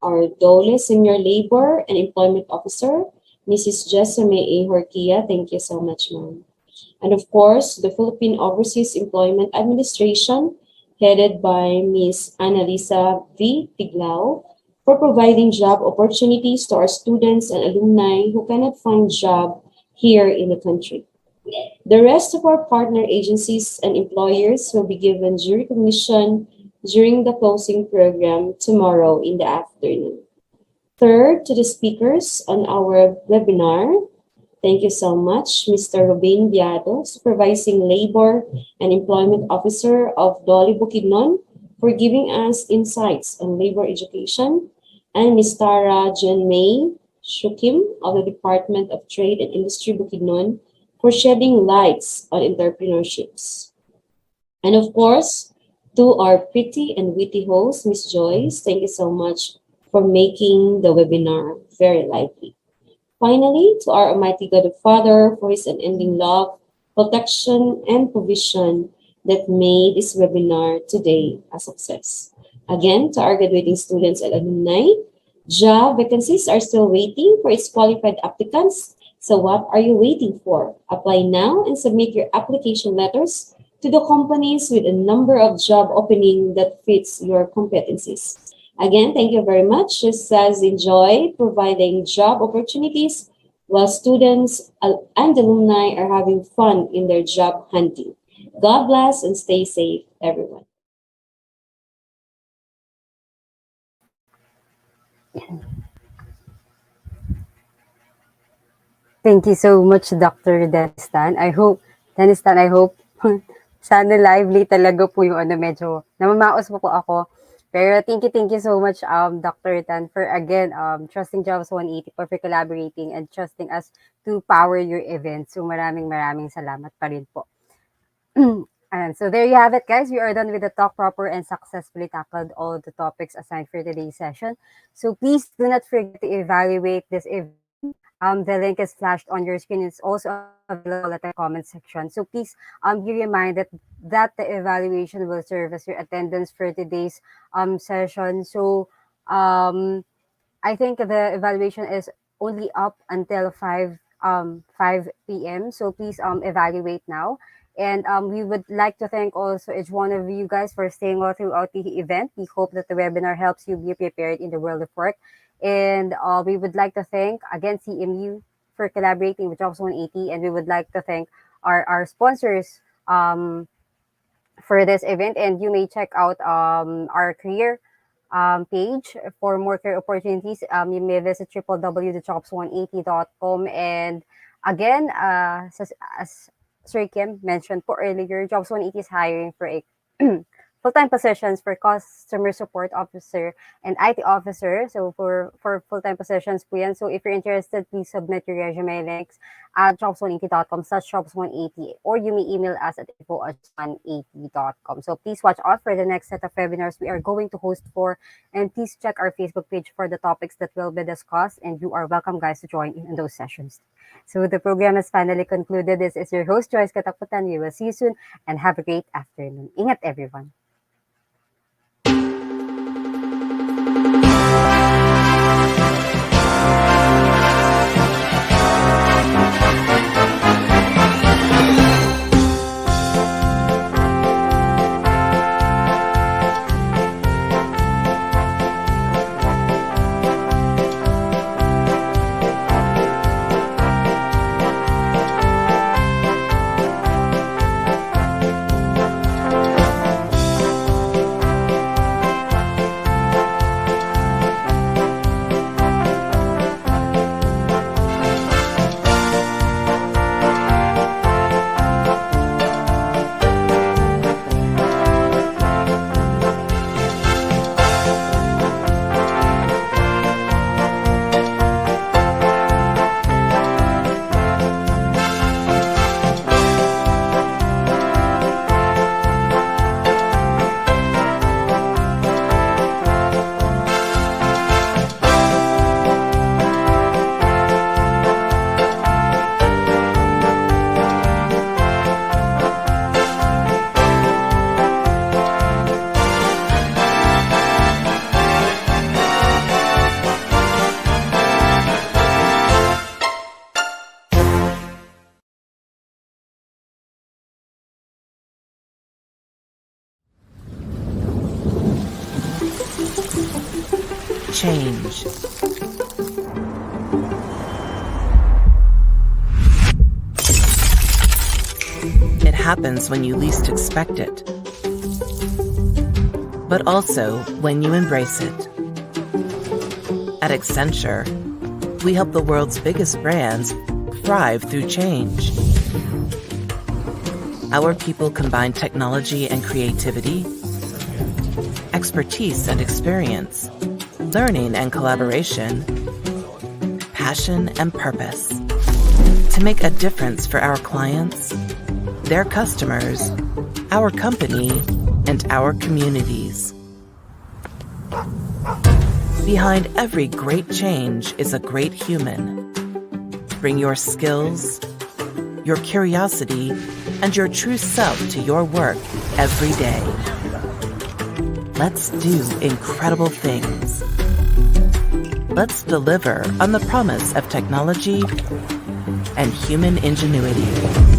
Our DOLE Senior Labor and Employment Officer, Mrs. Jessame A. Horquilla, thank you so much, ma'am. And of course, the Philippine Overseas Employment Administration, headed by Ms. Annalisa V. Tiglao, for providing job opportunities to our students and alumni who cannot find job here in the country. The rest of our partner agencies and employers will be given due recognition during the closing program tomorrow in the afternoon. Third, to the speakers on our webinar, thank you so much, Mr. Ruben Biado, Supervising Labor and Employment Officer of Dole Bukidnon, for giving us insights on labor education and Ms. Tara Jen May Shukim of the Department of Trade and Industry Bukidnon for shedding lights on entrepreneurships. And of course, to our pretty and witty host, Ms. Joyce, thank you so much for making the webinar very lively. Finally, to our Almighty God the Father for His unending love, protection, and provision that made this webinar today a success. Again, to our graduating students and alumni, job vacancies are still waiting for its qualified applicants. So what are you waiting for? Apply now and submit your application letters to the companies with a number of job opening that fits your competencies. Again, thank you very much. Just as enjoy providing job opportunities while students and alumni are having fun in their job hunting. God bless and stay safe, everyone. Thank you so much, Dr. Dennis Tan, I hope, sana lively talaga po yung medyo namamaos po ako. Pero thank you so much, Dr. Tan, for again, trusting Jobs 180 for collaborating and trusting us to power your event. So maraming salamat pa rin po. And so there you have it, guys. We are done with the talk proper and successfully tackled all the topics assigned for today's session. So please do not forget to evaluate this event. The link is flashed on your screen. It's also available at the comment section. So please be reminded that the evaluation will serve as your attendance for today's session. So I think the evaluation is only up until 5 p.m. So please evaluate now. And we would like to thank also each one of you guys for staying all throughout the event. We hope that the webinar helps you be prepared in the world of work. And we would like to thank, again, CMU for collaborating with Jobs 180. And we would like to thank our sponsors for this event. And you may check out our career page for more career opportunities. You may visit www.jobs180.com. And again, as Sir Kim mentioned po earlier, Jobs 180 is hiring for a full-time positions for customer support officer and IT officer. So for full-time positions po yan. So if you're interested, please submit your resume links at jobs180.com/jobs180, or you may email us at info@180.com. So please watch out for the next set of webinars we are going to host for, and please check our Facebook page for the topics that will be discussed, and you are welcome, guys, to join in those sessions. So the program has finally concluded. This is your host, Joyce Katakutan. We will see you soon and have a great afternoon. Ingat, everyone. Change. It happens when you least expect it, but also when you embrace it. At Accenture, we help the world's biggest brands thrive through change. Our people combine technology and creativity, expertise and experience, learning and collaboration, passion and purpose. To make a difference for our clients, their customers, our company, and our communities. Behind every great change is a great human. Bring your skills, your curiosity, and your true self to your work every day. Let's do incredible things. Let's deliver on the promise of technology and human ingenuity.